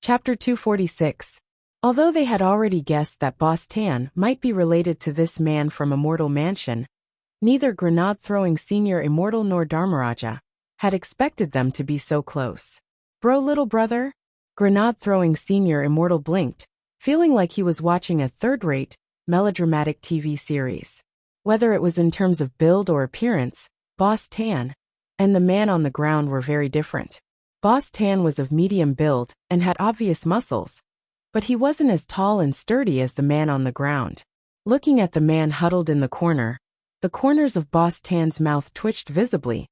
Chapter 246. Although they had already guessed that Boss Tan might be related to this man from Immortal Mansion, neither Grenade-throwing Senior Immortal nor Dharmaraja had expected them to be so close. Bro, little brother? Grenade-throwing Senior Immortal blinked, feeling like he was watching a third-rate, melodramatic TV series. Whether it was in terms of build or appearance, Boss Tan and the man on the ground were very different. Boss Tan was of medium build and had obvious muscles, but he wasn't as tall and sturdy as the man on the ground. Looking at the man huddled in the corners of Boss Tan's mouth twitched visibly,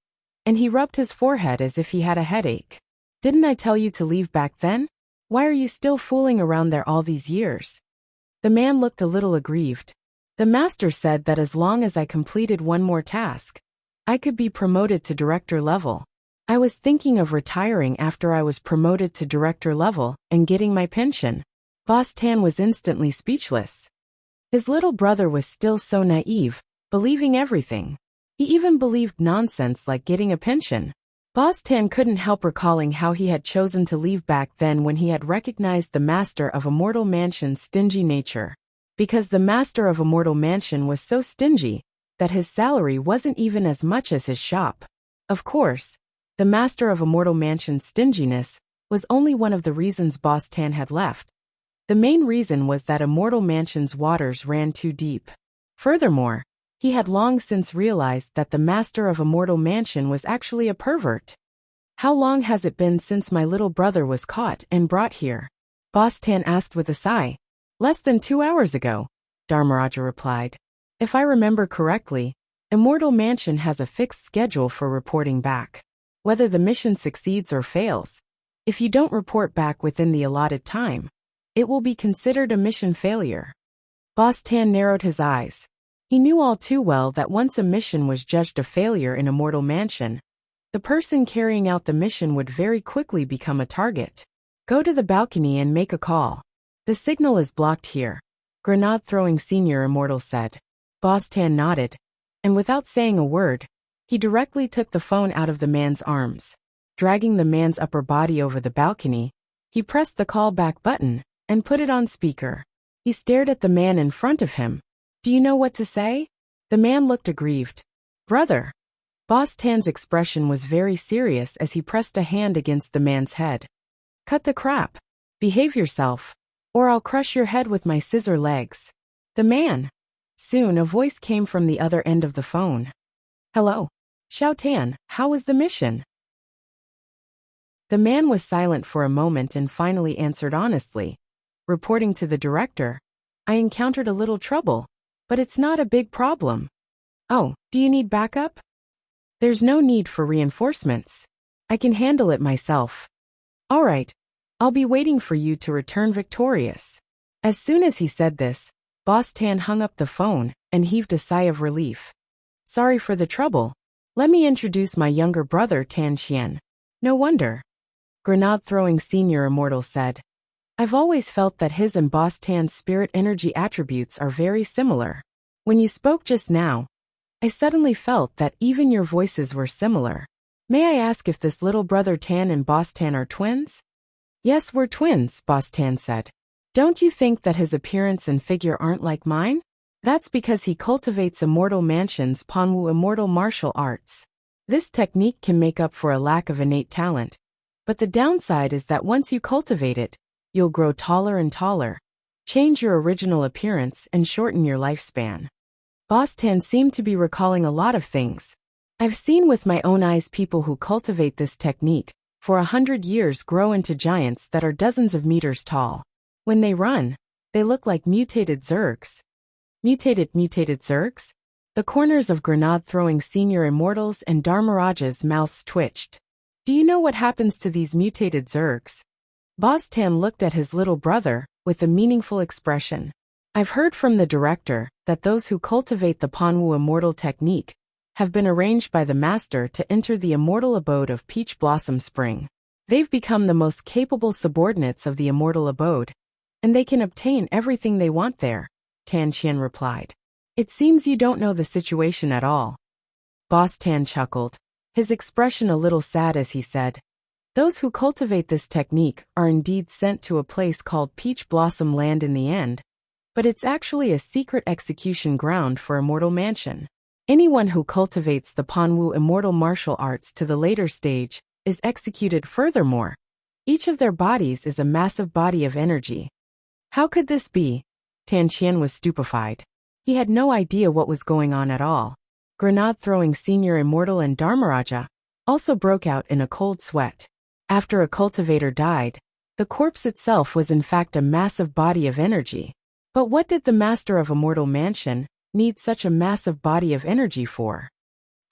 and he rubbed his forehead as if he had a headache. Didn't I tell you to leave back then? Why are you still fooling around there all these years? The man looked a little aggrieved. The master said that as long as I completed one more task, I could be promoted to director level. I was thinking of retiring after I was promoted to director level and getting my pension. Boss Tan was instantly speechless. His little brother was still so naive, believing everything. He even believed nonsense like getting a pension. Boss Tan couldn't help recalling how he had chosen to leave back then when he had recognized the master of Immortal Mansion's stingy nature. Because the master of Immortal Mansion was so stingy that his salary wasn't even as much as his shop. Of course, the master of Immortal Mansion's stinginess was only one of the reasons Boss Tan had left. The main reason was that Immortal Mansion's waters ran too deep. Furthermore, he had long since realized that the master of Immortal Mansion was actually a pervert. How long has it been since my little brother was caught and brought here? Boss Tan asked with a sigh. Less than 2 hours ago, Dharmaraja replied. If I remember correctly, Immortal Mansion has a fixed schedule for reporting back. Whether the mission succeeds or fails, if you don't report back within the allotted time, it will be considered a mission failure. Boss Tan narrowed his eyes. He knew all too well that once a mission was judged a failure in Immortal Mansion, the person carrying out the mission would very quickly become a target. Go to the balcony and make a call. The signal is blocked here, Grenade-throwing Senior Immortal said. Boss Tan nodded, and without saying a word, he directly took the phone out of the man's arms. Dragging the man's upper body over the balcony, he pressed the callback button and put it on speaker. He stared at the man in front of him. Do you know what to say? The man looked aggrieved. Brother. Boss Tan's expression was very serious as he pressed a hand against the man's head. Cut the crap. Behave yourself, or I'll crush your head with my scissor legs. The man. Soon a voice came from the other end of the phone. Hello. Xiao Tan, how was the mission? The man was silent for a moment and finally answered honestly. Reporting to the director, I encountered a little trouble, but it's not a big problem. Oh, do you need backup? There's no need for reinforcements. I can handle it myself. All right, I'll be waiting for you to return victorious. As soon as he said this, Boss Tan hung up the phone and heaved a sigh of relief. Sorry for the trouble. Let me introduce my younger brother Tan Qian. No wonder. Grenade-throwing Senior Immortal said. I've always felt that his and Boss Tan's spirit energy attributes are very similar. When you spoke just now, I suddenly felt that even your voices were similar. May I ask if this little brother Tan and Boss Tan are twins? Yes, we're twins, Boss Tan said. Don't you think that his appearance and figure aren't like mine? That's because he cultivates Immortal Mansion's Panwu immortal martial arts. This technique can make up for a lack of innate talent, but the downside is that once you cultivate it, you'll grow taller and taller, change your original appearance and shorten your lifespan. Boss Tan seemed to be recalling a lot of things. I've seen with my own eyes people who cultivate this technique for 100 years grow into giants that are dozens of meters tall. When they run, they look like mutated zergs. Mutated zergs? The corners of Grenade-throwing Senior Immortals and Dharmaraja's mouths twitched. Do you know what happens to these mutated zergs? Boss Tan looked at his little brother with a meaningful expression. I've heard from the director that those who cultivate the Panwu immortal technique have been arranged by the master to enter the immortal abode of Peach Blossom Spring. They've become the most capable subordinates of the immortal abode, and they can obtain everything they want there, Tan Qian replied. It seems you don't know the situation at all. Boss Tan chuckled, his expression a little sad as he said, Those who cultivate this technique are indeed sent to a place called Peach Blossom Land in the end, but it's actually a secret execution ground for Immortal Mansion. Anyone who cultivates the Panwu immortal martial arts to the later stage is executed. Furthermore, each of their bodies is a massive body of energy. How could this be? Tan Qian was stupefied. He had no idea what was going on at all. Grenade-throwing Senior Immortal and Dharmaraja also broke out in a cold sweat. After a cultivator died, the corpse itself was in fact a massive body of energy. But what did the master of Immortal Mansion need such a massive body of energy for?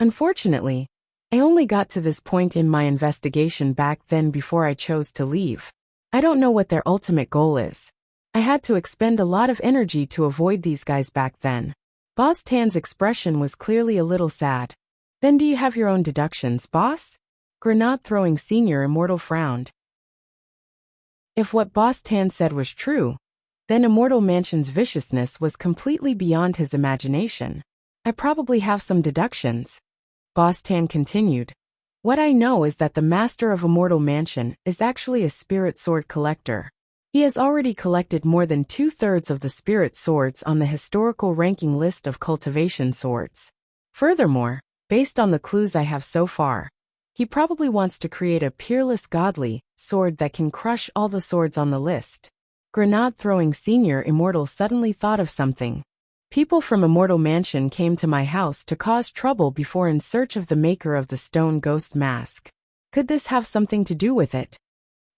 Unfortunately, I only got to this point in my investigation back then before I chose to leave. I don't know what their ultimate goal is. I had to expend a lot of energy to avoid these guys back then. Boss Tan's expression was clearly a little sad. Then do you have your own deductions, boss? Grenade-throwing Senior Immortal frowned. If what Boss Tan said was true, then Immortal Mansion's viciousness was completely beyond his imagination. I probably have some deductions. Boss Tan continued. What I know is that the master of Immortal Mansion is actually a spirit sword collector. He has already collected more than 2/3 of the spirit swords on the historical ranking list of cultivation swords. Furthermore, based on the clues I have so far, he probably wants to create a peerless godly sword that can crush all the swords on the list. Grenade-throwing Senior Immortal suddenly thought of something. People from Immortal Mansion came to my house to cause trouble before in search of the maker of the stone ghost mask. Could this have something to do with it?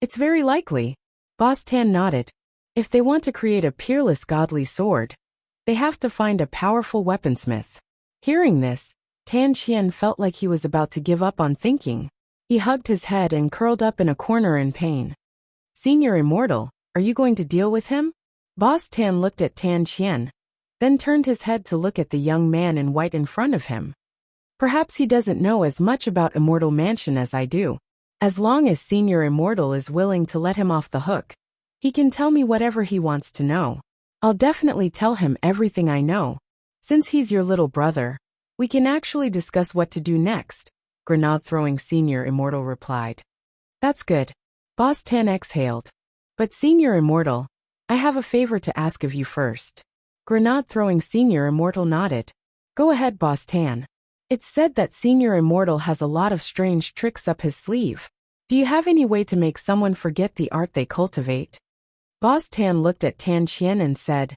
It's very likely. Boss Tan nodded. If they want to create a peerless godly sword, they have to find a powerful weaponsmith. Hearing this, Tan Qian felt like he was about to give up on thinking. He hugged his head and curled up in a corner in pain. Senior Immortal, are you going to deal with him? Boss Tan looked at Tan Qian, then turned his head to look at the young man in white in front of him. Perhaps he doesn't know as much about Immortal Mansion as I do. As long as Senior Immortal is willing to let him off the hook, he can tell me whatever he wants to know. I'll definitely tell him everything I know. Since he's your little brother, we can actually discuss what to do next, Grenade-throwing Senior Immortal replied. That's good. Boss Tan exhaled. But Senior Immortal, I have a favor to ask of you first. Grenade-throwing Senior Immortal nodded. Go ahead, Boss Tan. It's said that Senior Immortal has a lot of strange tricks up his sleeve. Do you have any way to make someone forget the art they cultivate? Boss Tan looked at Tan Qian and said,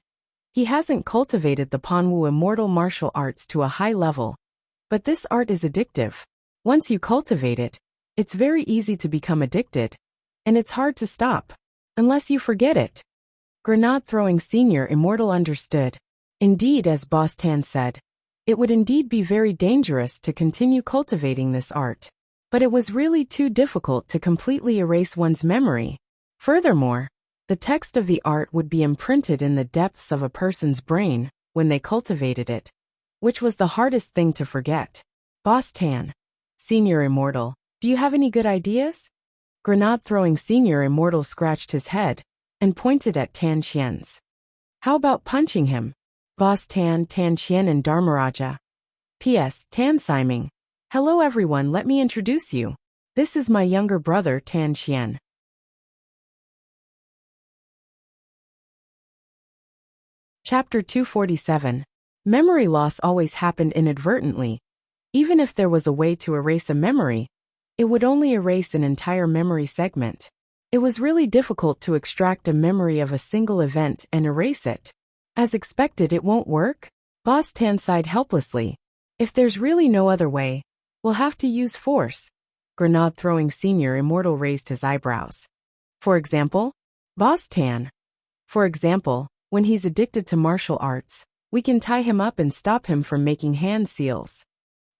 he hasn't cultivated the Panwu immortal martial arts to a high level, but this art is addictive. Once you cultivate it, it's very easy to become addicted, and it's hard to stop, unless you forget it. Grenade-throwing Senior Immortal understood. Indeed, as Boss Tan said, it would indeed be very dangerous to continue cultivating this art, but it was really too difficult to completely erase one's memory. Furthermore, the text of the art would be imprinted in the depths of a person's brain when they cultivated it, which was the hardest thing to forget. Boss Tan, Senior Immortal, do you have any good ideas? Grenade-throwing Senior Immortal scratched his head and pointed at Tan Qian's. How about punching him? Boss Tan, Tan Qian and Dharmaraja. P.S. Tan Siming. Hello everyone, let me introduce you. This is my younger brother Tan Qian. Chapter 247. Memory loss always happened inadvertently. Even if there was a way to erase a memory, it would only erase an entire memory segment. It was really difficult to extract a memory of a single event and erase it. As expected, it won't work? Boss Tan sighed helplessly. If there's really no other way, we'll have to use force. Grenade-throwing Senior Immortal raised his eyebrows. For example? Boss Tan. For example, when he's addicted to martial arts, we can tie him up and stop him from making hand seals.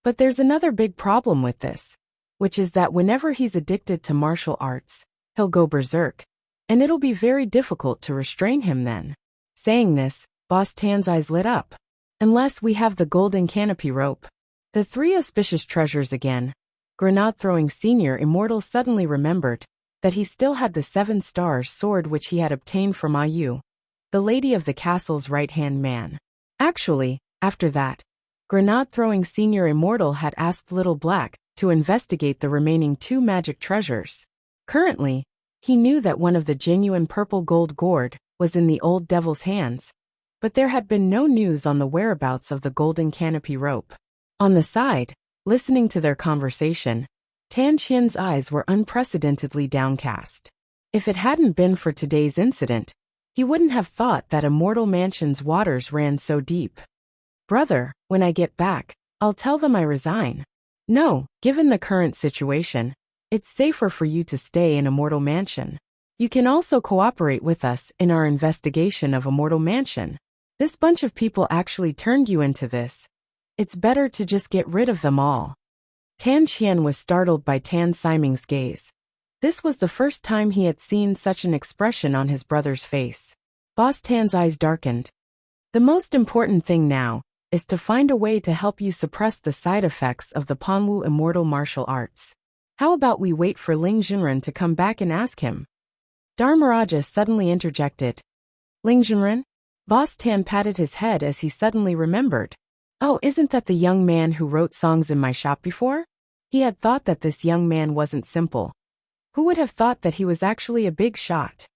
But there's another big problem with this, which is that whenever he's addicted to martial arts, he'll go berserk, and it'll be very difficult to restrain him then. Saying this, Boss Tan's eyes lit up. Unless we have the golden canopy rope. The three auspicious treasures again. Grenade-throwing Senior Immortal suddenly remembered that he still had the 7 stars sword which he had obtained from Ayu, the lady of the castle's right-hand man. Actually, after that, Grenade-throwing Senior Immortal had asked Little Black to investigate the remaining 2 magic treasures. Currently, he knew that one of the genuine purple gold gourd was in the old devil's hands, but there had been no news on the whereabouts of the golden canopy rope. On the side, listening to their conversation, Tan Qian's eyes were unprecedentedly downcast. If it hadn't been for today's incident, he wouldn't have thought that Immortal Mansion's waters ran so deep. Brother, when I get back, I'll tell them I resign. No, given the current situation, it's safer for you to stay in Immortal Mansion. You can also cooperate with us in our investigation of Immortal Mansion. This bunch of people actually turned you into this. It's better to just get rid of them all. Tan Qian was startled by Tan Siming's gaze. This was the first time he had seen such an expression on his brother's face. Boss Tan's eyes darkened. The most important thing now is to find a way to help you suppress the side effects of the Panwu Immortal Martial Arts. How about we wait for Ling Jinren to come back and ask him? Dharmaraja suddenly interjected. Ling Jinren? Boss Tan patted his head as he suddenly remembered. Oh, isn't that the young man who wrote songs in my shop before? He had thought that this young man wasn't simple. Who would have thought that he was actually a big shot?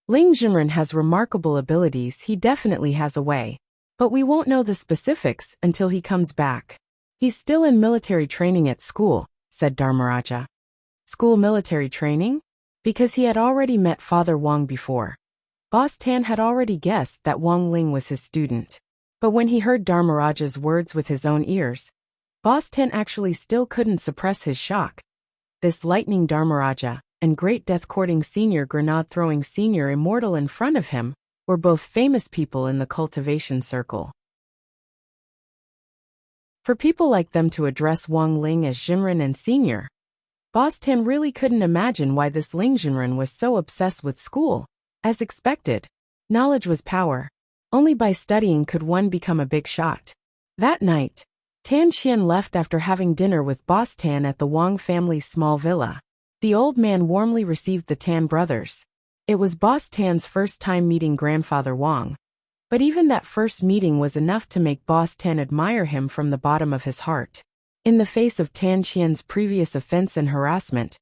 Ling Jinren has remarkable abilities, he definitely has a way. But we won't know the specifics until he comes back. He's still in military training at school, said Dharmaraja. School military training? Because he had already met Father Wang before. Boss Tan had already guessed that Wang Ling was his student. But when he heard Dharmaraja's words with his own ears, Boss Tan actually still couldn't suppress his shock. This lightning Dharmaraja and great death-courting senior grenade-throwing senior immortal in front of him were both famous people in the cultivation circle. For people like them to address Wang Ling as Jinren and senior, Boss Tan really couldn't imagine why this Ling Jinren was so obsessed with school. As expected, knowledge was power. Only by studying could one become a big shot. That night, Tan Qian left after having dinner with Boss Tan at the Wang family's small villa. The old man warmly received the Tan brothers. It was Boss Tan's first time meeting Grandfather Wang. But even that first meeting was enough to make Boss Tan admire him from the bottom of his heart. In the face of Tan Qian's previous offense and harassment,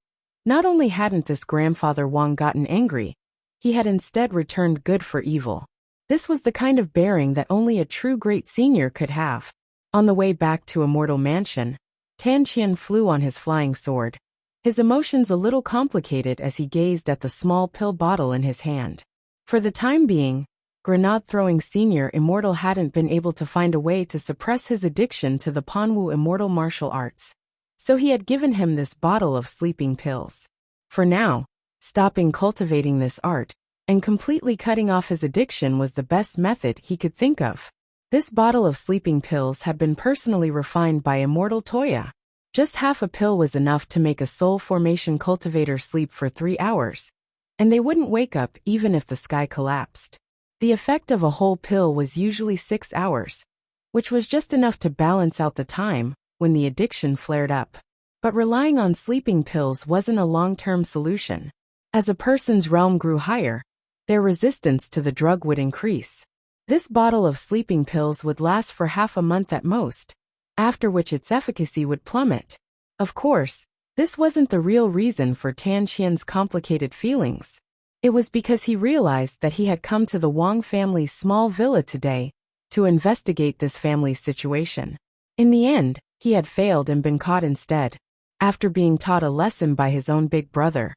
not only hadn't this Grandfather Wang gotten angry, he had instead returned good for evil. This was the kind of bearing that only a true great senior could have. On the way back to Immortal Mansion, Tan Qian flew on his flying sword. His emotions a little complicated as he gazed at the small pill bottle in his hand. For the time being, grenade-throwing senior immortal hadn't been able to find a way to suppress his addiction to the Panwu Immortal Martial Arts. So he had given him this bottle of sleeping pills. For now, stopping cultivating this art and completely cutting off his addiction was the best method he could think of. This bottle of sleeping pills had been personally refined by Immortal Toya. Just half a pill was enough to make a soul formation cultivator sleep for 3 hours, and they wouldn't wake up even if the sky collapsed. The effect of a whole pill was usually 6 hours, which was just enough to balance out the time when the addiction flared up. But relying on sleeping pills wasn't a long-term solution. As a person's realm grew higher, their resistance to the drug would increase. This bottle of sleeping pills would last for half a month at most, after which its efficacy would plummet. Of course, this wasn't the real reason for Tan Qian's complicated feelings. It was because he realized that he had come to the Wang family's small villa today to investigate this family's situation. In the end, he had failed and been caught instead. After being taught a lesson by his own big brother,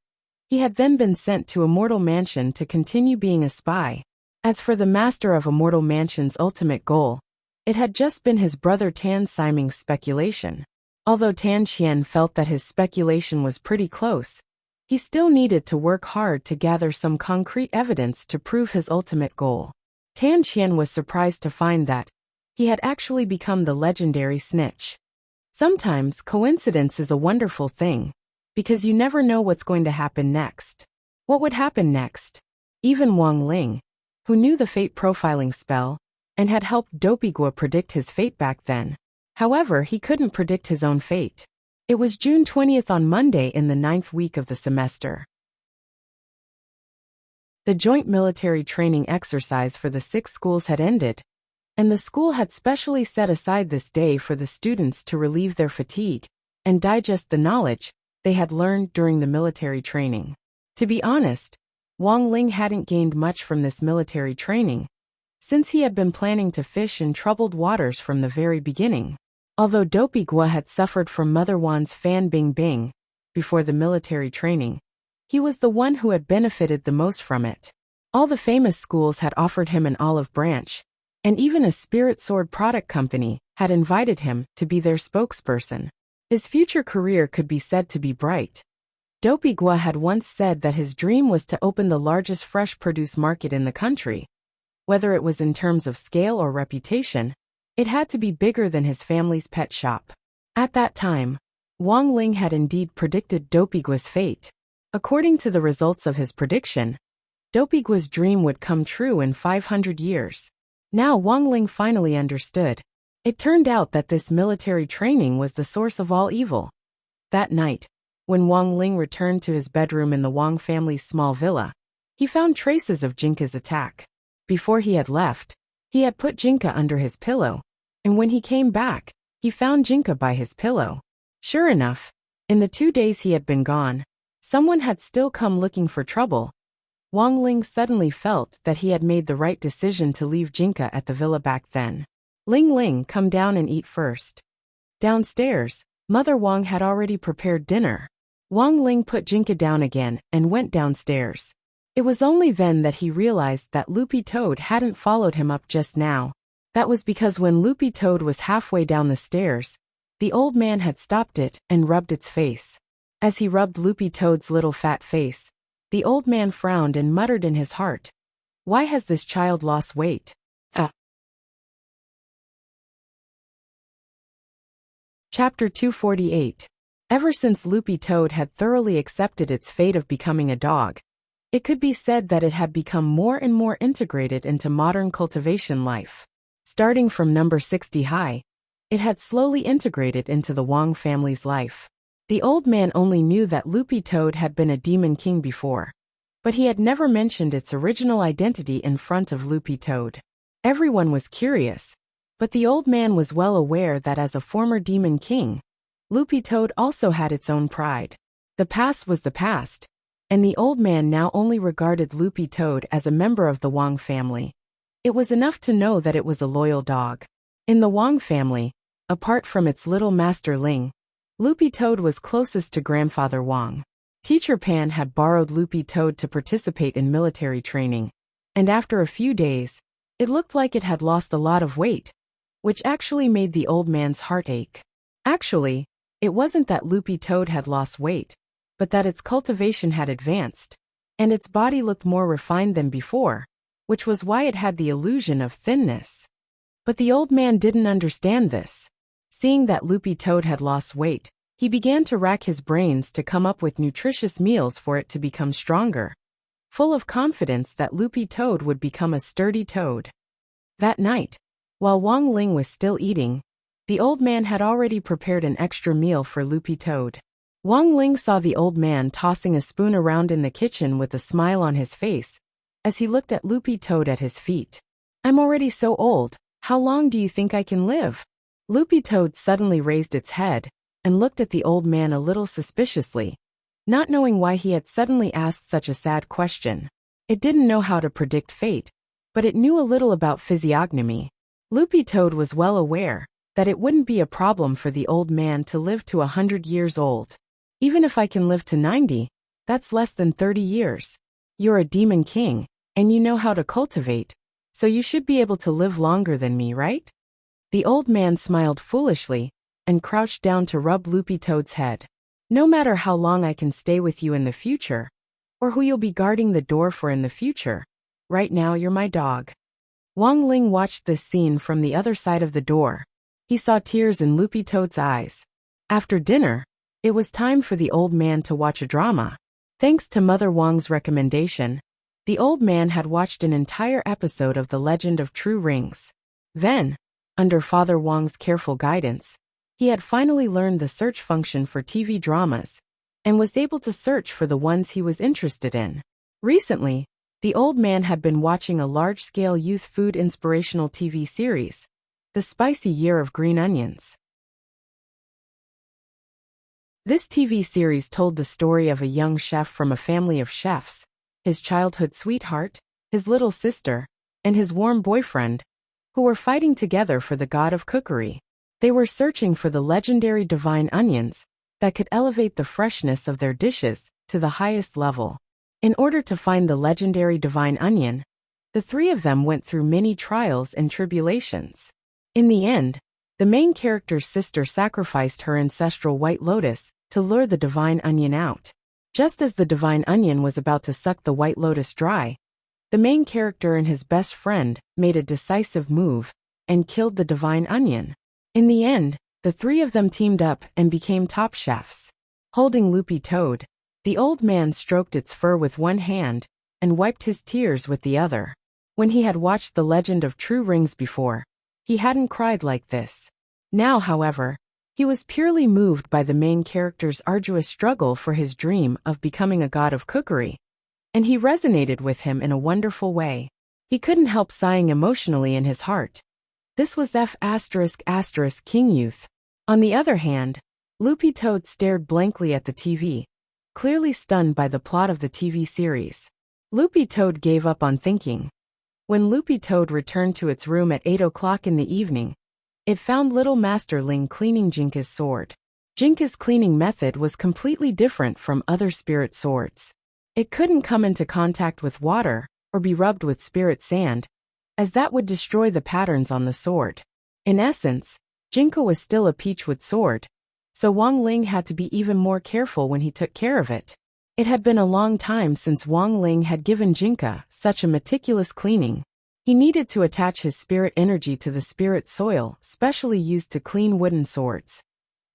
he had then been sent to Immortal Mansion to continue being a spy. As for the master of Immortal Mansion's ultimate goal, it had just been his brother Tan Siming's speculation. Although Tan Qian felt that his speculation was pretty close, he still needed to work hard to gather some concrete evidence to prove his ultimate goal. Tan Qian was surprised to find that he had actually become the legendary snitch. Sometimes coincidence is a wonderful thing, because you never know what's going to happen next. What would happen next? Even Wang Ling, who knew the fate profiling spell, and had helped Dopigua predict his fate back then. However, he couldn't predict his own fate. It was June 20th on Monday in the 9th week of the semester. The joint military training exercise for the 6 schools had ended, and the school had specially set aside this day for the students to relieve their fatigue and digest the knowledge they had learned during the military training. To be honest, Wang Ling hadn't gained much from this military training, since he had been planning to fish in troubled waters from the very beginning. Although Dopey Gua had suffered from Mother Wan's Fan Bing Bing before the military training, he was the one who had benefited the most from it. All the famous schools had offered him an olive branch, and even a spirit sword product company had invited him to be their spokesperson. His future career could be said to be bright. Dopey Gua had once said that his dream was to open the largest fresh produce market in the country. Whether it was in terms of scale or reputation, it had to be bigger than his family's pet shop. At that time, Wang Ling had indeed predicted Dopey Gua's fate. According to the results of his prediction, Dopey Gua's dream would come true in 500 years. Now Wang Ling finally understood. It turned out that this military training was the source of all evil. That night, when Wang Ling returned to his bedroom in the Wang family's small villa, he found traces of Jinka's attack. Before he had left, he had put Jinka under his pillow, and when he came back, he found Jinka by his pillow. Sure enough, in the 2 days he had been gone, someone had still come looking for trouble. Wang Ling suddenly felt that he had made the right decision to leave Jinka at the villa back then. Ling Ling, come down and eat first. Downstairs, Mother Wang had already prepared dinner. Wang Ling put Jinka down again and went downstairs. It was only then that he realized that Loopy Toad hadn't followed him up just now. That was because when Loopy Toad was halfway down the stairs, the old man had stopped it and rubbed its face. As he rubbed Loopy Toad's little fat face, the old man frowned and muttered in his heart, "Why has this child lost weight?" Chapter 248. Ever since Loopy Toad had thoroughly accepted its fate of becoming a dog, it could be said that it had become more and more integrated into modern cultivation life. Starting from number 60 high, it had slowly integrated into the Wang family's life. The old man only knew that Loopy Toad had been a demon king before, but he had never mentioned its original identity in front of Loopy Toad. Everyone was curious, but the old man was well aware that as a former demon king, Loopy Toad also had its own pride. The past was the past, and the old man now only regarded Loopy Toad as a member of the Wang family. It was enough to know that it was a loyal dog. In the Wang family, apart from its little master Ling, Loopy Toad was closest to Grandfather Wang. Teacher Pan had borrowed Loopy Toad to participate in military training, and after a few days, it looked like it had lost a lot of weight, which actually made the old man's heart ache. Actually, it wasn't that Loopy Toad had lost weight, but that its cultivation had advanced, and its body looked more refined than before, which was why it had the illusion of thinness. But the old man didn't understand this. Seeing that Loopy Toad had lost weight, he began to rack his brains to come up with nutritious meals for it to become stronger, full of confidence that Loopy Toad would become a sturdy toad. That night, while Wang Ling was still eating, the old man had already prepared an extra meal for Loopy Toad. Wang Ling saw the old man tossing a spoon around in the kitchen with a smile on his face, as he looked at Loopy Toad at his feet. "I'm already so old, how long do you think I can live?" Loopy Toad suddenly raised its head and looked at the old man a little suspiciously, not knowing why he had suddenly asked such a sad question. It didn't know how to predict fate, but it knew a little about physiognomy. Loopy Toad was well aware that it wouldn't be a problem for the old man to live to 100 years old. "Even if I can live to 90, that's less than 30 years. You're a demon king, and you know how to cultivate, so you should be able to live longer than me, right?" The old man smiled foolishly and crouched down to rub Loopy Toad's head. "No matter how long I can stay with you in the future, or who you'll be guarding the door for in the future, right now you're my dog." Wang Ling watched this scene from the other side of the door. He saw tears in Loopy Toad's eyes. After dinner, it was time for the old man to watch a drama. Thanks to Mother Wang's recommendation, the old man had watched an entire episode of The Legend of True Rings. Then, under Father Wang's careful guidance, he had finally learned the search function for TV dramas, and was able to search for the ones he was interested in. Recently, the old man had been watching a large-scale youth food inspirational TV series, The Spicy Year of Green Onions. This TV series told the story of a young chef from a family of chefs, his childhood sweetheart, his little sister, and his warm boyfriend, who were fighting together for the god of cookery. They were searching for the legendary divine onions that could elevate the freshness of their dishes to the highest level. In order to find the legendary divine onion, the three of them went through many trials and tribulations. In the end, the main character's sister sacrificed her ancestral white lotus to lure the divine onion out. Just as the divine onion was about to suck the white lotus dry, the main character and his best friend made a decisive move and killed the divine onion. In the end, the three of them teamed up and became top chefs. Holding Loopy Toad, the old man stroked its fur with one hand and wiped his tears with the other. When he had watched The Legend of True Rings before, he hadn't cried like this. Now, however, he was purely moved by the main character's arduous struggle for his dream of becoming a god of cookery, and he resonated with him in a wonderful way. He couldn't help sighing emotionally in his heart. This was King Youth. On the other hand, Loopy Toad stared blankly at the TV, clearly stunned by the plot of the TV series. Loopy Toad gave up on thinking. When Loopy Toad returned to its room at 8 o'clock in the evening, it found Little Master Ling cleaning Jinka's sword. Jinka's cleaning method was completely different from other spirit swords. It couldn't come into contact with water or be rubbed with spirit sand, as that would destroy the patterns on the sword. In essence, Jinka was still a peachwood sword, so Wang Ling had to be even more careful when he took care of it. It had been a long time since Wang Ling had given Jinka such a meticulous cleaning. He needed to attach his spirit energy to the spirit soil, specially used to clean wooden swords,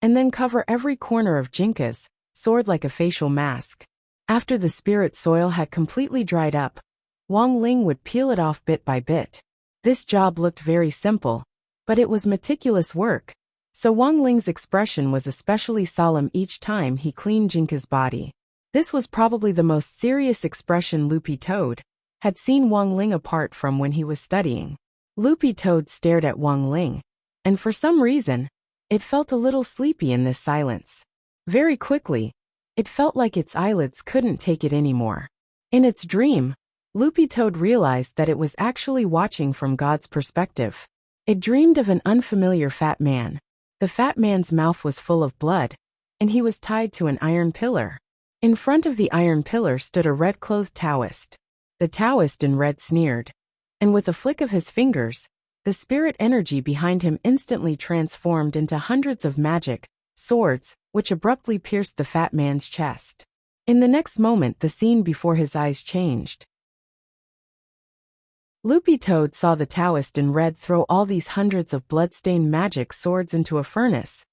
and then cover every corner of Jinka's sword like a facial mask. After the spirit soil had completely dried up, Wang Ling would peel it off bit by bit. This job looked very simple, but it was meticulous work, so Wang Ling's expression was especially solemn each time he cleaned Jinka's body. This was probably the most serious expression Loopy Toad had seen Wang Ling apart from when he was studying. Loopy Toad stared at Wang Ling, and for some reason, it felt a little sleepy in this silence. Very quickly, it felt like its eyelids couldn't take it anymore. In its dream, Loopy Toad realized that it was actually watching from God's perspective. It dreamed of an unfamiliar fat man. The fat man's mouth was full of blood, and he was tied to an iron pillar. In front of the iron pillar stood a red-clothed Taoist. The Taoist in red sneered, and with a flick of his fingers, the spirit energy behind him instantly transformed into hundreds of magic swords, which abruptly pierced the fat man's chest. In the next moment, the scene before his eyes changed. Loopy Toad saw the Taoist in red throw all these hundreds of blood-stained magic swords into a furnace.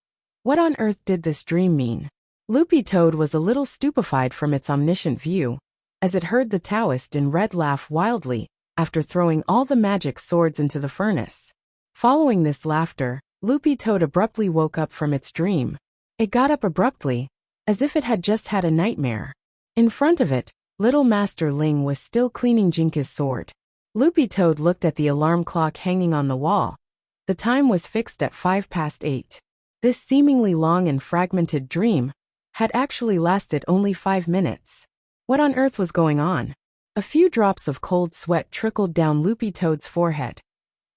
What on earth did this dream mean? Loopy Toad was a little stupefied from its omniscient view, as it heard the Taoist in red laugh wildly after throwing all the magic swords into the furnace. Following this laughter, Loopy Toad abruptly woke up from its dream. It got up abruptly, as if it had just had a nightmare. In front of it, Little Master Ling was still cleaning Jinka's sword. Loopy Toad looked at the alarm clock hanging on the wall. The time was fixed at 8:05. This seemingly long and fragmented dream had actually lasted only 5 minutes. What on earth was going on? A few drops of cold sweat trickled down Loopy Toad's forehead.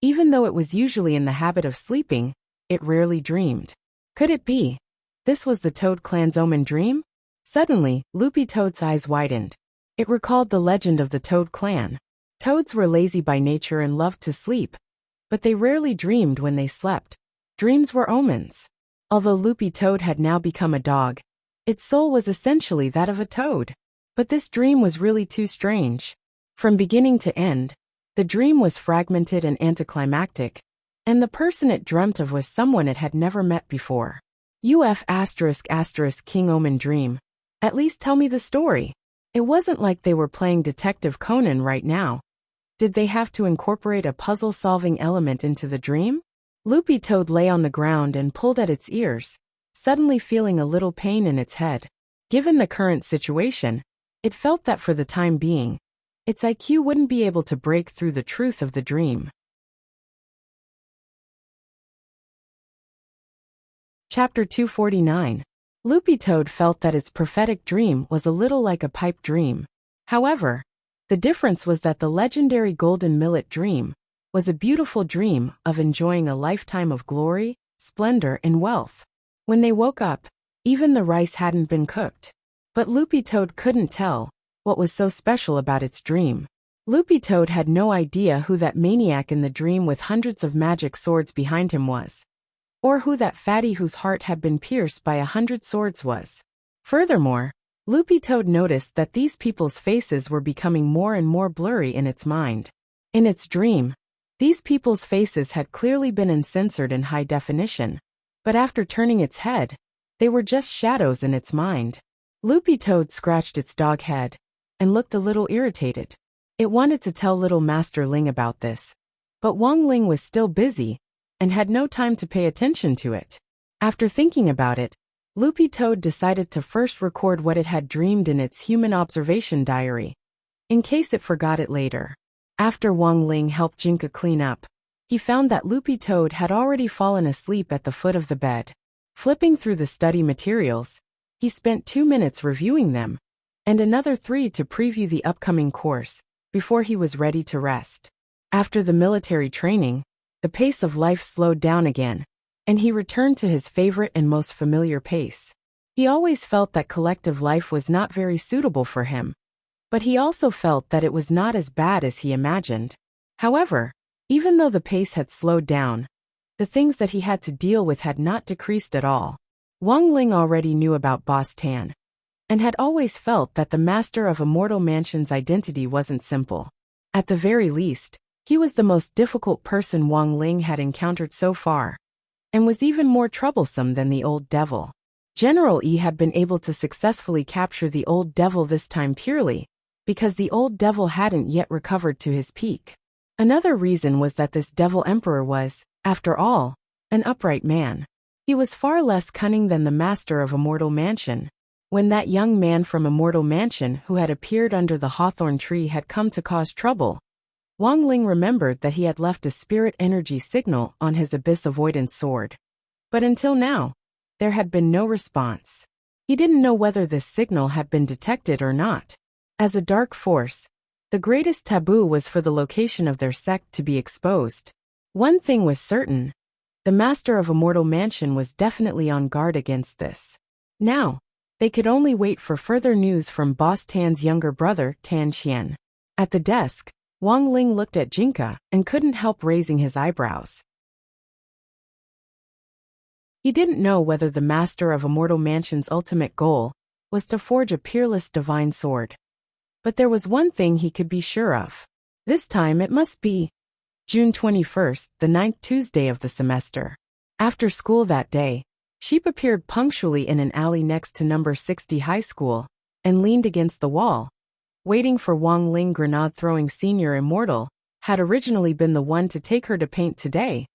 Even though it was usually in the habit of sleeping, it rarely dreamed. Could it be? This was the Toad Clan's omen dream? Suddenly, Loopy Toad's eyes widened. It recalled the legend of the Toad Clan. Toads were lazy by nature and loved to sleep, but they rarely dreamed when they slept. Dreams were omens. Although Loopy Toad had now become a dog, its soul was essentially that of a toad. But this dream was really too strange. From beginning to end, the dream was fragmented and anticlimactic, and the person it dreamt of was someone it had never met before. King Omen Dream. At least tell me the story. It wasn't like they were playing Detective Conan right now. Did they have to incorporate a puzzle-solving element into the dream? Loopy Toad lay on the ground and pulled at its ears, suddenly feeling a little pain in its head. Given the current situation, it felt that for the time being, its IQ wouldn't be able to break through the truth of the dream. Chapter 249. Loopy Toad felt that its prophetic dream was a little like a pipe dream. However, the difference was that the legendary golden millet dream was a beautiful dream of enjoying a lifetime of glory, splendor, and wealth. When they woke up, even the rice hadn't been cooked. But Loopy Toad couldn't tell what was so special about its dream. Loopy Toad had no idea who that maniac in the dream with hundreds of magic swords behind him was, or who that fatty whose heart had been pierced by 100 swords was. Furthermore, Loopy Toad noticed that these people's faces were becoming more and more blurry in its mind. In its dream, these people's faces had clearly been uncensored in high definition, but after turning its head, they were just shadows in its mind. Loopy Toad scratched its dog head and looked a little irritated. It wanted to tell little Master Ling about this, but Wang Ling was still busy and had no time to pay attention to it. After thinking about it, Loopy Toad decided to first record what it had dreamed in its human observation diary, in case it forgot it later. After Wang Ling helped Jinka clean up, he found that Loopy Toad had already fallen asleep at the foot of the bed. Flipping through the study materials, he spent 2 minutes reviewing them, and another 3 to preview the upcoming course, before he was ready to rest. After the military training, the pace of life slowed down again, and he returned to his favorite and most familiar pace. He always felt that collective life was not very suitable for him, but he also felt that it was not as bad as he imagined. However, even though the pace had slowed down, the things that he had to deal with had not decreased at all. Wang Ling already knew about Boss Tan, and had always felt that the master of Immortal Mansion's identity wasn't simple. At the very least, he was the most difficult person Wang Ling had encountered so far, and was even more troublesome than the old devil. General Yi had been able to successfully capture the old devil this time purely because the old devil hadn't yet recovered to his peak. Another reason was that this devil emperor was, after all, an upright man. He was far less cunning than the master of Immortal Mansion. When that young man from Immortal Mansion who had appeared under the hawthorn tree had come to cause trouble, Wang Ling remembered that he had left a spirit energy signal on his abyss avoidance sword. But until now, there had been no response. He didn't know whether this signal had been detected or not. As a dark force, the greatest taboo was for the location of their sect to be exposed. One thing was certain: the master of Immortal Mansion was definitely on guard against this. Now, they could only wait for further news from Boss Tan's younger brother, Tan Qian. At the desk, Wang Ling looked at Jinka and couldn't help raising his eyebrows. He didn't know whether the master of Immortal Mansion's ultimate goal was to forge a peerless divine sword. But there was one thing he could be sure of. This time it must be June 21st, the 9th Tuesday of the semester. After school that day, Sheep appeared punctually in an alley next to number 60 high school, and leaned against the wall, waiting for Wang Ling. Grenade-throwing senior immortal had originally been the one to take her to paint today,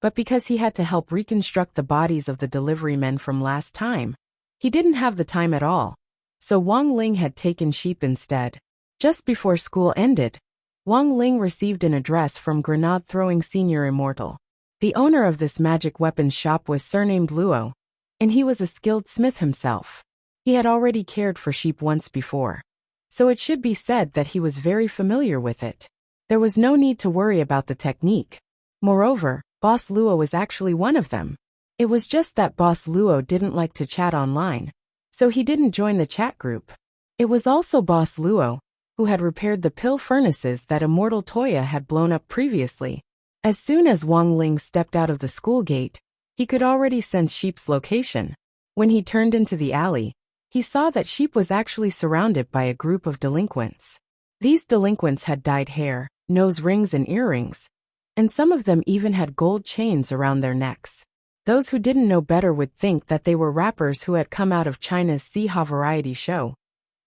but because he had to help reconstruct the bodies of the delivery men from last time, he didn't have the time at all, so Wang Ling had taken Sheep instead. Just before school ended, Wang Ling received an address from Grenade-throwing senior immortal. The owner of this magic weapons shop was surnamed Luo, and he was a skilled smith himself. He had already cared for Sheep once before, so it should be said that he was very familiar with it. There was no need to worry about the technique. Moreover, Boss Luo was actually one of them. It was just that Boss Luo didn't like to chat online, so he didn't join the chat group. It was also Boss Luo who had repaired the pill furnaces that Immortal Toya had blown up previously. As soon as Wang Ling stepped out of the school gate, he could already sense Sheep's location. When he turned into the alley, he saw that Sheep was actually surrounded by a group of delinquents. These delinquents had dyed hair, nose rings and earrings, and some of them even had gold chains around their necks. Those who didn't know better would think that they were rappers who had come out of China's Siha variety show.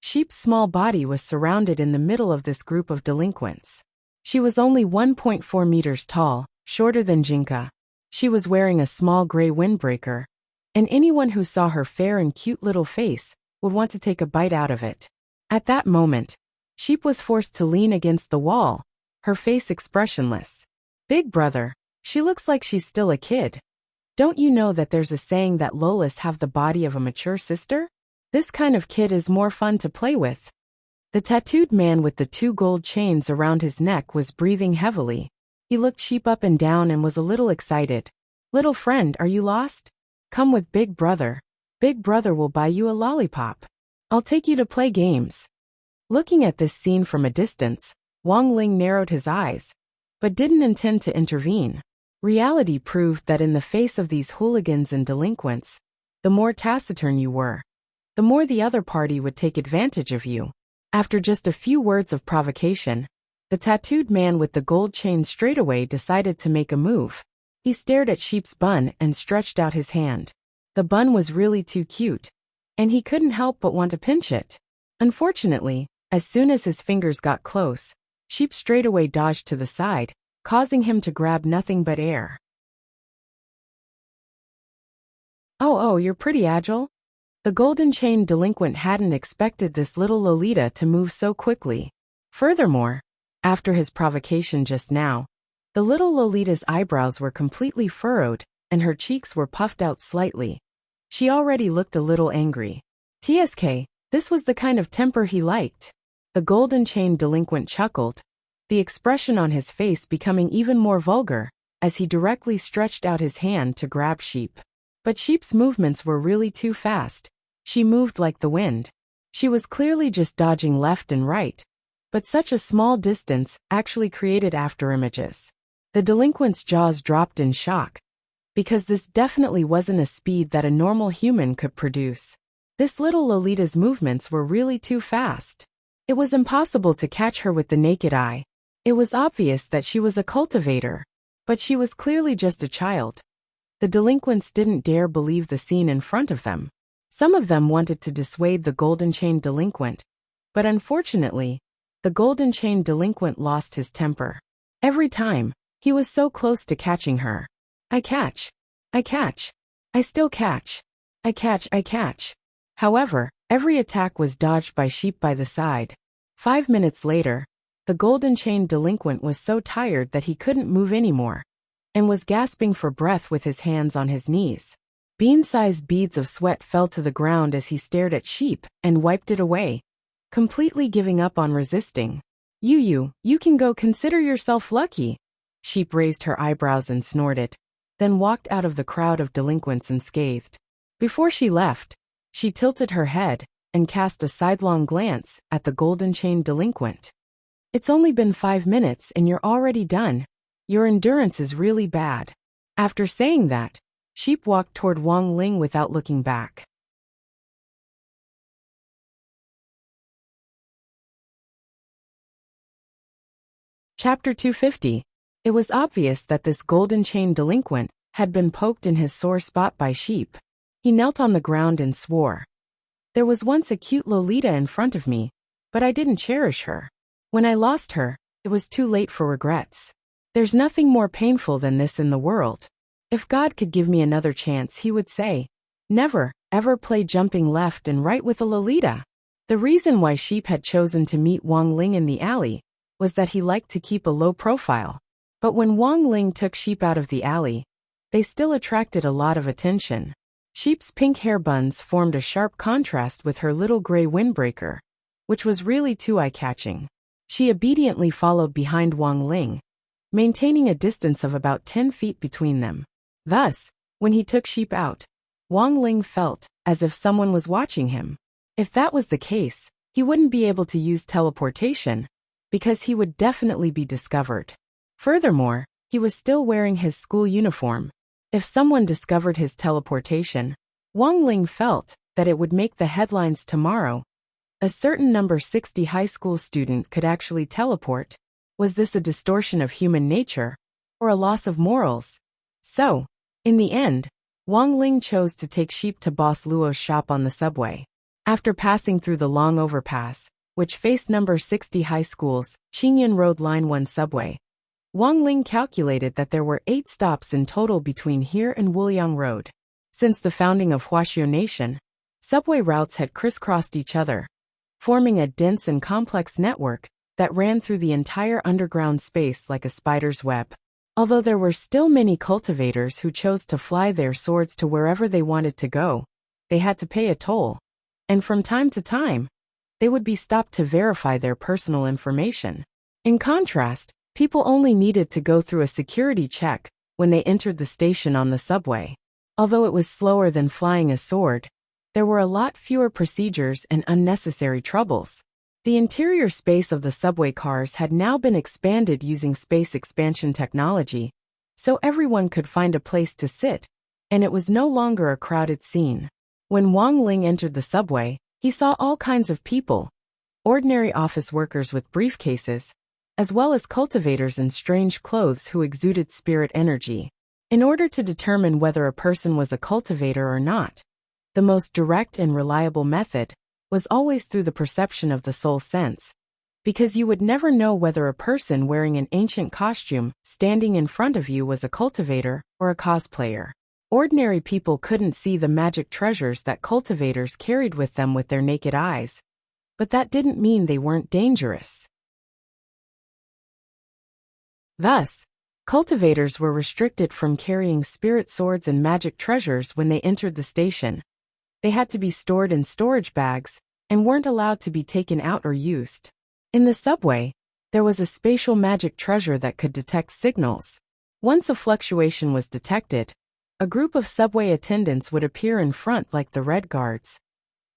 Sheep's small body was surrounded in the middle of this group of delinquents. She was only 1.4 meters tall, shorter than Jinka. She was wearing a small gray windbreaker, and anyone who saw her fair and cute little face would want to take a bite out of it. At that moment, Sheep was forced to lean against the wall, her face expressionless. "Big brother, she looks like she's still a kid." Don't you know that there's a saying that lolas have the body of a mature sister? This kind of kid is more fun to play with. The tattooed man with the 2 gold chains around his neck was breathing heavily. He looked Sheep up and down and was a little excited. Little friend, are you lost? Come with Big Brother. Big Brother will buy you a lollipop. I'll take you to play games. Looking at this scene from a distance, Wang Ling narrowed his eyes, but didn't intend to intervene. Reality proved that in the face of these hooligans and delinquents, the more taciturn you were, the more the other party would take advantage of you. After just a few words of provocation, the tattooed man with the gold chain straightaway decided to make a move. He stared at Sheep's bun and stretched out his hand. The bun was really too cute, and he couldn't help but want to pinch it. Unfortunately, as soon as his fingers got close, Sheep straightaway dodged to the side, causing him to grab nothing but air. Oh, you're pretty agile. The golden chain delinquent hadn't expected this little Lolita to move so quickly. Furthermore, after his provocation just now, the little Lolita's eyebrows were completely furrowed, and her cheeks were puffed out slightly. She already looked a little angry. TSK, this was the kind of temper he liked. The golden chain delinquent chuckled, the expression on his face becoming even more vulgar, as he directly stretched out his hand to grab Sheep. But Sheep's movements were really too fast. She moved like the wind. She was clearly just dodging left and right, but such a small distance actually created afterimages. The delinquent's jaws dropped in shock, because this definitely wasn't a speed that a normal human could produce. This little Lolita's movements were really too fast. It was impossible to catch her with the naked eye. It was obvious that she was a cultivator, but she was clearly just a child. The delinquents didn't dare believe the scene in front of them. Some of them wanted to dissuade the golden chain delinquent, but unfortunately, the golden chain delinquent lost his temper. Every time, he was so close to catching her. I catch. I still catch. I catch. However, every attack was dodged by Sheep by the side. 5 minutes later, the golden chain delinquent was so tired that he couldn't move anymore, and was gasping for breath with his hands on his knees. Bean-sized beads of sweat fell to the ground as he stared at Sheep and wiped it away, completely giving up on resisting. You can go, consider yourself lucky. Sheep raised her eyebrows and snorted, then walked out of the crowd of delinquents unscathed. Before she left, she tilted her head and cast a sidelong glance at the golden chain delinquent. It's only been 5 minutes and you're already done. Your endurance is really bad. After saying that, Sheep walked toward Wang Ling without looking back. Chapter 250. It was obvious that this golden chain delinquent had been poked in his sore spot by Sheep. He knelt on the ground and swore. There was once a cute Lolita in front of me, but I didn't cherish her. When I lost her, it was too late for regrets. There's nothing more painful than this in the world. If God could give me another chance, he would say, never, ever play jumping left and right with a Lolita. The reason why Sheep had chosen to meet Wang Ling in the alley was that he liked to keep a low profile. But when Wang Ling took Sheep out of the alley, they still attracted a lot of attention. Sheep's pink hair buns formed a sharp contrast with her little gray windbreaker, which was really too eye-catching. She obediently followed behind Wang Ling, maintaining a distance of about 10 feet between them. Thus, when he took Sheep out, Wang Ling felt as if someone was watching him. If that was the case, he wouldn't be able to use teleportation, because he would definitely be discovered. Furthermore, he was still wearing his school uniform. If someone discovered his teleportation, Wang Ling felt that it would make the headlines tomorrow. A certain number 60 high school student could actually teleport. Was this a distortion of human nature, or a loss of morals? So, in the end, Wang Ling chose to take Sheep to Boss Luo's shop on the subway. After passing through the long overpass, which faced number 60 high school's Qingyun Road Line 1 subway, Wang Ling calculated that there were 8 stops in total between here and Wuliang Road. Since the founding of Huaxiu Nation, subway routes had crisscrossed each other, forming a dense and complex network that ran through the entire underground space like a spider's web. Although there were still many cultivators who chose to fly their swords to wherever they wanted to go, they had to pay a toll. And from time to time, they would be stopped to verify their personal information. In contrast, people only needed to go through a security check when they entered the station on the subway. Although it was slower than flying a sword, there were a lot fewer procedures and unnecessary troubles. The interior space of the subway cars had now been expanded using space expansion technology, so everyone could find a place to sit, and it was no longer a crowded scene. When Wang Ling entered the subway, he saw all kinds of people, ordinary office workers with briefcases, as well as cultivators in strange clothes who exuded spirit energy. In order to determine whether a person was a cultivator or not, the most direct and reliable method was always through the perception of the soul sense, because you would never know whether a person wearing an ancient costume standing in front of you was a cultivator or a cosplayer. Ordinary people couldn't see the magic treasures that cultivators carried with them with their naked eyes, but that didn't mean they weren't dangerous. Thus, cultivators were restricted from carrying spirit swords and magic treasures when they entered the station. They had to be stored in storage bags and weren't allowed to be taken out or used. In the subway, there was a spatial magic treasure that could detect signals. Once a fluctuation was detected, a group of subway attendants would appear in front like the Red Guards.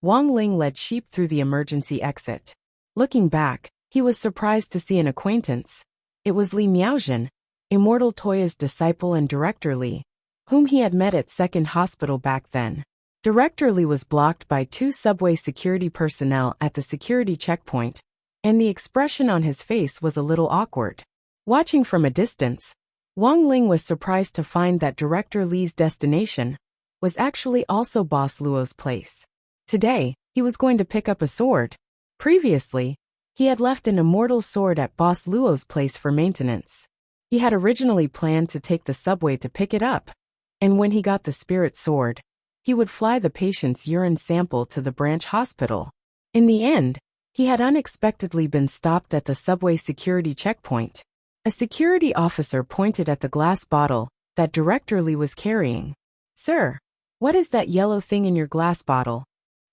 Wang Ling led Sheep through the emergency exit. Looking back, he was surprised to see an acquaintance. It was Li Miaojin, Immortal Toya's disciple and Director Li, whom he had met at Second Hospital back then. Director Li was blocked by two subway security personnel at the security checkpoint, and the expression on his face was a little awkward. Watching from a distance, Wang Ling was surprised to find that Director Li's destination was actually also Boss Luo's place. Today, he was going to pick up a sword. Previously, he had left an immortal sword at Boss Luo's place for maintenance. He had originally planned to take the subway to pick it up, and when he got the spirit sword, he would fly the patient's urine sample to the branch hospital. In the end, he had unexpectedly been stopped at the subway security checkpoint. A security officer pointed at the glass bottle that Director Li was carrying. "Sir, what is that yellow thing in your glass bottle?"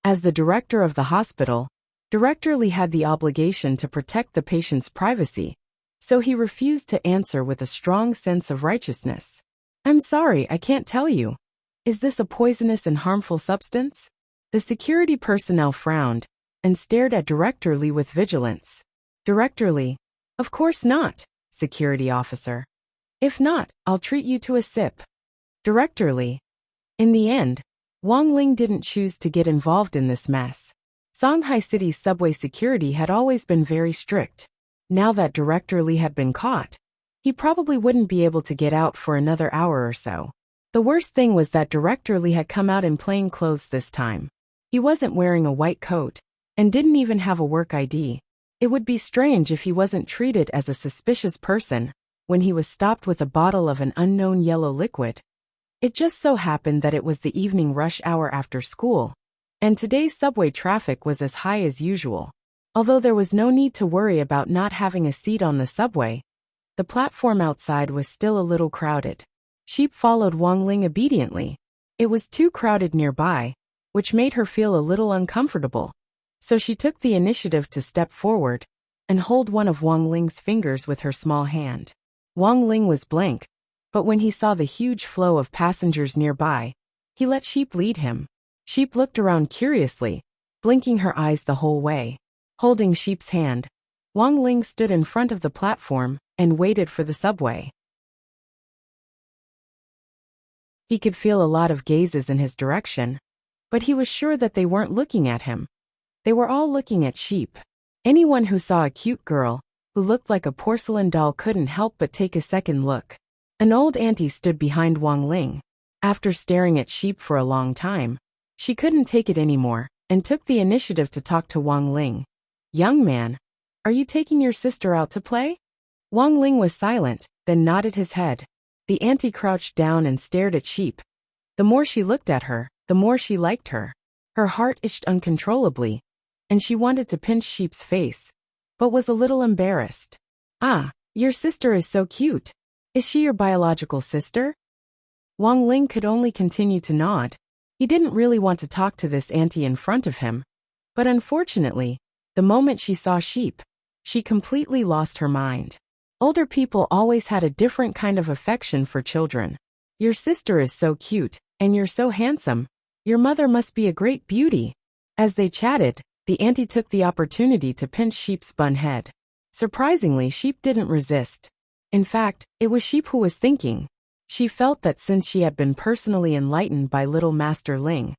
As the director of the hospital, Director Li had the obligation to protect the patient's privacy, so he refused to answer with a strong sense of righteousness. "I'm sorry, I can't tell you. Is this a poisonous and harmful substance?" The security personnel frowned and stared at Director Li with vigilance. Director Li, "Of course not, security officer. If not, I'll treat you to a sip." Director Li. In the end, Wang Ling didn't choose to get involved in this mess. Shanghai City's subway security had always been very strict. Now that Director Li had been caught, he probably wouldn't be able to get out for another hour or so. The worst thing was that Director Li had come out in plain clothes this time. He wasn't wearing a white coat, and didn't even have a work ID. It would be strange if he wasn't treated as a suspicious person when he was stopped with a bottle of an unknown yellow liquid. It just so happened that it was the evening rush hour after school, and today's subway traffic was as high as usual. Although there was no need to worry about not having a seat on the subway, the platform outside was still a little crowded. Sheep followed Wang Ling obediently. It was too crowded nearby, which made her feel a little uncomfortable. So she took the initiative to step forward and hold one of Wang Ling's fingers with her small hand. Wang Ling was blank, but when he saw the huge flow of passengers nearby, he let Sheep lead him. Sheep looked around curiously, blinking her eyes the whole way. Holding Sheep's hand, Wang Ling stood in front of the platform and waited for the subway. He could feel a lot of gazes in his direction, but he was sure that they weren't looking at him. They were all looking at Sheep. Anyone who saw a cute girl who looked like a porcelain doll couldn't help but take a second look. An old auntie stood behind Wang Ling. After staring at Sheep for a long time, she couldn't take it anymore and took the initiative to talk to Wang Ling. "Young man, are you taking your sister out to play?" Wang Ling was silent, then nodded his head. The auntie crouched down and stared at Sheep. The more she looked at her, the more she liked her. Her heart itched uncontrollably, and she wanted to pinch Sheep's face, but was a little embarrassed. "Ah, your sister is so cute. Is she your biological sister? Wang Ling could only continue to nod. He didn't really want to talk to this auntie in front of him. But unfortunately, the moment she saw Sheep, she completely lost her mind. Older people always had a different kind of affection for children. Your sister is so cute, and you're so handsome. Your mother must be a great beauty. As they chatted, the auntie took the opportunity to pinch Sheep's bun head. Surprisingly, Sheep didn't resist. In fact, it was Sheep who was thinking. She felt that since she had been personally enlightened by little Master Ling,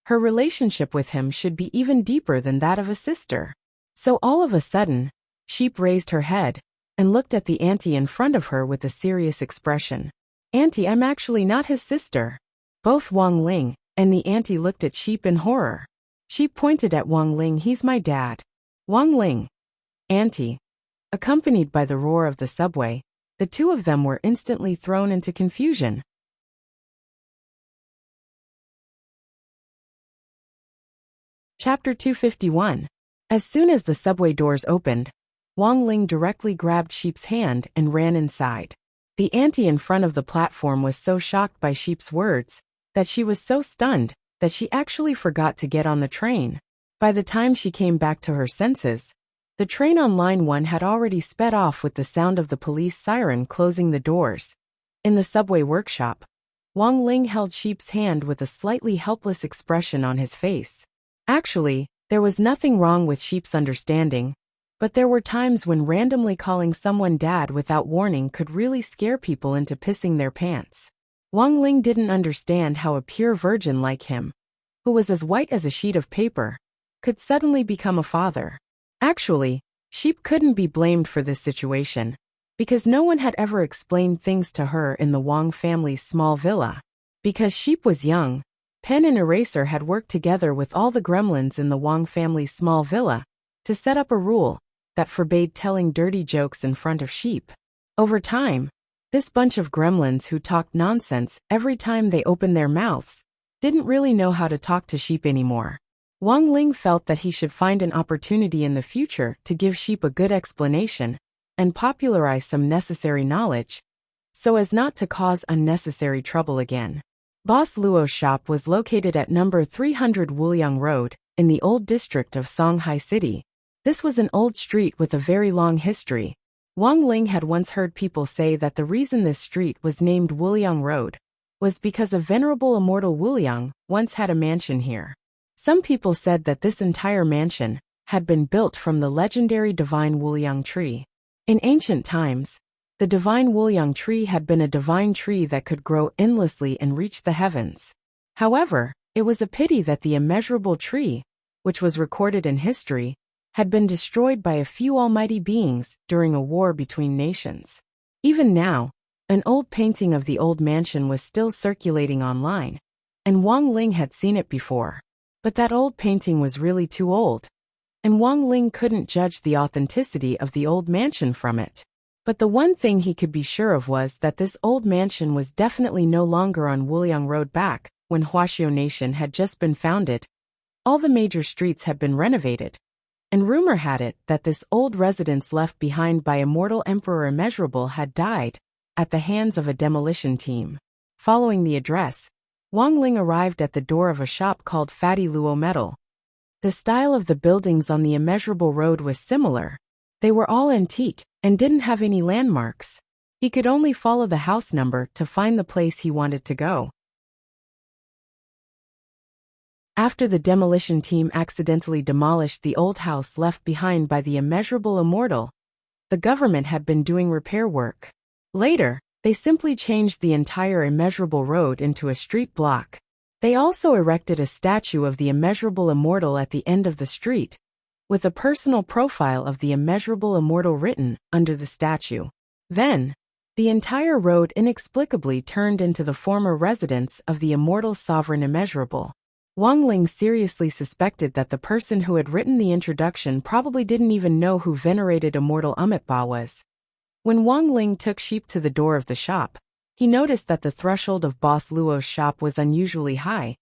her relationship with him should be even deeper than that of a sister. So all of a sudden, Sheep raised her head and looked at the auntie in front of her with a serious expression. Auntie, I'm actually not his sister. Both Wang Ling and the auntie looked at Sheep in horror. Sheep pointed at Wang Ling. He's my dad. Wang Ling. Auntie. Accompanied by the roar of the subway, the two of them were instantly thrown into confusion. Chapter 251. As soon as the subway doors opened, Wang Ling directly grabbed Sheep's hand and ran inside. The auntie in front of the platform was so shocked by Sheep's words that she was so stunned that she actually forgot to get on the train. By the time she came back to her senses, the train on line 1 had already sped off with the sound of the police siren closing the doors. In the subway workshop, Wang Ling held Sheep's hand with a slightly helpless expression on his face. Actually, there was nothing wrong with Sheep's understanding, but there were times when randomly calling someone dad without warning could really scare people into pissing their pants. Wang Ling didn't understand how a pure virgin like him, who was as white as a sheet of paper, could suddenly become a father. Actually, Sheep couldn't be blamed for this situation, because no one had ever explained things to her in the Wang family's small villa. Because Sheep was young, Pen and Eraser had worked together with all the gremlins in the Wang family's small villa to set up a rule that forbade telling dirty jokes in front of Sheep. Over time, this bunch of gremlins who talked nonsense every time they opened their mouths didn't really know how to talk to Sheep anymore. Wang Ling felt that he should find an opportunity in the future to give Sheep a good explanation and popularize some necessary knowledge, so as not to cause unnecessary trouble again. Boss Luo's shop was located at number 300 Wuliang Road, in the old district of Songhai City. This was an old street with a very long history. Wang Ling had once heard people say that the reason this street was named Wuliang Road was because a venerable immortal Wuliang once had a mansion here. Some people said that this entire mansion had been built from the legendary divine Wuliang tree. In ancient times, the divine Wuliang tree had been a divine tree that could grow endlessly and reach the heavens. However, it was a pity that the immeasurable tree, which was recorded in history, had been destroyed by a few almighty beings during a war between nations. Even now, an old painting of the old mansion was still circulating online, and Wang Ling had seen it before. But that old painting was really too old, and Wang Ling couldn't judge the authenticity of the old mansion from it. But the one thing he could be sure of was that this old mansion was definitely no longer on Wuliang Road. Back when Huaxiao Nation had just been founded, all the major streets had been renovated, and rumor had it that this old residence left behind by immortal Emperor Immeasurable had died at the hands of a demolition team. Following the address, Wang Ling arrived at the door of a shop called Fatty Luo Metal. The style of the buildings on the Immeasurable Road was similar. They were all antique and didn't have any landmarks. He could only follow the house number to find the place he wanted to go. After the demolition team accidentally demolished the old house left behind by the Immeasurable Immortal, the government had been doing repair work. Later, they simply changed the entire Immeasurable Road into a street block. They also erected a statue of the Immeasurable Immortal at the end of the street, with a personal profile of the Immeasurable Immortal written under the statue. Then, the entire road inexplicably turned into the former residence of the immortal sovereign Immeasurable. Wang Ling seriously suspected that the person who had written the introduction probably didn't even know who venerated immortal Amitabha was. When Wang Ling took Sheep to the door of the shop, he noticed that the threshold of Boss Luo's shop was unusually high.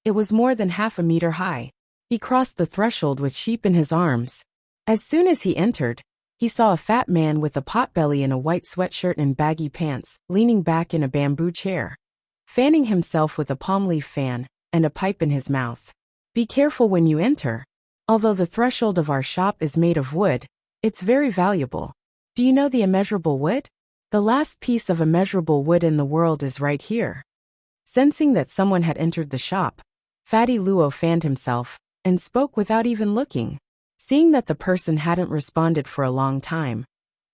It was more than half a meter high. He crossed the threshold with Sheep in his arms. As soon as he entered, he saw a fat man with a potbelly in a white sweatshirt and baggy pants, leaning back in a bamboo chair, fanning himself with a palm leaf fan, and a pipe in his mouth. Be careful when you enter. Although the threshold of our shop is made of wood, it's very valuable. Do you know the immeasurable wood? The last piece of immeasurable wood in the world is right here. Sensing that someone had entered the shop, Fatty Luo fanned himself, and spoke without even looking. Seeing that the person hadn't responded for a long time,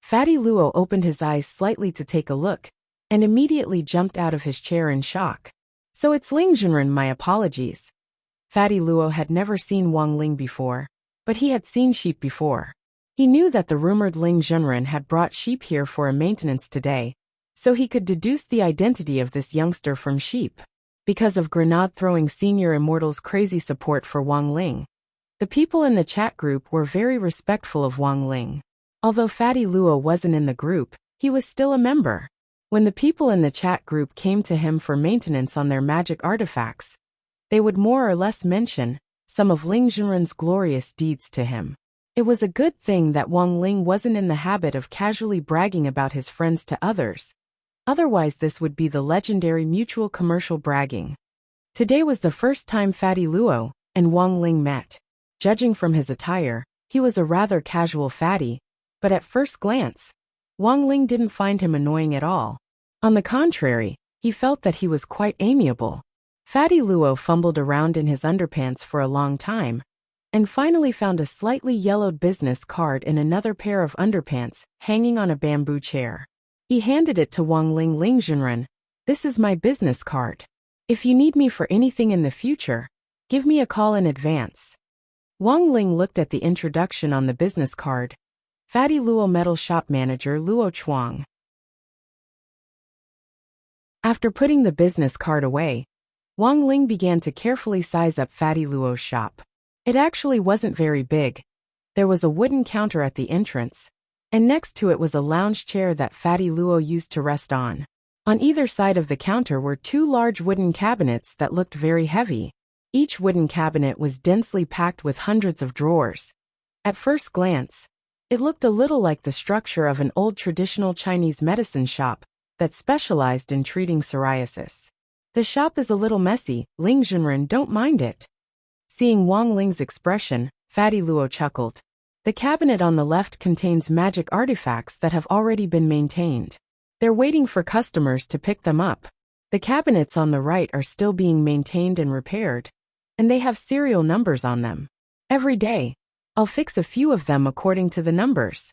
Fatty Luo opened his eyes slightly to take a look, and immediately jumped out of his chair in shock. So it's Ling Junren, my apologies. Fatty Luo had never seen Wang Ling before, but he had seen sheep before. He knew that the rumored Ling Junren had brought sheep here for a maintenance today, so he could deduce the identity of this youngster from sheep. Because of grenade-throwing senior immortal's crazy support for Wang Ling, the people in the chat group were very respectful of Wang Ling. Although Fatty Luo wasn't in the group, he was still a member. When the people in the chat group came to him for maintenance on their magic artifacts, they would more or less mention some of Ling Junren's glorious deeds to him. It was a good thing that Wang Ling wasn't in the habit of casually bragging about his friends to others. Otherwise, this would be the legendary mutual commercial bragging. Today was the first time Fatty Luo and Wang Ling met. Judging from his attire, he was a rather casual fatty, but at first glance, Wang Ling didn't find him annoying at all. On the contrary, he felt that he was quite amiable. Fatty Luo fumbled around in his underpants for a long time, and finally found a slightly yellowed business card in another pair of underpants hanging on a bamboo chair. He handed it to Wang Ling. Ling Junren, this is my business card. If you need me for anything in the future, give me a call in advance. Wang Ling looked at the introduction on the business card. Fatty Luo Metal Shop Manager Luo Chuang. After putting the business card away, Wang Ling began to carefully size up Fatty Luo's shop. It actually wasn't very big. There was a wooden counter at the entrance, and next to it was a lounge chair that Fatty Luo used to rest on. On either side of the counter were two large wooden cabinets that looked very heavy. Each wooden cabinet was densely packed with hundreds of drawers. At first glance, it looked a little like the structure of an old traditional Chinese medicine shop that specialized in treating psoriasis. The shop is a little messy, Ling Junren, don't mind it. Seeing Wang Ling's expression, Fatty Luo chuckled. The cabinet on the left contains magic artifacts that have already been maintained. They're waiting for customers to pick them up. The cabinets on the right are still being maintained and repaired, and they have serial numbers on them. Every day, I'll fix a few of them according to the numbers.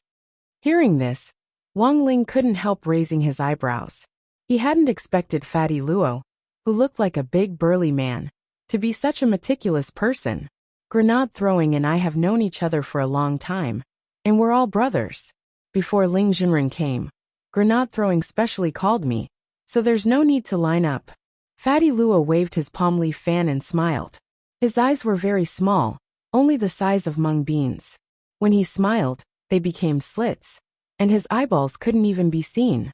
Hearing this, Wang Ling couldn't help raising his eyebrows. He hadn't expected Fatty Luo, who looked like a big burly man, to be such a meticulous person. Grenade throwing and I have known each other for a long time, and we're all brothers. Before Ling Junren came, grenade throwing specially called me, so there's no need to line up. Fatty Luo waved his palm leaf fan and smiled. His eyes were very small, only the size of mung beans. When he smiled, they became slits, and his eyeballs couldn't even be seen.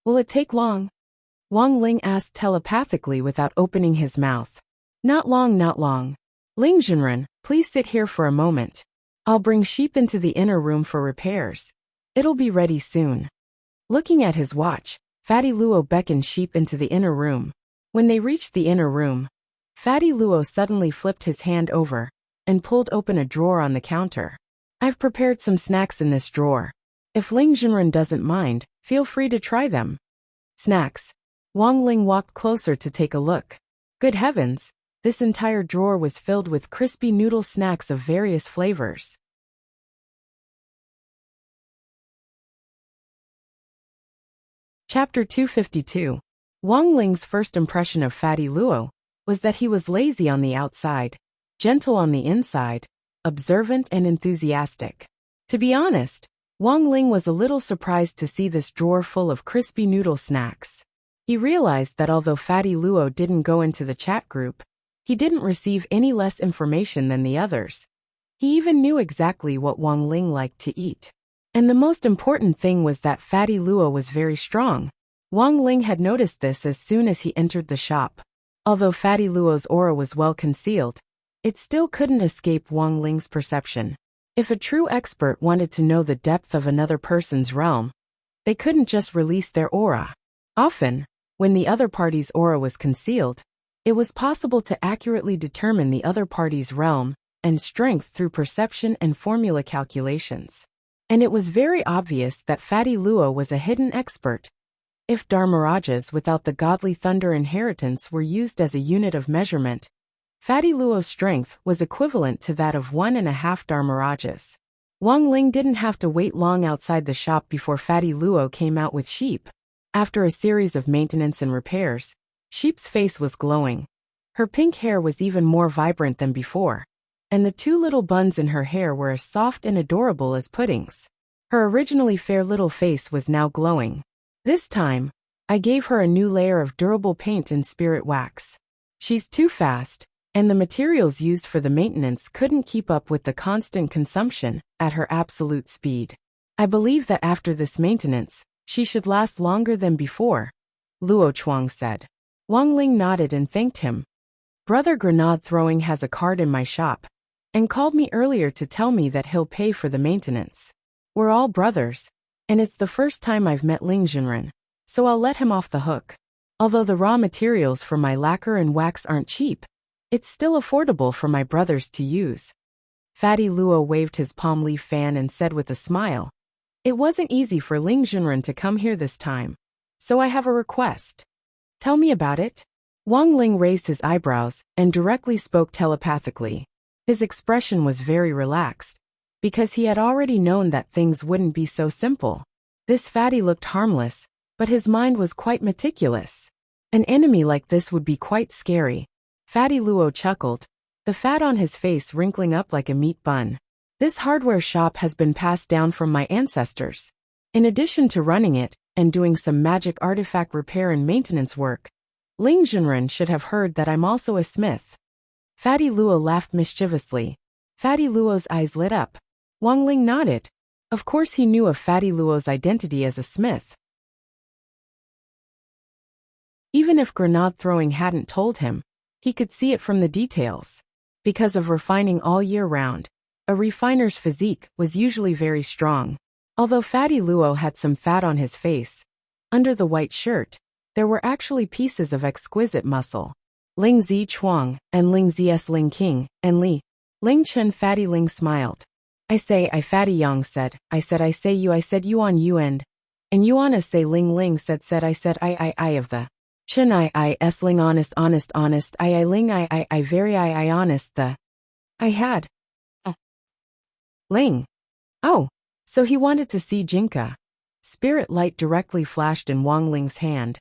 Will it take long? Wang Ling asked telepathically without opening his mouth. Not long, not long. Ling Junren, please sit here for a moment. I'll bring sheep into the inner room for repairs. It'll be ready soon. Looking at his watch, Fatty Luo beckoned sheep into the inner room. When they reached the inner room, Fatty Luo suddenly flipped his hand over and pulled open a drawer on the counter. I've prepared some snacks in this drawer. If Ling Junren doesn't mind, feel free to try them. Snacks. Wang Ling walked closer to take a look. Good heavens, this entire drawer was filled with crispy noodle snacks of various flavors. Chapter 252. Wang Ling's first impression of Fatty Luo was that he was lazy on the outside, gentle on the inside, observant and enthusiastic. To be honest, Wang Ling was a little surprised to see this drawer full of crispy noodle snacks. He realized that although Fatty Luo didn't go into the chat group, he didn't receive any less information than the others. He even knew exactly what Wang Ling liked to eat. And the most important thing was that Fatty Luo was very strong. Wang Ling had noticed this as soon as he entered the shop. Although Fatty Luo's aura was well concealed, it still couldn't escape Wang Ling's perception. If a true expert wanted to know the depth of another person's realm, they couldn't just release their aura. Often, when the other party's aura was concealed, it was possible to accurately determine the other party's realm and strength through perception and formula calculations. And it was very obvious that Fatty Luo was a hidden expert. If Dharmarajas without the godly thunder inheritance were used as a unit of measurement, Fatty Luo's strength was equivalent to that of 1.5 Dharmarajas. Wang Ling didn't have to wait long outside the shop before Fatty Luo came out with Sheep. After a series of maintenance and repairs, Sheep's face was glowing. Her pink hair was even more vibrant than before, and the 2 little buns in her hair were as soft and adorable as puddings. Her originally fair little face was now glowing. This time, I gave her a new layer of durable paint and spirit wax. She's too fast, and the materials used for the maintenance couldn't keep up with the constant consumption at her absolute speed. I believe that after this maintenance, she should last longer than before, Luo Chuang said. Wang Ling nodded and thanked him. Brother Grenade Throwing has a card in my shop, and called me earlier to tell me that he'll pay for the maintenance. We're all brothers, and it's the first time I've met Ling Jinren, so I'll let him off the hook. Although the raw materials for my lacquer and wax aren't cheap, it's still affordable for my brothers to use. Fatty Luo waved his palm leaf fan and said with a smile, "It wasn't easy for Ling Jinren to come here this time, so I have a request." "Tell me about it." Wang Ling raised his eyebrows and directly spoke telepathically. His expression was very relaxed, because he had already known that things wouldn't be so simple. This fatty looked harmless, but his mind was quite meticulous. An enemy like this would be quite scary. Fatty Luo chuckled, the fat on his face wrinkling up like a meat bun. "This hardware shop has been passed down from my ancestors. In addition to running it and doing some magic artifact repair and maintenance work, Ling Jinren should have heard that I'm also a smith." Fatty Luo laughed mischievously. Fatty Luo's eyes lit up. Wang Ling nodded. Of course he knew of Fatty Luo's identity as a smith. Even if Grenade Throwing hadn't told him, he could see it from the details. Because of refining all year round, a refiner's physique was usually very strong. Although Fatty Luo had some fat on his face, under the white shirt, there were actually pieces of exquisite muscle. Ling Zi Chuang, and Ling Zs Ling King, and Li. Ling Chen Fatty Ling smiled. I Fatty Yang said, I say you on you and Yuana say Ling Ling said I said I of the. Chen I S Ling honest I Ling I very I honest the. I had. Ling. Oh, so he wanted to see Jinka. Spirit light directly flashed in Wang Ling's hand.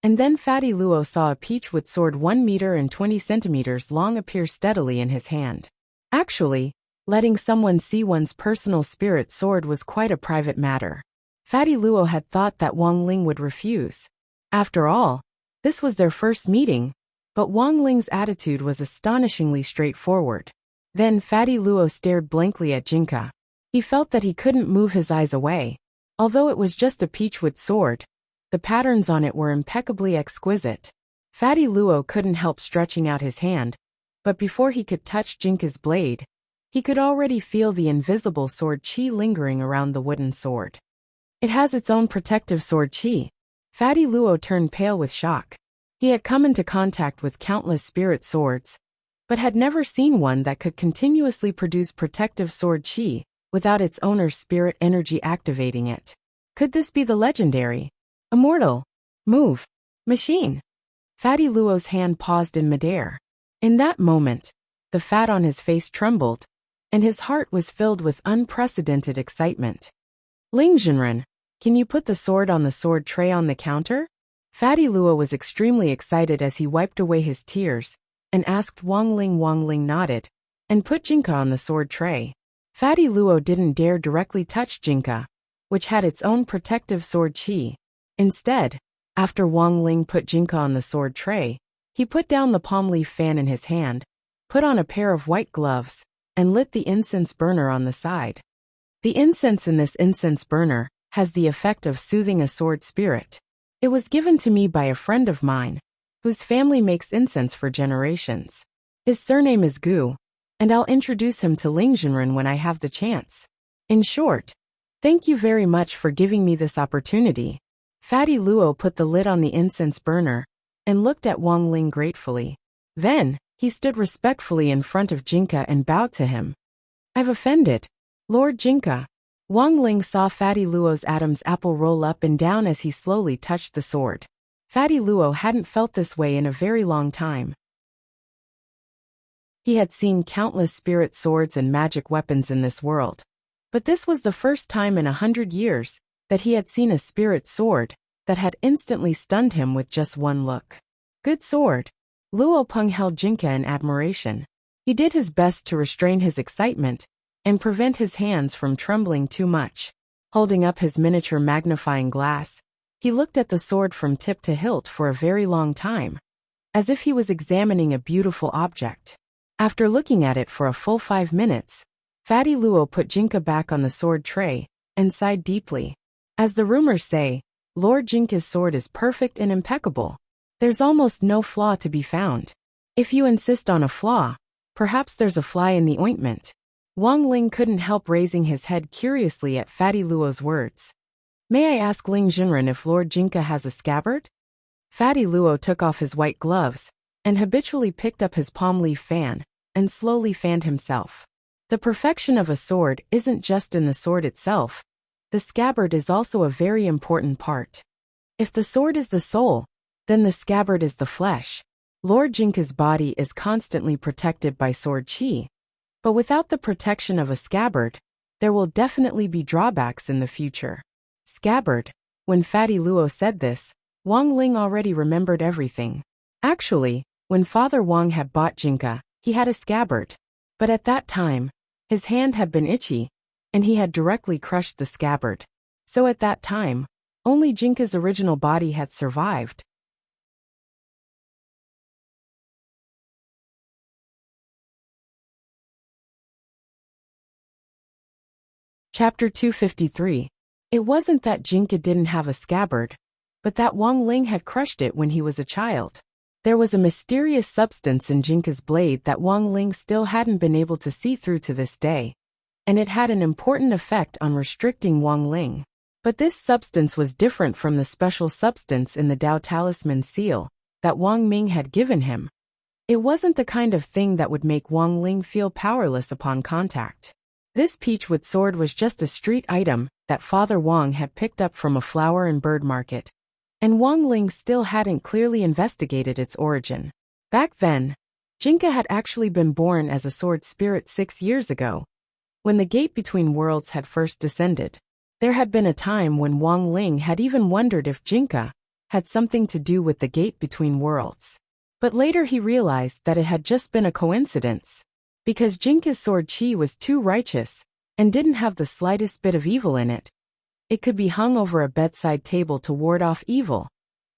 And then Fatty Luo saw a peachwood sword 1 meter and 20 centimeters long appear steadily in his hand. Actually, letting someone see one's personal spirit sword was quite a private matter. Fatty Luo had thought that Wang Ling would refuse. After all, this was their first meeting, but Wang Ling's attitude was astonishingly straightforward. Then Fatty Luo stared blankly at Jinka. He felt that he couldn't move his eyes away. Although it was just a peachwood sword, the patterns on it were impeccably exquisite. Fatty Luo couldn't help stretching out his hand, but before he could touch Jinka's blade, he could already feel the invisible sword chi lingering around the wooden sword. It has its own protective sword chi. Fatty Luo turned pale with shock. He had come into contact with countless spirit swords, but had never seen one that could continuously produce protective sword chi without its owner's spirit energy activating it. Could this be the legendary, immortal, move, machine? Fatty Luo's hand paused in midair. In that moment, the fat on his face trembled, and his heart was filled with unprecedented excitement. Ling Jinren, can you put the sword on the sword tray on the counter? Fatty Luo was extremely excited as he wiped away his tears and asked Wang Ling. Wang Ling nodded and put Jinka on the sword tray. Fatty Luo didn't dare directly touch Jinka, which had its own protective sword chi. Instead, after Wang Ling put Jinka on the sword tray, he put down the palm leaf fan in his hand, put on a pair of white gloves, and lit the incense burner on the side. The incense in this incense burner has the effect of soothing a sword spirit. It was given to me by a friend of mine, whose family makes incense for generations. His surname is Gu, and I'll introduce him to Ling Jinren when I have the chance. In short, thank you very much for giving me this opportunity. Fatty Luo put the lid on the incense burner and looked at Wang Ling gratefully. Then, he stood respectfully in front of Jinka and bowed to him. I've offended, Lord Jinka. Wang Ling saw Fatty Luo's Adam's apple roll up and down as he slowly touched the sword. Fatty Luo hadn't felt this way in a very long time. He had seen countless spirit swords and magic weapons in this world, but this was the first time in 100 years that he had seen a spirit sword that had instantly stunned him with just one look. Good sword. Luo Peng held Jinka in admiration. He did his best to restrain his excitement and prevent his hands from trembling too much. Holding up his miniature magnifying glass, he looked at the sword from tip to hilt for a very long time, as if he was examining a beautiful object. After looking at it for a full 5 minutes, Fatty Luo put Jinka back on the sword tray and sighed deeply. As the rumors say, Lord Jinka's sword is perfect and impeccable. There's almost no flaw to be found. If you insist on a flaw, perhaps there's a fly in the ointment. Wang Ling couldn't help raising his head curiously at Fatty Luo's words. May I ask Ling Jinren if Lord Jinka has a scabbard? Fatty Luo took off his white gloves and habitually picked up his palm leaf fan and slowly fanned himself. The perfection of a sword isn't just in the sword itself. The scabbard is also a very important part. If the sword is the soul, then the scabbard is the flesh. Lord Jinka's body is constantly protected by sword qi. But without the protection of a scabbard, there will definitely be drawbacks in the future. Scabbard. When Fatty Luo said this, Wang Ling already remembered everything. Actually, when Father Wang had bought Jinka, he had a scabbard. But at that time, his hand had been itchy, and he had directly crushed the scabbard. So at that time, only Jinka's original body had survived. Chapter 253. It wasn't that Jinka didn't have a scabbard, but that Wang Ling had crushed it when he was a child. There was a mysterious substance in Jinka's blade that Wang Ling still hadn't been able to see through to this day, and it had an important effect on restricting Wang Ling. But this substance was different from the special substance in the Dao Talisman seal that Wang Ming had given him. It wasn't the kind of thing that would make Wang Ling feel powerless upon contact. This peachwood sword was just a street item that Father Wang had picked up from a flower and bird market, and Wang Ling still hadn't clearly investigated its origin. Back then, Jinka had actually been born as a sword spirit 6 years ago, when the gate between worlds had first descended. There had been a time when Wang Ling had even wondered if Jinka had something to do with the gate between worlds. But later he realized that it had just been a coincidence, because Jinka's sword qi was too righteous and didn't have the slightest bit of evil in it. It could be hung over a bedside table to ward off evil,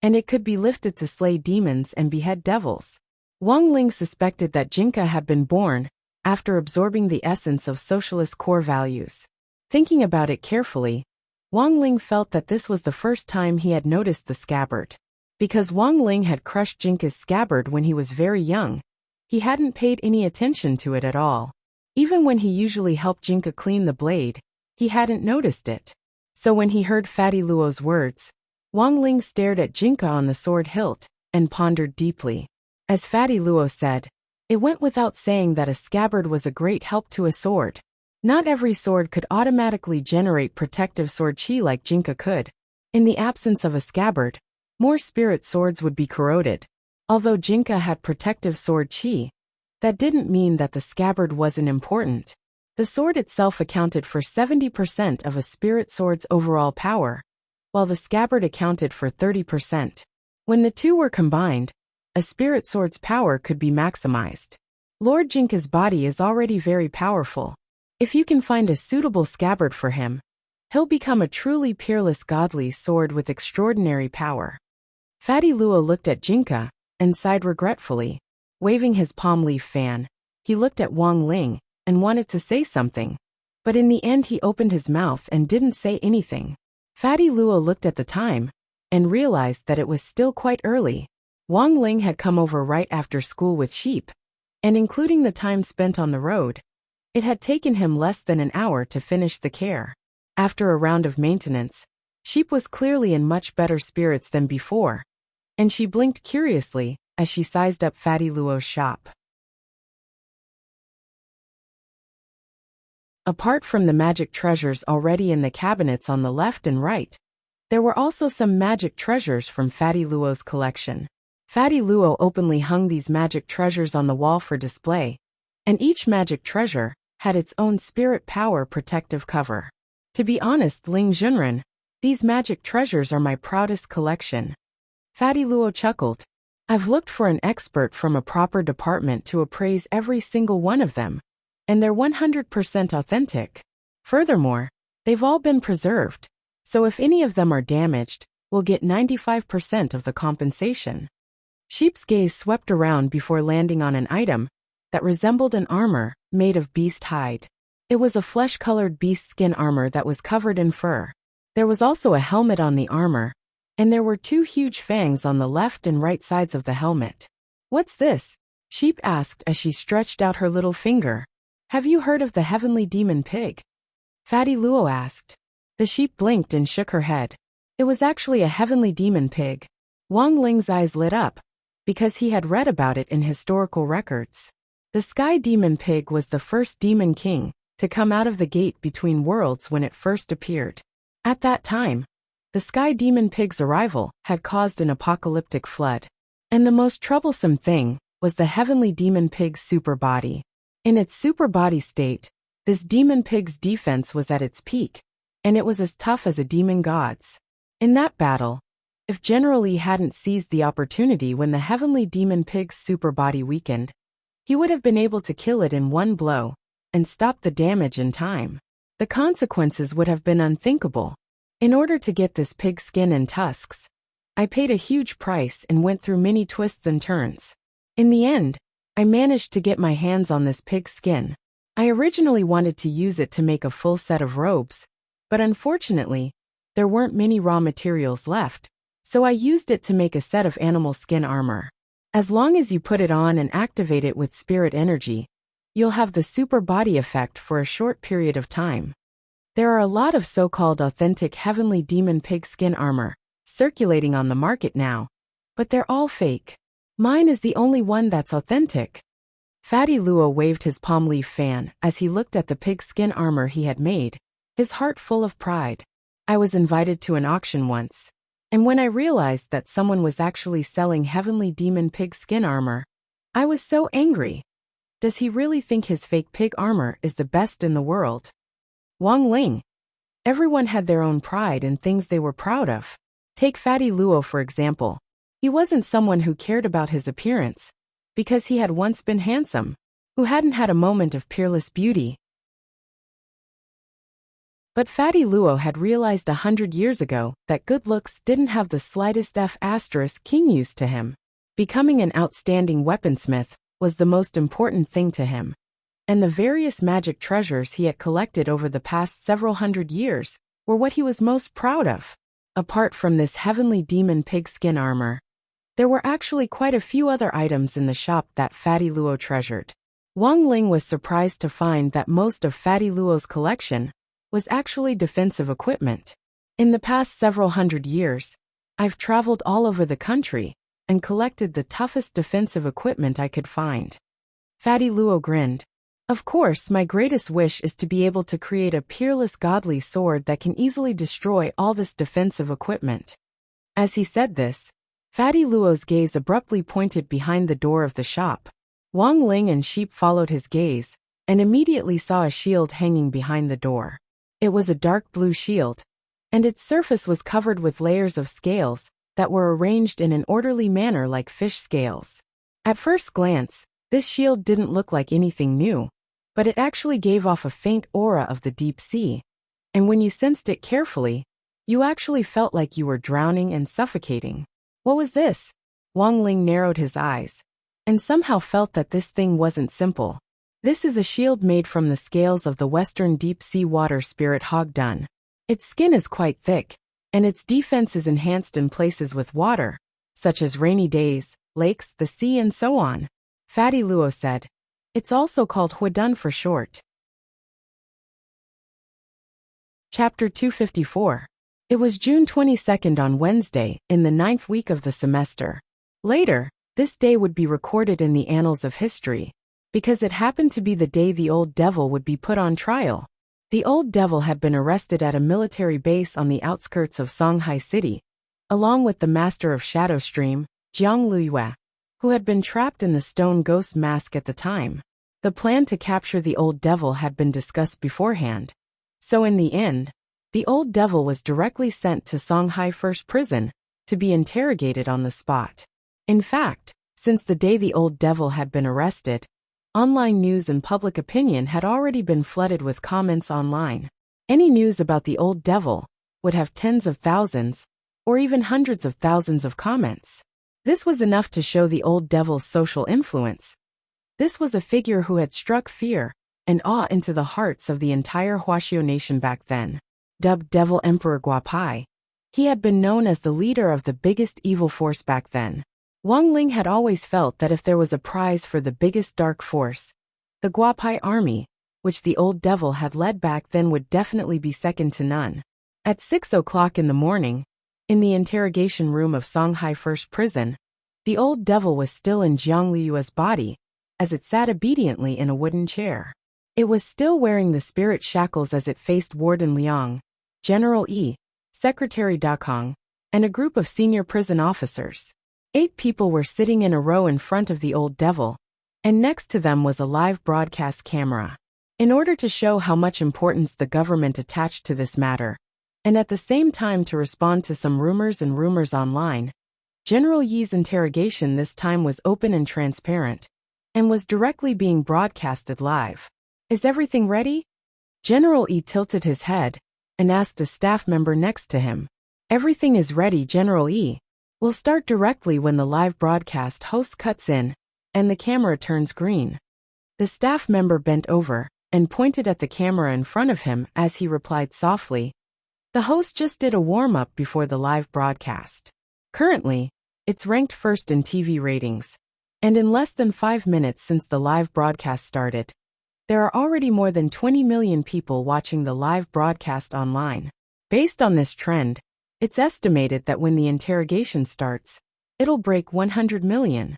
and it could be lifted to slay demons and behead devils. Wang Ling suspected that Jinka had been born after absorbing the essence of socialist core values. Thinking about it carefully, Wang Ling felt that this was the first time he had noticed the scabbard. Because Wang Ling had crushed Jinka's scabbard when he was very young, he hadn't paid any attention to it at all. Even when he usually helped Jinka clean the blade, he hadn't noticed it. So when he heard Fatty Luo's words, Wang Ling stared at Jinka on the sword hilt and pondered deeply. As Fatty Luo said, it went without saying that a scabbard was a great help to a sword. Not every sword could automatically generate protective sword qi like Jinka could. In the absence of a scabbard, more spirit swords would be corroded. Although Jinka had protective sword qi, that didn't mean that the scabbard wasn't important. The sword itself accounted for 70% of a spirit sword's overall power, while the scabbard accounted for 30%. When the two were combined, a spirit sword's power could be maximized. Lord Jinka's body is already very powerful. If you can find a suitable scabbard for him, he'll become a truly peerless godly sword with extraordinary power. Fatty Luo looked at Jinka and sighed regretfully. Waving his palm leaf fan, he looked at Wang Ling and wanted to say something, but in the end he opened his mouth and didn't say anything. Fatty Luo looked at the time and realized that it was still quite early. Wang Ling had come over right after school with sheep, and including the time spent on the road, it had taken him less than an hour to finish the care. After a round of maintenance, Sheep was clearly in much better spirits than before, and she blinked curiously as she sized up Fatty Luo's shop. Apart from the magic treasures already in the cabinets on the left and right, there were also some magic treasures from Fatty Luo's collection. Fatty Luo openly hung these magic treasures on the wall for display, and each magic treasure had its own spirit power protective cover. To be honest, Ling Junren, these magic treasures are my proudest collection. Fatty Luo chuckled. I've looked for an expert from a proper department to appraise every single one of them, and they're 100% authentic. Furthermore, they've all been preserved, so if any of them are damaged, we'll get 95% of the compensation. Sheep's gaze swept around before landing on an item that resembled an armor made of beast hide. It was a flesh-colored beast skin armor that was covered in fur. There was also a helmet on the armor, and there were two huge fangs on the left and right sides of the helmet. What's this? Sheep asked as she stretched out her little finger. Have you heard of the heavenly demon pig? Fatty Luo asked. The sheep blinked and shook her head. It was actually a heavenly demon pig. Wang Ling's eyes lit up, because he had read about it in historical records. The sky demon pig was the first demon king to come out of the gate between worlds when it first appeared. At that time, the sky demon pig's arrival had caused an apocalyptic flood. And the most troublesome thing was the heavenly demon pig's super body. In its super body state, this demon pig's defense was at its peak, and it was as tough as a demon god's. In that battle, if General Li hadn't seized the opportunity when the heavenly demon pig's super body weakened, he would have been able to kill it in one blow and stop the damage in time. The consequences would have been unthinkable. In order to get this pig skin and tusks, I paid a huge price and went through many twists and turns. In the end, I managed to get my hands on this pig skin. I originally wanted to use it to make a full set of robes, but unfortunately, there weren't many raw materials left, so I used it to make a set of animal skin armor. As long as you put it on and activate it with spirit energy, you'll have the super body effect for a short period of time. There are a lot of so-called authentic heavenly demon pig skin armor circulating on the market now, but they're all fake. Mine is the only one that's authentic. Fatty Luo waved his palm leaf fan as he looked at the pig skin armor he had made, his heart full of pride. I was invited to an auction once, and when I realized that someone was actually selling heavenly demon pig skin armor, I was so angry. Does he really think his fake pig armor is the best in the world? Wang Ling. Everyone had their own pride and things they were proud of. Take Fatty Luo for example. He wasn't someone who cared about his appearance, because he had once been handsome, who hadn't had a moment of peerless beauty. But Fatty Luo had realized 100 years ago that good looks didn't have the slightest king use to him. Becoming an outstanding weaponsmith was the most important thing to him, and the various magic treasures he had collected over the past several hundred years were what he was most proud of. Apart from this heavenly demon pig skin armor, there were actually quite a few other items in the shop that Fatty Luo treasured. Wang Ling was surprised to find that most of Fatty Luo's collection was actually defensive equipment. In the past several hundred years, I've traveled all over the country and collected the toughest defensive equipment I could find. Fatty Luo grinned. Of course, my greatest wish is to be able to create a peerless godly sword that can easily destroy all this defensive equipment. As he said this, Fatty Luo's gaze abruptly pointed behind the door of the shop. Wang Ling and Sheep followed his gaze, and immediately saw a shield hanging behind the door. It was a dark blue shield, and its surface was covered with layers of scales that were arranged in an orderly manner like fish scales. At first glance, this shield didn't look like anything new, but it actually gave off a faint aura of the deep sea, and when you sensed it carefully, you actually felt like you were drowning and suffocating. What was this? Wang Ling narrowed his eyes, and somehow felt that this thing wasn't simple. This is a shield made from the scales of the western deep-sea water spirit hogdun. Its skin is quite thick, and its defense is enhanced in places with water, such as rainy days, lakes, the sea and so on. Fatty Luo said. It's also called Huadun for short. Chapter 254. It was June 22nd on Wednesday, in the 9th week of the semester. Later, this day would be recorded in the annals of history, because it happened to be the day the old devil would be put on trial. The old devil had been arrested at a military base on the outskirts of Shanghai City, along with the master of Shadow Stream, Jiang Luyue, who had been trapped in the stone ghost mask at the time. The plan to capture the old devil had been discussed beforehand. So in the end, the old devil was directly sent to Shanghai First Prison to be interrogated on the spot. In fact, since the day the old devil had been arrested, online news and public opinion had already been flooded with comments online. Any news about the old devil would have tens of thousands, or even hundreds of thousands of comments. This was enough to show the old devil's social influence. This was a figure who had struck fear and awe into the hearts of the entire Huaxiao nation back then. Dubbed Devil Emperor Guapai, he had been known as the leader of the biggest evil force back then. Wang Ling had always felt that if there was a prize for the biggest dark force, the Guapai army, which the old devil had led back then, would definitely be second to none. At 6 o'clock in the morning, in the interrogation room of Shanghai First Prison, the old devil was still in Jiang Liyue's body, as it sat obediently in a wooden chair. It was still wearing the spirit shackles as it faced Warden Liang, General Yi, Secretary Dakong, and a group of senior prison officers. 8 people were sitting in a row in front of the old devil, and next to them was a live broadcast camera. In order to show how much importance the government attached to this matter, and at the same time to respond to some rumors online, General Yi's interrogation this time was open and transparent, and was directly being broadcasted live. Is everything ready? General Yi tilted his head and asked a staff member next to him. Everything is ready, General Yi. We'll start directly when the live broadcast host cuts in and the camera turns green. The staff member bent over and pointed at the camera in front of him as he replied softly, "The host just did a warm-up before the live broadcast. Currently, it's ranked first in TV ratings, and in less than 5 minutes since the live broadcast started, there are already more than 20 million people watching the live broadcast online. Based on this trend, it's estimated that when the interrogation starts, it'll break 100 million.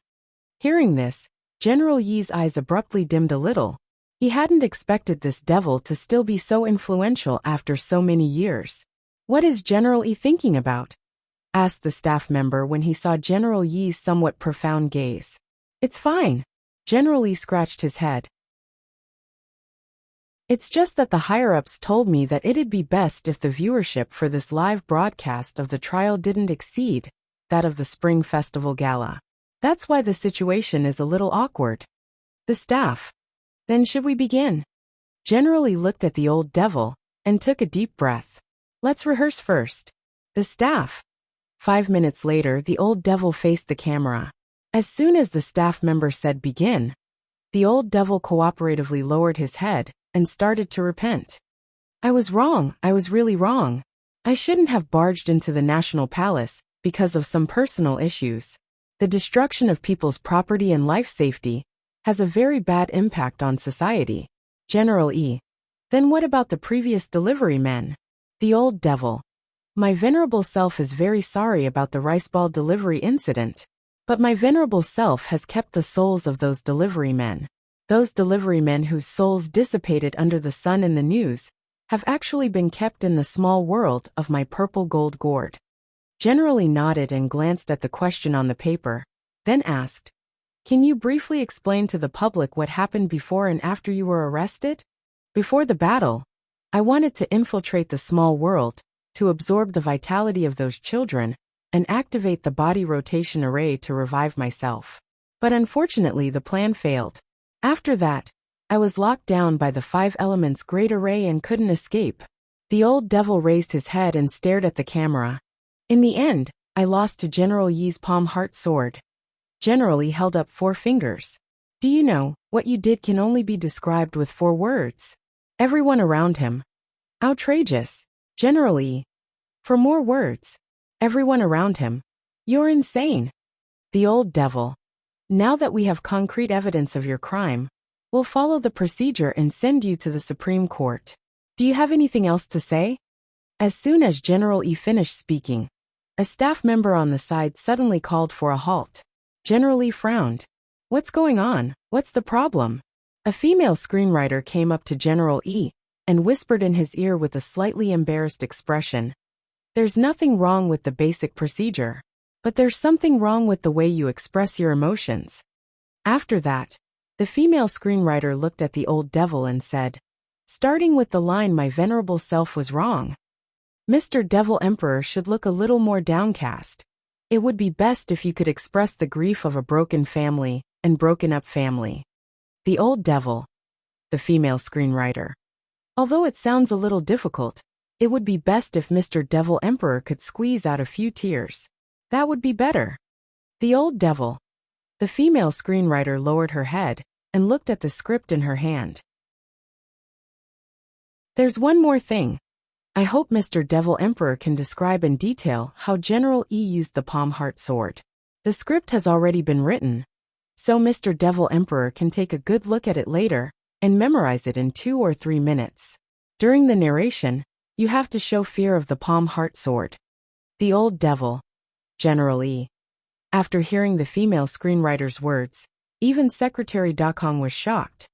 Hearing this, General Yi's eyes abruptly dimmed a little. He hadn't expected this devil to still be so influential after so many years. What is General Yi thinking about? Asked the staff member when he saw General Yi's somewhat profound gaze. It's fine. General Yi scratched his head. It's just that the higher-ups told me that it'd be best if the viewership for this live broadcast of the trial didn't exceed that of the Spring Festival Gala. That's why the situation is a little awkward. The staff. Then should we begin? General Yi looked at the old devil and took a deep breath. Let's rehearse first. The staff. 5 minutes later, the old devil faced the camera. As soon as the staff member said begin, the old devil cooperatively lowered his head and started to repent. I was wrong, I was really wrong. I shouldn't have barged into the National Palace because of some personal issues. The destruction of people's property and life safety has a very bad impact on society. General Yi. Then what about the previous delivery men? The old devil. My venerable self is very sorry about the rice ball delivery incident, but my venerable self has kept the souls of those delivery men. Those delivery men whose souls dissipated under the sun in the news have actually been kept in the small world of my purple gold gourd. General Yi nodded and glanced at the question on the paper, then asked, Can you briefly explain to the public what happened before and after you were arrested? Before the battle, I wanted to infiltrate the small world, to absorb the vitality of those children, and activate the body rotation array to revive myself. But unfortunately the plan failed. After that, I was locked down by the 5 elements great array and couldn't escape. The old devil raised his head and stared at the camera. In the end, I lost to General Yi's palm heart sword. General Yi held up 4 fingers. Do you know, what you did can only be described with 4 words. Everyone around him. Outrageous. General Yi. For more words. Everyone around him. You're insane. The old devil. Now that we have concrete evidence of your crime, we'll follow the procedure and send you to the Supreme Court. Do you have anything else to say? As soon as General E finished speaking, a staff member on the side suddenly called for a halt. General E frowned. What's going on? What's the problem? A female screenwriter came up to General E and whispered in his ear with a slightly embarrassed expression. There's nothing wrong with the basic procedure, but there's something wrong with the way you express your emotions. After that, the female screenwriter looked at the old devil and said, starting with the line "My venerable self was wrong. Mr. Devil Emperor should look a little more downcast. It would be best if you could express the grief of a broken family and broken up family." The old devil. The female screenwriter. Although it sounds a little difficult, it would be best if Mr. Devil Emperor could squeeze out a few tears. That would be better. The old devil. The female screenwriter lowered her head and looked at the script in her hand. There's one more thing. I hope Mr. Devil Emperor can describe in detail how General E used the palm heart sword. The script has already been written, so Mr. Devil Emperor can take a good look at it later and memorize it in 2 or 3 minutes. During the narration, you have to show fear of the palm heart sword. The old devil. General E. After hearing the female screenwriter's words, even Secretary Dakong was shocked.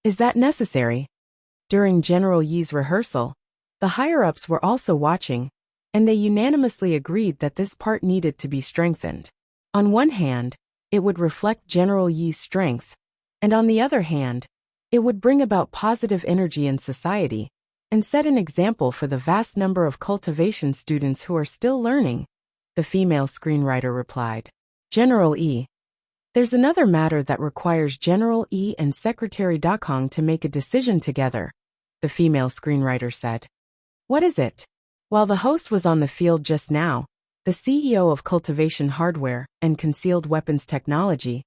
Is that necessary? During General Yi's rehearsal, the higher-ups were also watching, and they unanimously agreed that this part needed to be strengthened. On one hand, it would reflect General Yi's strength, and on the other hand, it would bring about positive energy in society, and set an example for the vast number of cultivation students who are still learning. The female screenwriter replied. General E. There's another matter that requires General E and Secretary Dakong to make a decision together, the female screenwriter said. What is it? While the host was on the field just now, the CEO of Cultivation Hardware and Concealed Weapons Technology,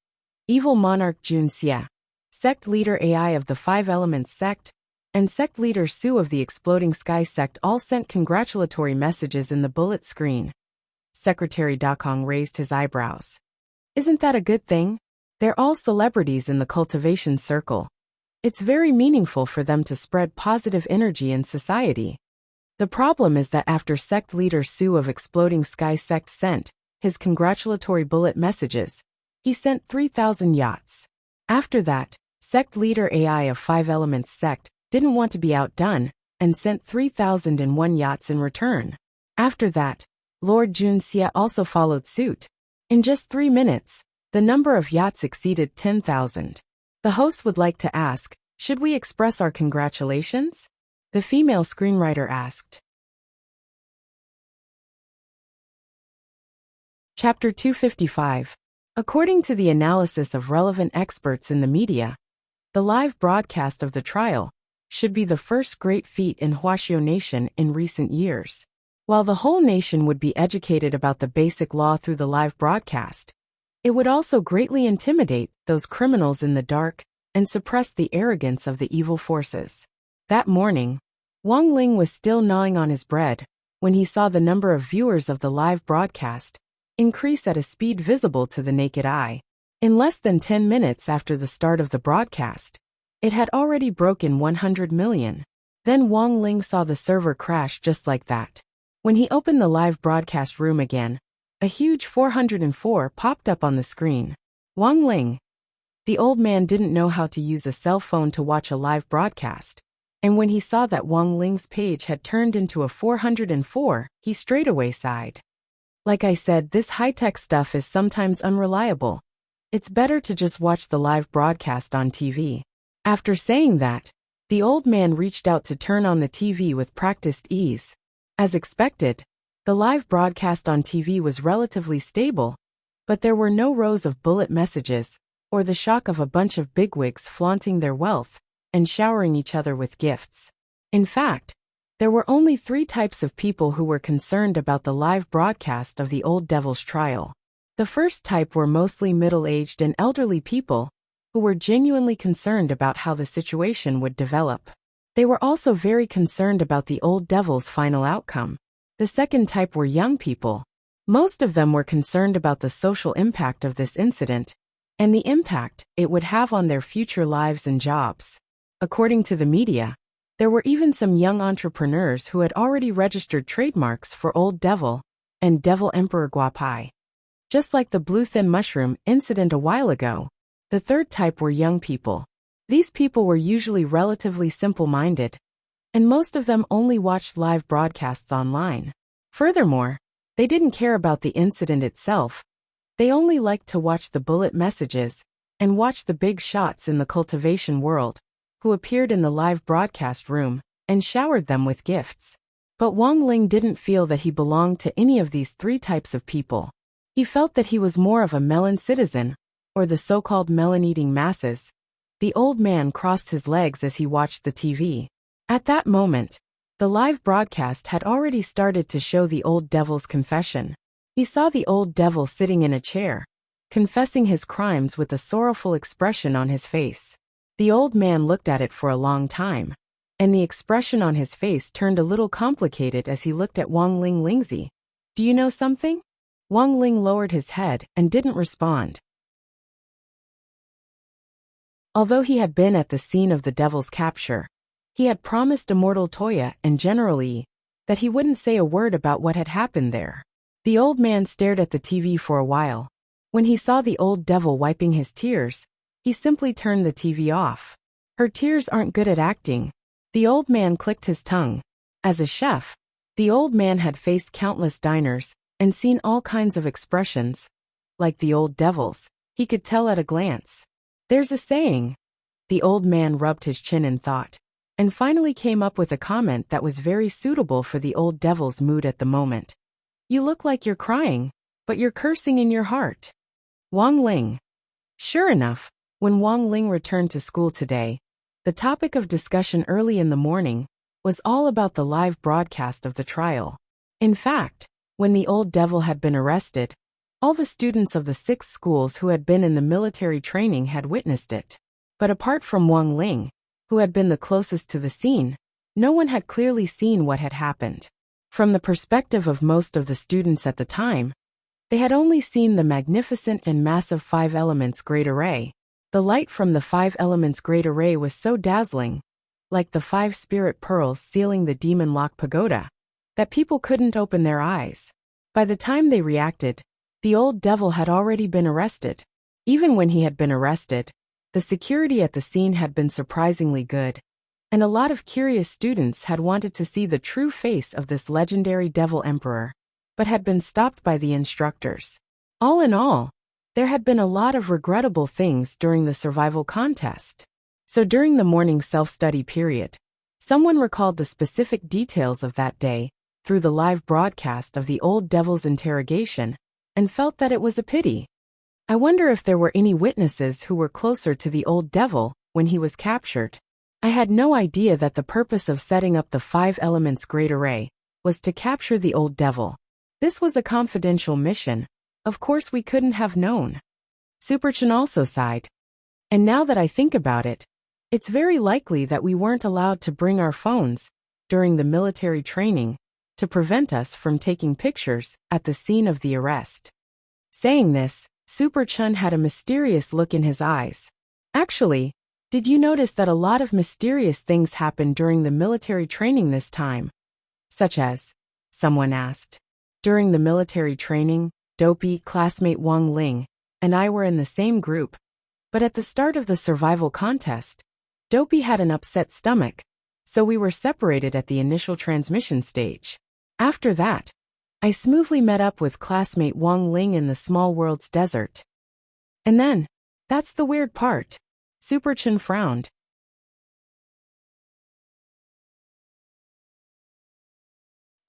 Evil Monarch Jun Xia, Sect Leader AI of the Five Elements Sect, and Sect Leader Su of the Exploding Sky Sect all sent congratulatory messages in the bullet screen. Secretary Dakong raised his eyebrows. Isn't that a good thing? They're all celebrities in the cultivation circle. It's very meaningful for them to spread positive energy in society. The problem is that after Sect Leader Su of Exploding Sky Sect sent his congratulatory bullet messages, he sent 3,000 yachts. After that, Sect Leader AI of Five Elements Sect didn't want to be outdone and sent 3,001 yachts in return. After that, Lord Jun Xia also followed suit. In just 3 minutes, the number of yachts exceeded 10,000. The host would like to ask, should we express our congratulations? The female screenwriter asked. Chapter 255. According to the analysis of relevant experts in the media, the live broadcast of the trial should be the first great feat in Huaxiao Nation in recent years. While the whole nation would be educated about the basic law through the live broadcast, it would also greatly intimidate those criminals in the dark and suppress the arrogance of the evil forces. That morning, Wang Ling was still gnawing on his bread when he saw the number of viewers of the live broadcast increase at a speed visible to the naked eye. In less than 10 minutes after the start of the broadcast, it had already broken 100 million. Then Wang Ling saw the server crash just like that. When he opened the live broadcast room again, a huge 404 popped up on the screen. Wang Ling. The old man didn't know how to use a cell phone to watch a live broadcast, and when he saw that Wang Ling's page had turned into a 404, he straightaway sighed. Like I said, this high-tech stuff is sometimes unreliable. It's better to just watch the live broadcast on TV. After saying that, the old man reached out to turn on the TV with practiced ease. As expected, the live broadcast on TV was relatively stable, but there were no rows of bullet messages, or the shock of a bunch of bigwigs flaunting their wealth and showering each other with gifts. In fact, there were only 3 types of people who were concerned about the live broadcast of the old devil's trial. The first type were mostly middle-aged and elderly people who were genuinely concerned about how the situation would develop. They were also very concerned about the old devil's final outcome. The second type were young people. Most of them were concerned about the social impact of this incident and the impact it would have on their future lives and jobs. According to the media, there were even some young entrepreneurs who had already registered trademarks for Old Devil and Devil Emperor Guapai. Just like the blue thin mushroom incident a while ago, the third type were young people. These people were usually relatively simple-minded, and most of them only watched live broadcasts online. Furthermore, they didn't care about the incident itself. They only liked to watch the bullet messages and watch the big shots in the cultivation world, who appeared in the live broadcast room and showered them with gifts. But Wang Ling didn't feel that he belonged to any of these three types of people. He felt that he was more of a melon citizen, or the so-called melon-eating masses. The old man crossed his legs as he watched the TV. At that moment, the live broadcast had already started to show the old devil's confession. He saw the old devil sitting in a chair, confessing his crimes with a sorrowful expression on his face. The old man looked at it for a long time, and the expression on his face turned a little complicated as he looked at Wang Lingzi. "Do you know something?" Wang Ling lowered his head and didn't respond. Although he had been at the scene of the devil's capture, he had promised Immortal Toya and General Yi that he wouldn't say a word about what had happened there. The old man stared at the TV for a while. When he saw the old devil wiping his tears, he simply turned the TV off. "Her tears aren't good at acting." The old man clicked his tongue. As a chef, the old man had faced countless diners and seen all kinds of expressions. Like the old devil's, he could tell at a glance. "There's a saying." The old man rubbed his chin in thought, and finally came up with a comment that was very suitable for the old devil's mood at the moment. "You look like you're crying, but you're cursing in your heart." Wang Ling. Sure enough, when Wang Ling returned to school today, the topic of discussion early in the morning was all about the live broadcast of the trial. In fact, when the old devil had been arrested, all the students of the 6 schools who had been in the military training had witnessed it. But apart from Wang Ling, who had been the closest to the scene, no one had clearly seen what had happened. From the perspective of most of the students at the time, they had only seen the magnificent and massive 5 elements great array. The light from the 5 elements great array was so dazzling, like the 5 spirit pearls sealing the demon lock pagoda, that people couldn't open their eyes. By the time they reacted, the old devil had already been arrested. Even when he had been arrested, the security at the scene had been surprisingly good, and a lot of curious students had wanted to see the true face of this legendary devil emperor, but had been stopped by the instructors. All in all, there had been a lot of regrettable things during the survival contest. So during the morning self-study period, someone recalled the specific details of that day through the live broadcast of the old devil's interrogation and felt that it was a pity. I wonder if there were any witnesses who were closer to the old devil when he was captured. I had no idea that the purpose of setting up the 5 elements great array was to capture the old devil. This was a confidential mission. Of course we couldn't have known. Superchin also sighed. And now that I think about it, it's very likely that we weren't allowed to bring our phones during the military training to prevent us from taking pictures at the scene of the arrest. Saying this, Super Chun had a mysterious look in his eyes. Actually, did you notice that a lot of mysterious things happened during the military training this time? Such as, someone asked. During the military training, Dopey, classmate Wang Ling, and I were in the same group. But at the start of the survival contest, Dopey had an upset stomach, so we were separated at the initial transmission stage. After that, I smoothly met up with classmate Wang Ling in the small world's desert. And then, that's the weird part. Superchin frowned.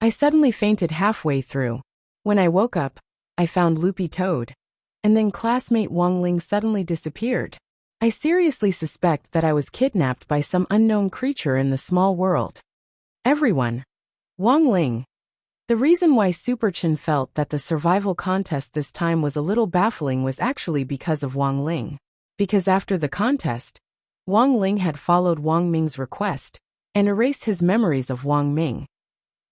I suddenly fainted halfway through. When I woke up, I found Loopy Toad. And then classmate Wang Ling suddenly disappeared. I seriously suspect that I was kidnapped by some unknown creature in the small world. Everyone. Wang Ling. The reason why Superchin felt that the survival contest this time was a little baffling was actually because of Wang Ling. Because after the contest, Wang Ling had followed Wang Ming's request and erased his memories of Wang Ming.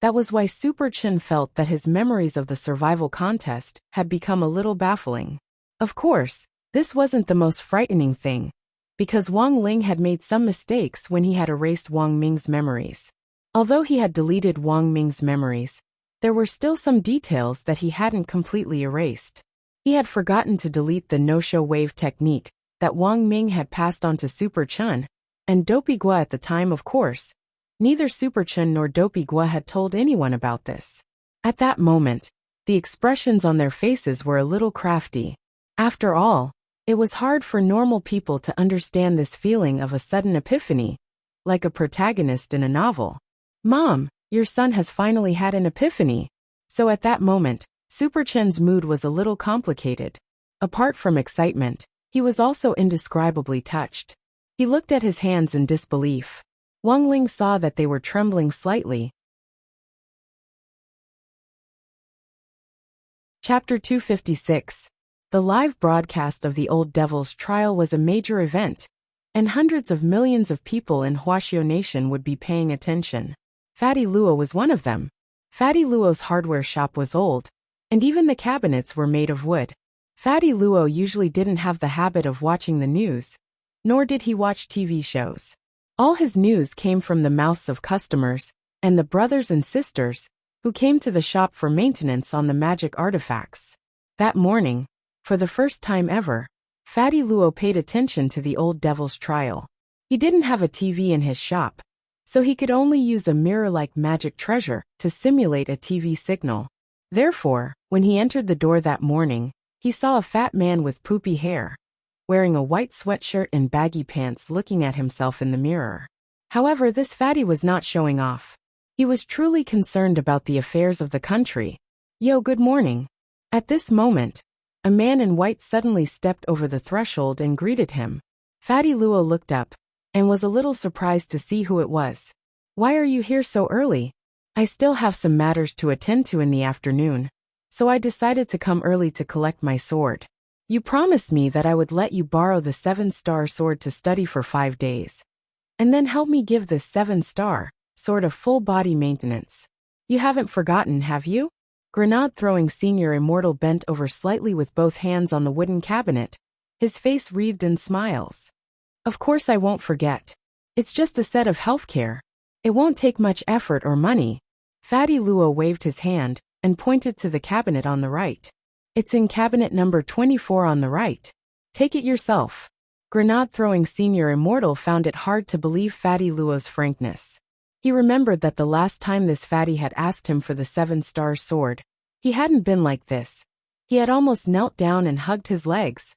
That was why Superchin felt that his memories of the survival contest had become a little baffling. Of course, This wasn't the most frightening thing, because Wang Ling had made some mistakes when he had erased Wang Ming's memories. Although he had deleted Wang Ming's memories, there were still some details that he hadn't completely erased. He had forgotten to delete the no-show wave technique that Wang Ming had passed on to Super Chun and Dopey Gua at the time, of course. Neither Super Chun nor Dopey Gua had told anyone about this. At that moment, the expressions on their faces were a little crafty. After all, it was hard for normal people to understand this feeling of a sudden epiphany, like a protagonist in a novel. Mom, your son has finally had an epiphany. So at that moment, Super Chun's mood was a little complicated. Apart from excitement, he was also indescribably touched. He looked at his hands in disbelief. Wang Ling saw that they were trembling slightly. Chapter 256. The live broadcast of the Old Devil's trial was a major event, and hundreds of millions of people in Huaxiao Nation would be paying attention. Fatty Luo was one of them. Fatty Luo's hardware shop was old, and even the cabinets were made of wood. Fatty Luo usually didn't have the habit of watching the news, nor did he watch TV shows. All his news came from the mouths of customers and the brothers and sisters who came to the shop for maintenance on the magic artifacts. That morning, for the first time ever, Fatty Luo paid attention to the Old Devil's trial. He didn't have a TV in his shop, so he could only use a mirror-like magic treasure to simulate a TV signal. Therefore, when he entered the door that morning, he saw a fat man with poopy hair, wearing a white sweatshirt and baggy pants, looking at himself in the mirror. However, this fatty was not showing off. He was truly concerned about the affairs of the country. Yo, good morning. At this moment, a man in white suddenly stepped over the threshold and greeted him. Fatty Luo looked up and was a little surprised to see who it was. Why are you here so early? I still have some matters to attend to in the afternoon, so I decided to come early to collect my sword. You promised me that I would let you borrow the 7-star sword to study for 5 days, and then help me give this 7-star sword a full body maintenance. You haven't forgotten, have you? Grenade-throwing Senior Immortal bent over slightly with both hands on the wooden cabinet, his face wreathed in smiles. Of course I won't forget. It's just a set of healthcare. It won't take much effort or money. Fatty Luo waved his hand and pointed to the cabinet on the right. It's in cabinet number 24 on the right. Take it yourself. Grenade-throwing Senior Immortal found it hard to believe Fatty Luo's frankness. He remembered that the last time this fatty had asked him for the 7-star sword, he hadn't been like this. He had almost knelt down and hugged his legs.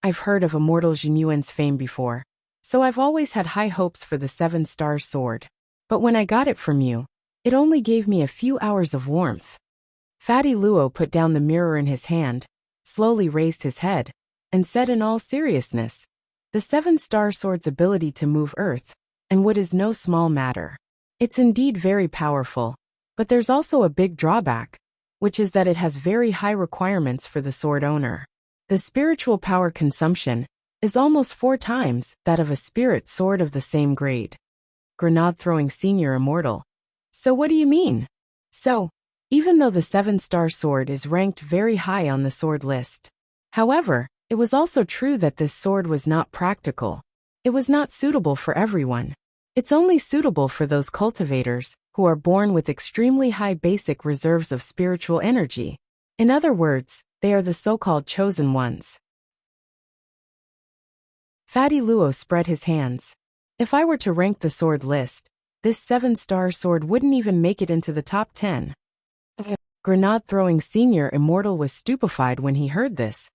I've heard of Immortal Jinyuan's fame before, so I've always had high hopes for the 7-star sword. But when I got it from you, it only gave me a few hours of warmth. Fatty Luo put down the mirror in his hand, slowly raised his head, and said in all seriousness, the 7-star sword's ability to move earth and wood is no small matter. It's indeed very powerful, but there's also a big drawback, which is that it has very high requirements for the sword owner. The spiritual power consumption is almost 4 times that of a spirit sword of the same grade. Grenade-throwing Senior Immortal. So what do you mean? So, even though the 7-star sword is ranked very high on the sword list. However, it was also true that this sword was not practical. It was not suitable for everyone. It's only suitable for those cultivators who are born with extremely high basic reserves of spiritual energy. In other words, they are the so-called chosen ones. Fatty Luo spread his hands. If I were to rank the sword list, this 7-star sword wouldn't even make it into the top 10. Grenade-throwing Senior Immortal was stupefied when he heard this,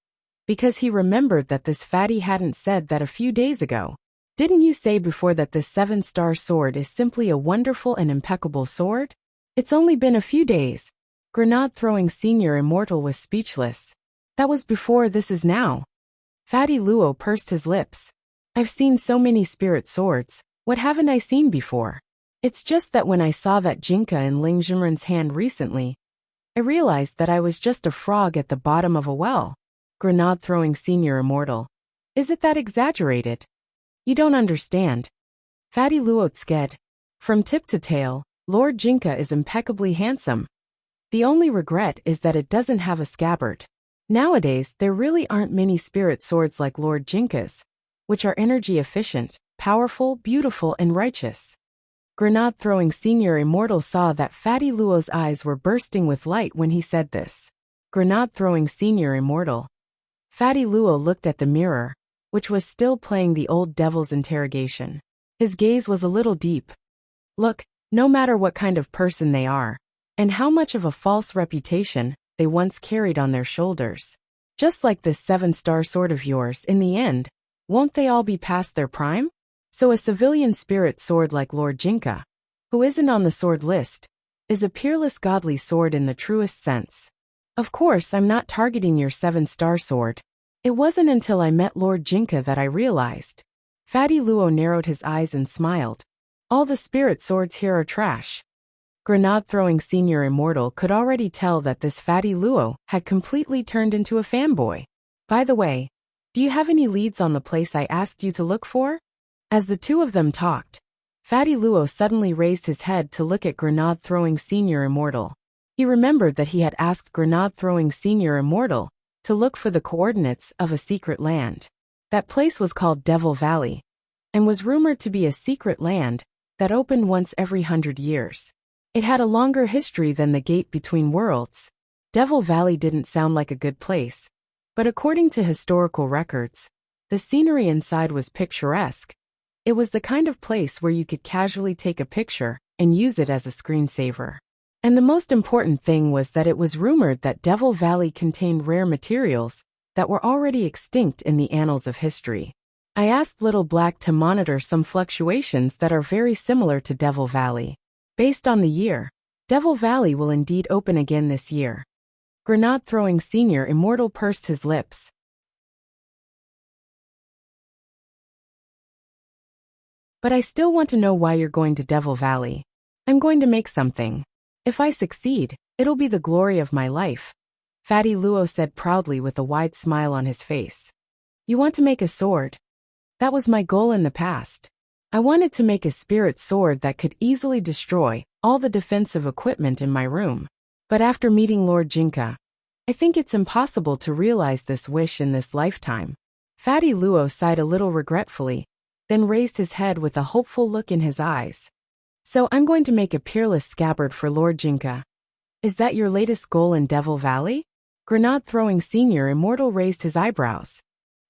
because he remembered that this fatty hadn't said that a few days ago. Didn't you say before that this 7-star sword is simply a wonderful and impeccable sword? It's only been a few days. Grenade-throwing Senior Immortal was speechless. That was before, this is now. Fatty Luo pursed his lips. I've seen so many spirit swords, what haven't I seen before? It's just that when I saw that Jinka in Ling Zhenren's hand recently, I realized that I was just a frog at the bottom of a well. Grenade-throwing Senior Immortal. Is it that exaggerated? You don't understand. Fatty Luo sked. From tip to tail, Lord Jinka is impeccably handsome. The only regret is that it doesn't have a scabbard. Nowadays, there really aren't many spirit swords like Lord Jinka's, which are energy efficient, powerful, beautiful, and righteous. Grenade-throwing Senior Immortal saw that Fatty Luo's eyes were bursting with light when he said this. Grenade-throwing Senior Immortal. Fatty Luo looked at the mirror, which was still playing the old devil's interrogation. His gaze was a little deep. Look, no matter what kind of person they are, and how much of a false reputation they once carried on their shoulders, just like this 7-star sword of yours, in the end, won't they all be past their prime? So a civilian spirit sword like Lord Jinka, who isn't on the sword list, is a peerless godly sword in the truest sense. Of course, I'm not targeting your 7-star sword. It wasn't until I met Lord Jinka that I realized. Fatty Luo narrowed his eyes and smiled. All the spirit swords here are trash. Grenade-throwing Senior Immortal could already tell that this Fatty Luo had completely turned into a fanboy. By the way, do you have any leads on the place I asked you to look for? As the two of them talked, Fatty Luo suddenly raised his head to look at Grenade-throwing Senior Immortal. He remembered that he had asked Grenade-throwing Senior Immortal to look for the coordinates of a secret land. That place was called Devil Valley, and was rumored to be a secret land that opened once every 100 years. It had a longer history than the Gate Between Worlds. Devil Valley didn't sound like a good place, but according to historical records, the scenery inside was picturesque. It was the kind of place where you could casually take a picture and use it as a screensaver. And the most important thing was that it was rumored that Devil Valley contained rare materials that were already extinct in the annals of history. I asked Little Black to monitor some fluctuations that are very similar to Devil Valley. Based on the year, Devil Valley will indeed open again this year. Grenade-throwing Senior Immortal pursed his lips. But I still want to know why you're going to Devil Valley. I'm going to make something. If I succeed, it'll be the glory of my life, Fatty Luo said proudly with a wide smile on his face. You want to make a sword? That was my goal in the past. I wanted to make a spirit sword that could easily destroy all the defensive equipment in my room. But after meeting Lord Jinka, I think it's impossible to realize this wish in this lifetime. Fatty Luo sighed a little regretfully, then raised his head with a hopeful look in his eyes. So I'm going to make a peerless scabbard for Lord Jinka. Is that your latest goal in Devil Valley? Grenade-throwing Senior Immortal raised his eyebrows.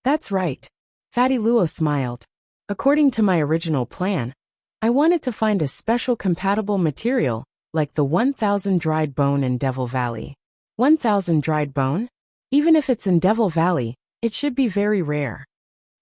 That's right. Fatty Luo smiled. According to my original plan, I wanted to find a special compatible material, like the 1000 dried bone in Devil Valley. 1000 dried bone? Even if it's in Devil Valley, it should be very rare.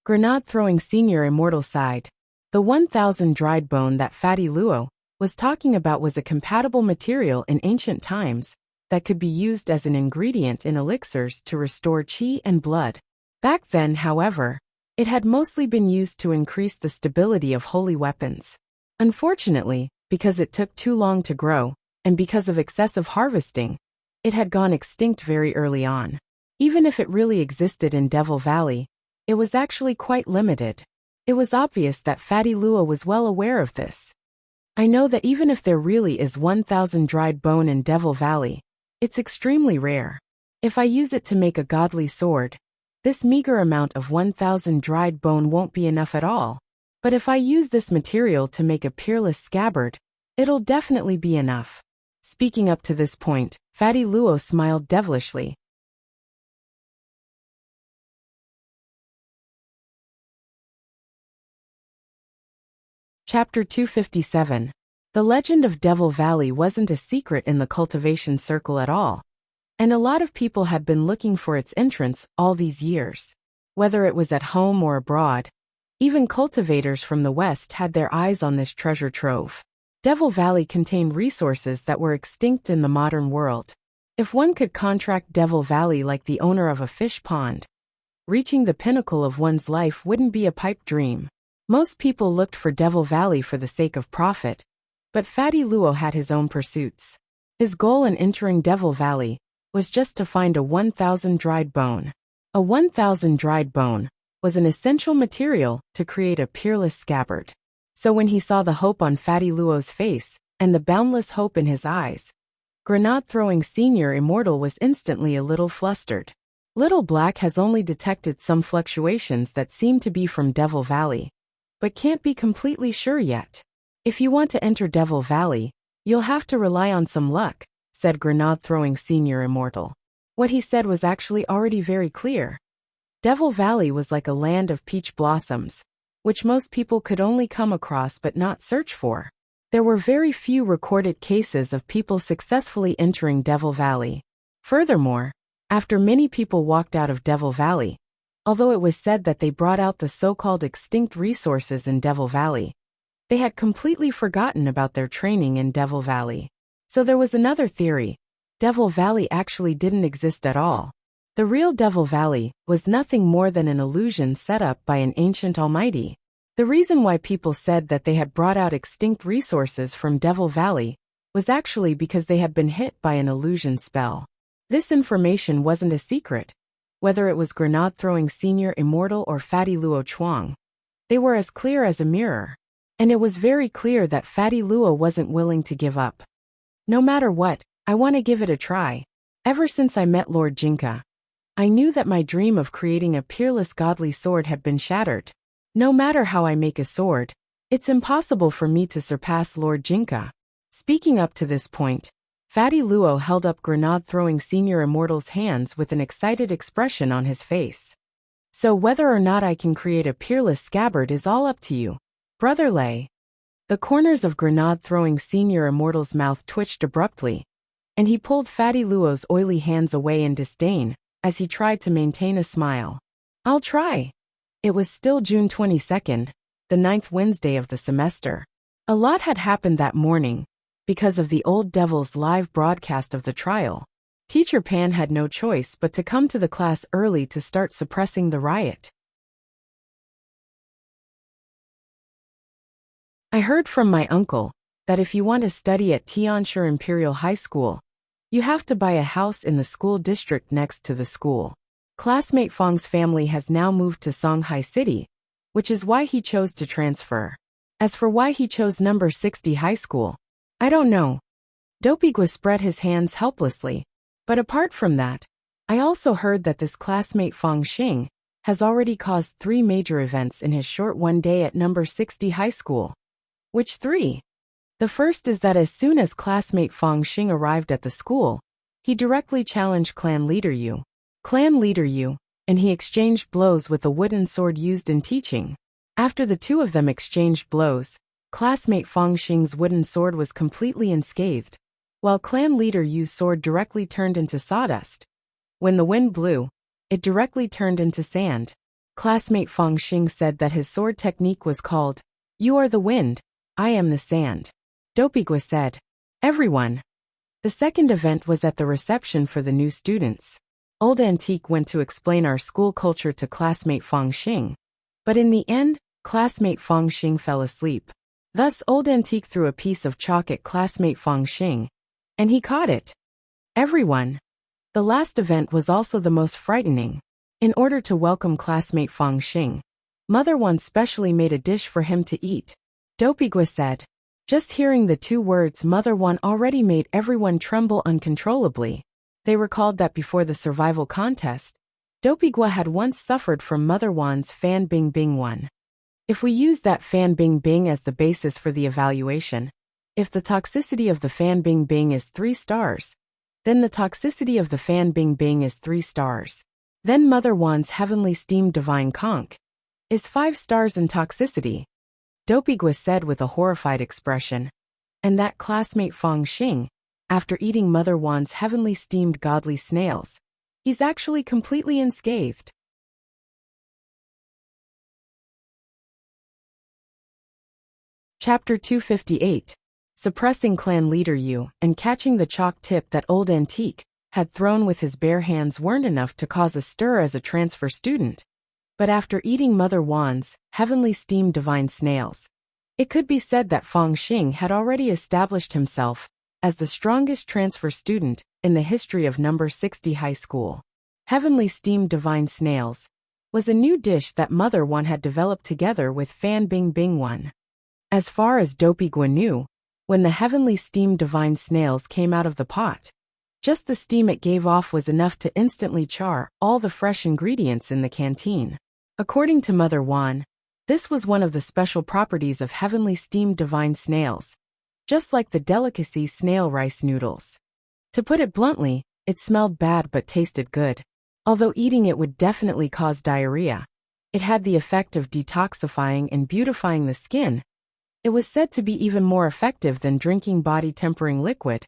Grenade-throwing Senior Immortal sighed. The 1000 dried bone that Fatty Luo was talking about was a compatible material in ancient times that could be used as an ingredient in elixirs to restore chi and blood. Back then, however, it had mostly been used to increase the stability of holy weapons. Unfortunately, because it took too long to grow, and because of excessive harvesting, it had gone extinct very early on. Even if it really existed in Devil Valley, it was actually quite limited. It was obvious that Fatty Luo was well aware of this. I know that even if there really is 1000 dried bone in Devil Valley, it's extremely rare. If I use it to make a godly sword, this meager amount of 1000 dried bone won't be enough at all. But if I use this material to make a peerless scabbard, it'll definitely be enough. Speaking up to this point, Fatty Luo smiled devilishly. Chapter 257. The legend of Devil Valley wasn't a secret in the cultivation circle at all, and a lot of people had been looking for its entrance all these years. Whether it was at home or abroad, even cultivators from the West had their eyes on this treasure trove. Devil Valley contained resources that were extinct in the modern world. If one could contract Devil Valley like the owner of a fish pond, reaching the pinnacle of one's life wouldn't be a pipe dream. Most people looked for Devil Valley for the sake of profit, but Fatty Luo had his own pursuits. His goal in entering Devil Valley was just to find a 1000 dried bone. A 1000 dried bone was an essential material to create a peerless scabbard. So when he saw the hope on Fatty Luo's face and the boundless hope in his eyes, Grenade-throwing Senior Immortal was instantly a little flustered. Little Black has only detected some fluctuations that seem to be from Devil Valley, but can't be completely sure yet. If you want to enter Devil Valley, you'll have to rely on some luck, said grenade-throwing senior immortal. What he said was actually already very clear. Devil Valley was like a land of peach blossoms, which most people could only come across but not search for. There were very few recorded cases of people successfully entering Devil Valley. Furthermore, after many people walked out of Devil Valley, although it was said that they brought out the so-called extinct resources in Devil Valley, they had completely forgotten about their training in Devil Valley. So there was another theory. Devil Valley actually didn't exist at all. The real Devil Valley was nothing more than an illusion set up by an ancient almighty. The reason why people said that they had brought out extinct resources from Devil Valley was actually because they had been hit by an illusion spell. This information wasn't a secret, whether it was grenade-throwing senior immortal or Fatty Luo Chuang. They were as clear as a mirror. And it was very clear that Fatty Luo wasn't willing to give up. No matter what, I want to give it a try. Ever since I met Lord Jinka, I knew that my dream of creating a peerless godly sword had been shattered. No matter how I make a sword, it's impossible for me to surpass Lord Jinka. Speaking up to this point, Fatty Luo held up grenade-throwing senior immortal's hands with an excited expression on his face. So whether or not I can create a peerless scabbard is all up to you, Brother Lei. The corners of grenade-throwing senior immortal's mouth twitched abruptly, and he pulled Fatty Luo's oily hands away in disdain as he tried to maintain a smile. I'll try. It was still June 22nd, the 9th Wednesday of the semester. A lot had happened that morning because of the Old Devil's live broadcast of the trial. Teacher Pan had no choice but to come to the class early to start suppressing the riot. I heard from my uncle that if you want to study at Tianshi Imperial High School, you have to buy a house in the school district next to the school. Classmate Fang's family has now moved to Shanghai City, which is why he chose to transfer. As for why he chose number 60 high school, I don't know. Dopigwa spread his hands helplessly. But apart from that, I also heard that this classmate Fang Xing has already caused 3 major events in his short one day at number 60 high school. Which 3? The first is that as soon as classmate Fang Xing arrived at the school, he directly challenged clan leader Yu, and he exchanged blows with a wooden sword used in teaching. After the two of them exchanged blows, classmate Fang Xing's wooden sword was completely unscathed, while clan leader Yu's sword directly turned into sawdust. When the wind blew, it directly turned into sand. Classmate Fang Xing said that his sword technique was called, "You are the wind, I am the sand." Dopigwa said, "Everyone." The second event was at the reception for the new students. Old Antique went to explain our school culture to classmate Fang Xing. But in the end, classmate Fang Xing fell asleep. Thus Old Antique threw a piece of chalk at classmate Fang Xing, and he caught it. Everyone. The last event was also the most frightening. In order to welcome classmate Fang Xing, Mother Wan specially made a dish for him to eat. Dopigwa said. Just hearing the 2 words Mother Wan already made everyone tremble uncontrollably. They recalled that before the survival contest, Dopigwa had once suffered from Mother Wan's Fan Bing Bing 1. If we use that Fan Bing Bing as the basis for the evaluation, if the toxicity of the Fan Bing Bing is 3 stars, then the toxicity of the Fan Bing Bing is 3 stars. Then Mother Wan's Heavenly Steamed Divine Conch is 5 stars in toxicity. Dopigwa said with a horrified expression. And that classmate Fang Xing, after eating Mother Wan's Heavenly Steamed Godly Snails, he's actually completely unscathed. Chapter 258. Suppressing clan leader Yu and catching the chalk tip that Old Antique had thrown with his bare hands weren't enough to cause a stir as a transfer student. But after eating Mother Wan's Heavenly Steamed Divine Snails, it could be said that Fang Xing had already established himself as the strongest transfer student in the history of number 60 high school. Heavenly Steamed Divine Snails was a new dish that Mother Wan had developed together with Fan Bing Bing 1. As far as Dopigwa knew, when the Heavenly Steamed Divine Snails came out of the pot, Just the steam it gave off was enough to instantly char all the fresh ingredients in the canteen. According to Mother Wan, this was one of the special properties of heavenly steamed divine snails, just like the delicacy snail rice noodles. To put it bluntly, it smelled bad but tasted good. Although eating it would definitely cause diarrhea, it had the effect of detoxifying and beautifying the skin. It was said to be even more effective than drinking body-tempering liquid,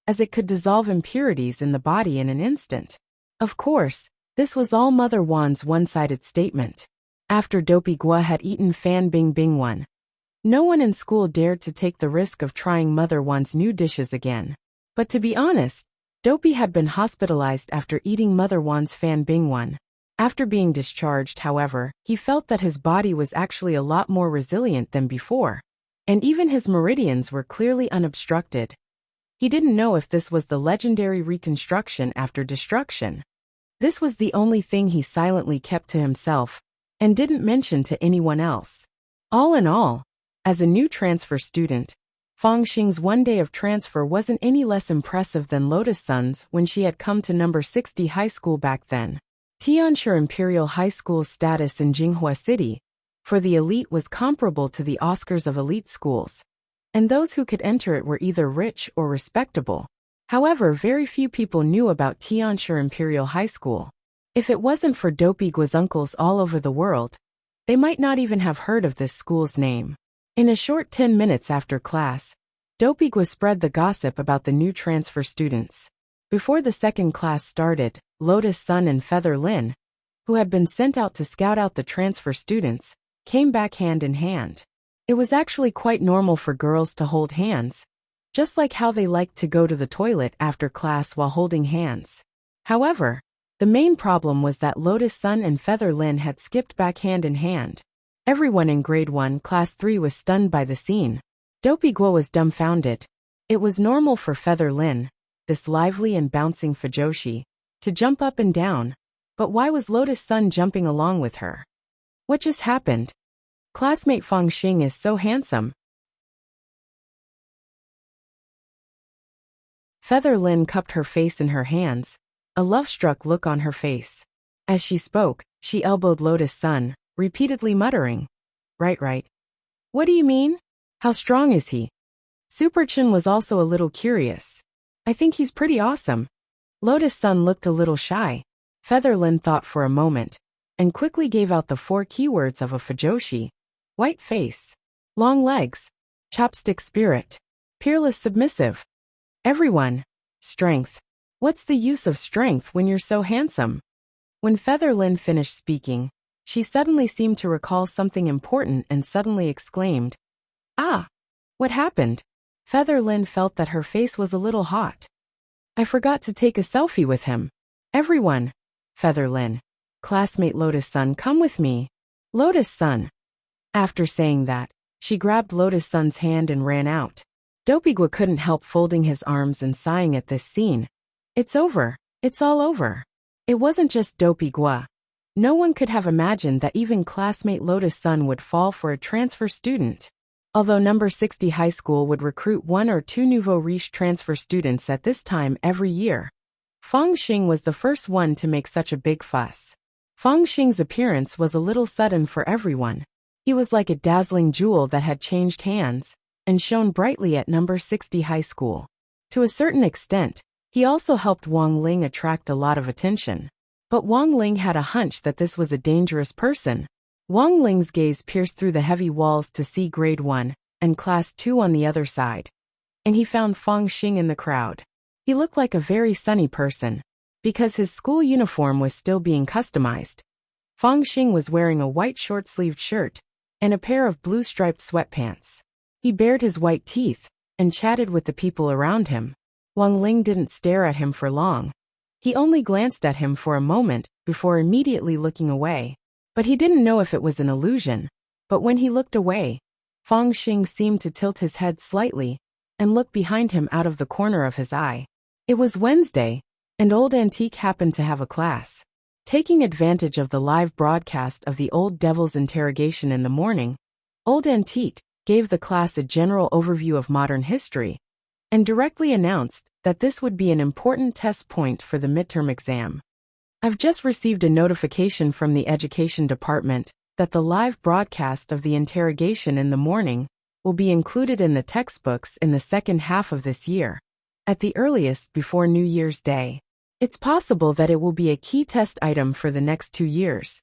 as it could dissolve impurities in the body in an instant. Of course, this was all Mother Wan's one-sided statement. After Dopey Gua had eaten Fan Bing Bing One, no one in school dared to take the risk of trying Mother Wan's new dishes again. But to be honest, Dopey had been hospitalized after eating Mother Wan's Fan Bing One. After being discharged, however, he felt that his body was actually a lot more resilient than before, and even his meridians were clearly unobstructed. He didn't know if this was the legendary reconstruction after destruction. This was the only thing he silently kept to himself, and didn't mention to anyone else. All in all, as a new transfer student, Fang Xing's one day of transfer wasn't any less impressive than Lotus Sun's when she had come to number 60 high school back then. Tianshi Imperial High School's status in Jinghua City, for the elite, was comparable to the Oscars of elite schools, and those who could enter it were either rich or respectable. However, very few people knew about Tianshi Imperial High School. If it wasn't for Dopey Gua's uncles all over the world, they might not even have heard of this school's name. In a short 10 minutes after class, Dopey Gua spread the gossip about the new transfer students. Before the second class started, Lotus Sun and Feather Lin, who had been sent out to scout out the transfer students, came back hand in hand. It was actually quite normal for girls to hold hands, just like how they liked to go to the toilet after class while holding hands. However, the main problem was that Lotus Sun and Feather Lin had skipped back hand in hand. Everyone in Grade 1, Class 3 was stunned by the scene. Dopey Gua was dumbfounded. It was normal for Feather Lin, this lively and bouncing fujoshi, to jump up and down, but why was Lotus Sun jumping along with her? What just happened? Classmate Fang Xing is so handsome. Feather Lin cupped her face in her hands, a love-struck look on her face. As she spoke, she elbowed Lotus Sun, repeatedly muttering, Right. What do you mean? How strong is he? Super Chin was also a little curious. I think he's pretty awesome. Lotus Sun looked a little shy. Feather Lin thought for a moment, and quickly gave out the 4 keywords of a fujoshi: white face, long legs, chopstick spirit, peerless submissive. Everyone. Strength. What's the use of strength when you're so handsome? When Feather Lin finished speaking, she suddenly seemed to recall something important and suddenly exclaimed, Ah! What happened? Feather Lin felt that her face was a little hot. I forgot to take a selfie with him. Everyone. Feather Lin. Classmate Lotus Sun, come with me. Lotus Sun. After saying that, she grabbed Lotus Sun's hand and ran out. Dopey Gua couldn't help folding his arms and sighing at this scene. It's over. It's all over. It wasn't just Dopey Gua. No one could have imagined that even classmate Lotus Sun would fall for a transfer student. Although number 60 high school would recruit 1 or 2 nouveau riche transfer students at this time every year, Fang Xing was the first one to make such a big fuss. Fang Xing's appearance was a little sudden for everyone. He was like a dazzling jewel that had changed hands and shone brightly at number 60 high school. To a certain extent, he also helped Wang Ling attract a lot of attention. But Wang Ling had a hunch that this was a dangerous person. Wang Ling's gaze pierced through the heavy walls to see Grade 1 and Class 2 on the other side, and he found Fang Xing in the crowd. He looked like a very sunny person, because his school uniform was still being customized. Fang Xing was wearing a white short-sleeved shirt and a pair of blue striped sweatpants. He bared his white teeth and chatted with the people around him. Wang Ling didn't stare at him for long. He only glanced at him for a moment before immediately looking away. But he didn't know if it was an illusion. But when he looked away, Fang Xing seemed to tilt his head slightly and look behind him out of the corner of his eye. It was Wednesday, and Old Antique happened to have a class. Taking advantage of the live broadcast of the Old Devil's interrogation in the morning, Old Antique gave the class a general overview of modern history, and directly announced that this would be an important test point for the midterm exam. I've just received a notification from the education department that the live broadcast of the interrogation in the morning will be included in the textbooks in the second half of this year, at the earliest before New Year's Day. It's possible that it will be a key test item for the next 2 years.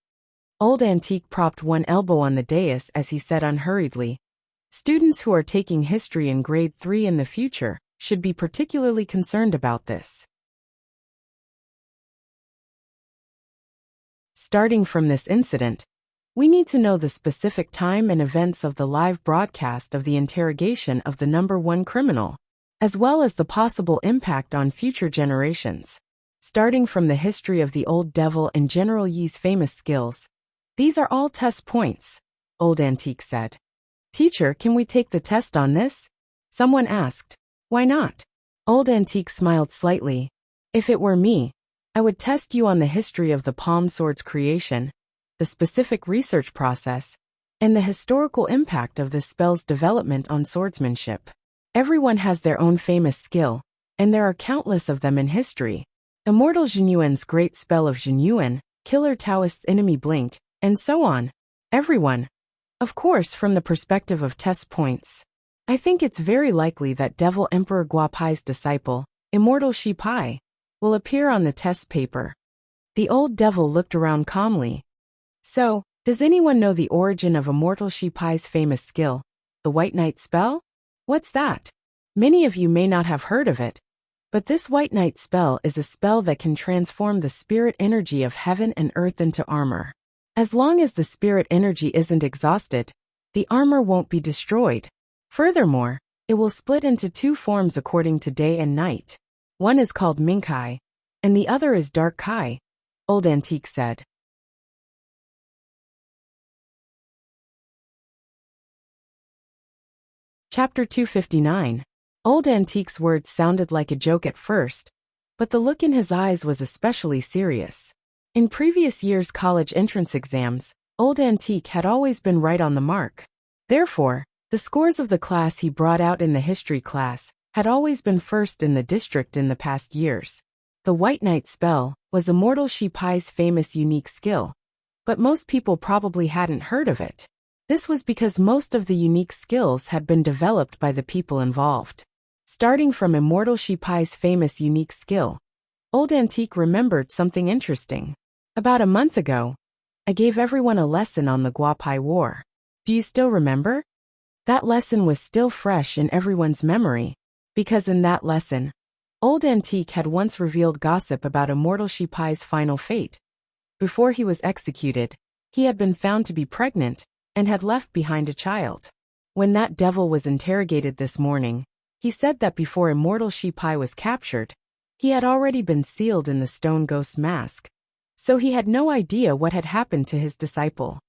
Old Antique propped one elbow on the dais as he said unhurriedly, "Students who are taking history in grade 3 in the future should be particularly concerned about this." Starting from this incident, we need to know the specific time and events of the live broadcast of the interrogation of the number 1 criminal, as well as the possible impact on future generations. Starting from the history of the old devil and General Yi's famous skills, these are all test points, Old Antique said. "Teacher, can we take the test on this?" Someone asked. "Why not?" Old Antique smiled slightly. "If it were me, I would test you on the history of the palm sword's creation, the specific research process, and the historical impact of this spell's development on swordsmanship. Everyone has their own famous skill, and there are countless of them in history. Immortal Jinyuan's great spell of Jinyuan, Killer Taoist's enemy blink, and so on. Everyone. Of course, from the perspective of test points, I think it's very likely that Devil Emperor Guapai's disciple, Immortal Shi Pai, will appear on the test paper." The old devil looked around calmly. "So, does anyone know the origin of Immortal Shi Pai's famous skill, the White Knight spell? What's that? Many of you may not have heard of it, but this White Knight spell is a spell that can transform the spirit energy of heaven and earth into armor. As long as the spirit energy isn't exhausted, the armor won't be destroyed. Furthermore, it will split into 2 forms according to day and night. One is called Ming Kai, and the other is Dark Kai," Old Antique said. Chapter 259. Old Antique's words sounded like a joke at first, but the look in his eyes was especially serious. In previous years' college entrance exams, Old Antique had always been right on the mark. Therefore, the scores of the class he brought out in the history class had always been first in the district in the past years. The White Knight spell was Immortal Shi Pai's famous unique skill, but most people probably hadn't heard of it. This was because most of the unique skills had been developed by the people involved. Starting from Immortal Shi Pai's famous unique skill, Old Antique remembered something interesting. About a month ago, I gave everyone a lesson on the Guapai War. Do you still remember? That lesson was still fresh in everyone's memory, because in that lesson, Old Antique had once revealed gossip about Immortal Shi Pai's final fate. Before he was executed, he had been found to be pregnant and had left behind a child. When that devil was interrogated this morning, he said that before Immortal Shi Pai was captured, he had already been sealed in the stone ghost mask, so he had no idea what had happened to his disciple.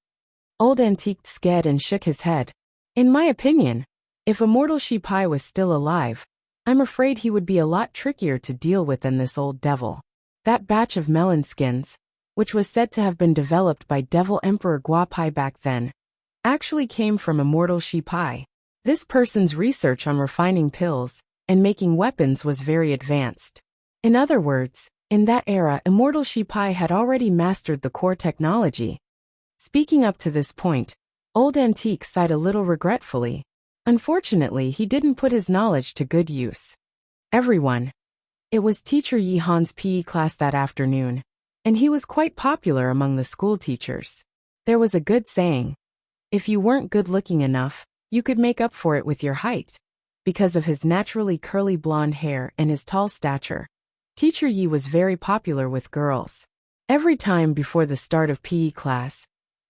Old Antique scared and shook his head. In my opinion, if Immortal Shi Pai was still alive, I'm afraid he would be a lot trickier to deal with than this old devil. That batch of melon skins, which was said to have been developed by Devil Emperor Guapai back then, actually came from Immortal Shi Pai. This person's research on refining pills and making weapons was very advanced. In other words, in that era, Immortal Shi Pai had already mastered the core technology. Speaking up to this point, Old Antique sighed a little regretfully. Unfortunately, he didn't put his knowledge to good use. Everyone. It was Teacher Yi Han's PE class that afternoon, and he was quite popular among the school teachers. There was a good saying, if you weren't good-looking enough, you could make up for it with your height. Because of his naturally curly blonde hair and his tall stature, Teacher Yi was very popular with girls. Every time before the start of PE class,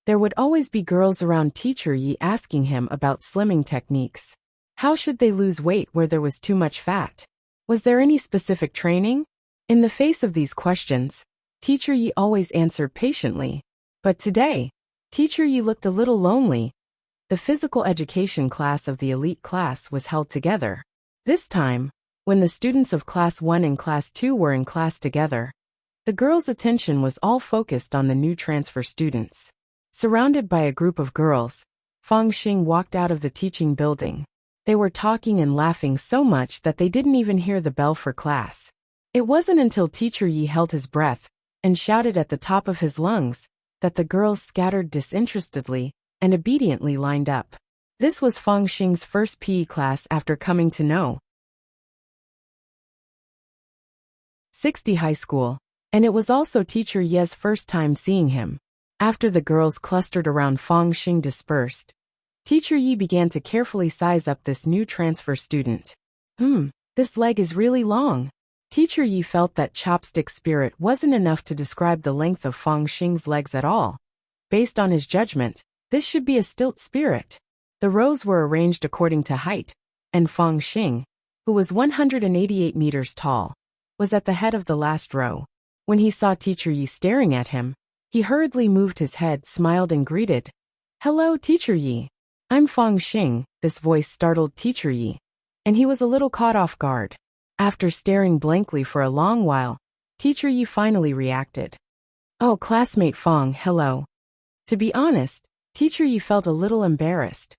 there would always be girls around Teacher Yi asking him about slimming techniques. How should they lose weight where there was too much fat? Was there any specific training? In the face of these questions, Teacher Yi always answered patiently. But today, Teacher Yi looked a little lonely. The physical education class of the elite class was held together. This time, when the students of Class 1 and Class 2 were in class together, the girls' attention was all focused on the new transfer students. Surrounded by a group of girls, Fang Xing walked out of the teaching building. They were talking and laughing so much that they didn't even hear the bell for class. It wasn't until Teacher Yi held his breath and shouted at the top of his lungs that the girls scattered disinterestedly and obediently lined up. This was Fang Xing's first PE class after coming to know 60 high school, and it was also Teacher Ye's first time seeing him. After the girls clustered around Fang Xing dispersed, Teacher Yi began to carefully size up this new transfer student. This leg is really long. Teacher Yi felt that chopstick spirit wasn't enough to describe the length of Fang Xing's legs at all. Based on his judgment, this should be a stilt spirit. The rows were arranged according to height, and Fang Xing, who was 188 meters tall, was at the head of the last row. When he saw Teacher Yi staring at him, he hurriedly moved his head, smiled and greeted. "Hello, Teacher Yi. I'm Fang Xing." This voice startled Teacher Yi, and he was a little caught off guard. After staring blankly for a long while, Teacher Yi finally reacted. "Oh, classmate Fang, hello." To be honest, Teacher Yi felt a little embarrassed.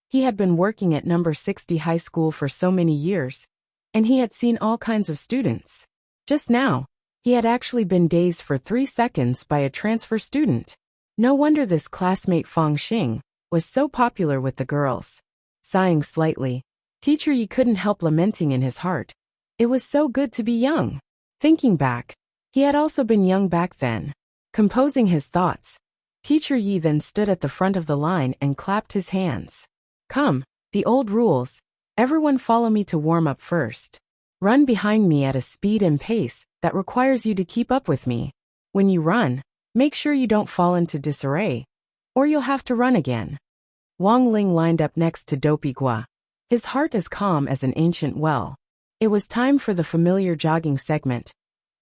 He had been working at number 60 high school for so many years, and he had seen all kinds of students. Just now, he had actually been dazed for 3 seconds by a transfer student. No wonder this classmate Fang Xing was so popular with the girls. Sighing slightly, Teacher Yi couldn't help lamenting in his heart. It was so good to be young. Thinking back, he had also been young back then. Composing his thoughts, Teacher Yi then stood at the front of the line and clapped his hands. "Come, the old rules. Everyone follow me to warm up first. Run behind me at a speed and pace that requires you to keep up with me. When you run, make sure you don't fall into disarray, or you'll have to run again." Wang Ling lined up next to Dopey Gua, his heart as calm as an ancient well. It was time for the familiar jogging segment,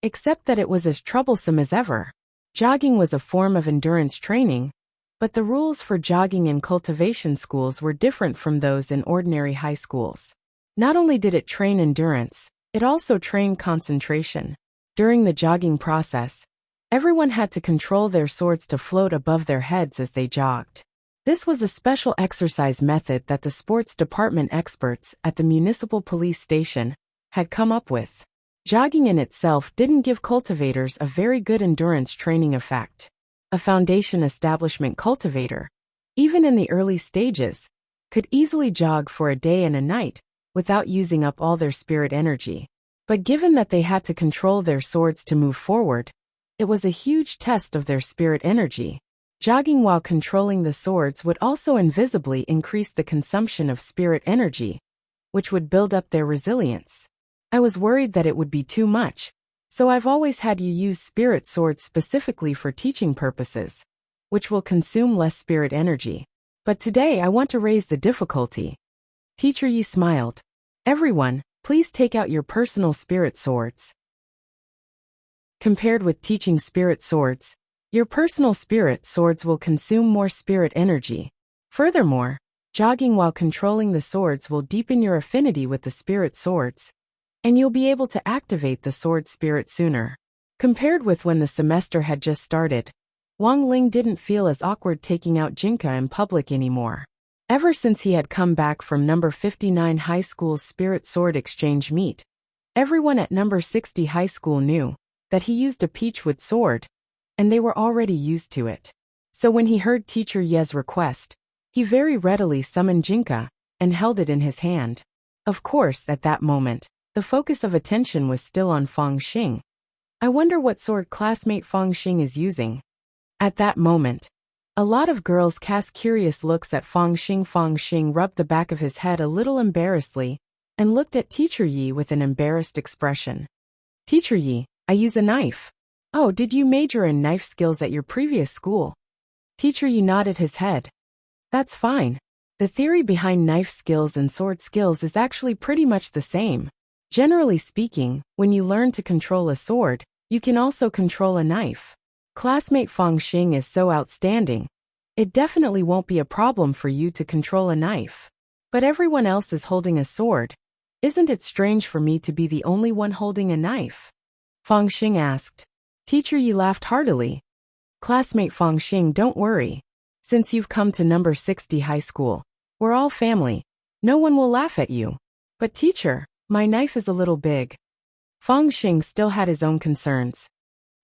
except that it was as troublesome as ever. Jogging was a form of endurance training, but the rules for jogging in cultivation schools were different from those in ordinary high schools. Not only did it train endurance, it also trained concentration. During the jogging process, everyone had to control their swords to float above their heads as they jogged. This was a special exercise method that the sports department experts at the municipal police station had come up with. Jogging in itself didn't give cultivators a very good endurance training effect. A foundation establishment cultivator, even in the early stages, could easily jog for a day and a night without using up all their spirit energy. But given that they had to control their swords to move forward, it was a huge test of their spirit energy. Jogging while controlling the swords would also invisibly increase the consumption of spirit energy, which would build up their resilience. I was worried that it would be too much, so I've always had you use spirit swords specifically for teaching purposes, which will consume less spirit energy. But today I want to raise the difficulty. Teacher Yi smiled. "Everyone, please take out your personal spirit swords." Compared with teaching spirit swords, your personal spirit swords will consume more spirit energy. Furthermore, jogging while controlling the swords will deepen your affinity with the spirit swords, and you'll be able to activate the sword spirit sooner. Compared with when the semester had just started, Wang Ling didn't feel as awkward taking out Jinka in public anymore. Ever since he had come back from number 59 high school's spirit sword exchange meet, everyone at number 60 high school knew that he used a peachwood sword, and they were already used to it. So when he heard Teacher Ye's request, he very readily summoned Jinka and held it in his hand. Of course, at that moment, the focus of attention was still on Fang Xing. I wonder what sword classmate Fang Xing is using. At that moment, a lot of girls cast curious looks at Fang Xing. Fang Xing rubbed the back of his head a little embarrassedly and looked at Teacher Yi with an embarrassed expression. "Teacher Yi, I use a knife." "Oh, did you major in knife skills at your previous school?" Teacher Yi nodded his head. "That's fine. The theory behind knife skills and sword skills is actually pretty much the same. Generally speaking, when you learn to control a sword, you can also control a knife. Classmate Fang Xing is so outstanding. It definitely won't be a problem for you to control a knife. But everyone else is holding a sword. Isn't it strange for me to be the only one holding a knife?" Fang Xing asked. Teacher Yi laughed heartily. "Classmate Fang Xing, don't worry. Since you've come to number 60 high school, we're all family, No one will laugh at you. But teacher, my knife is a little big. Fang Xing still had his own concerns.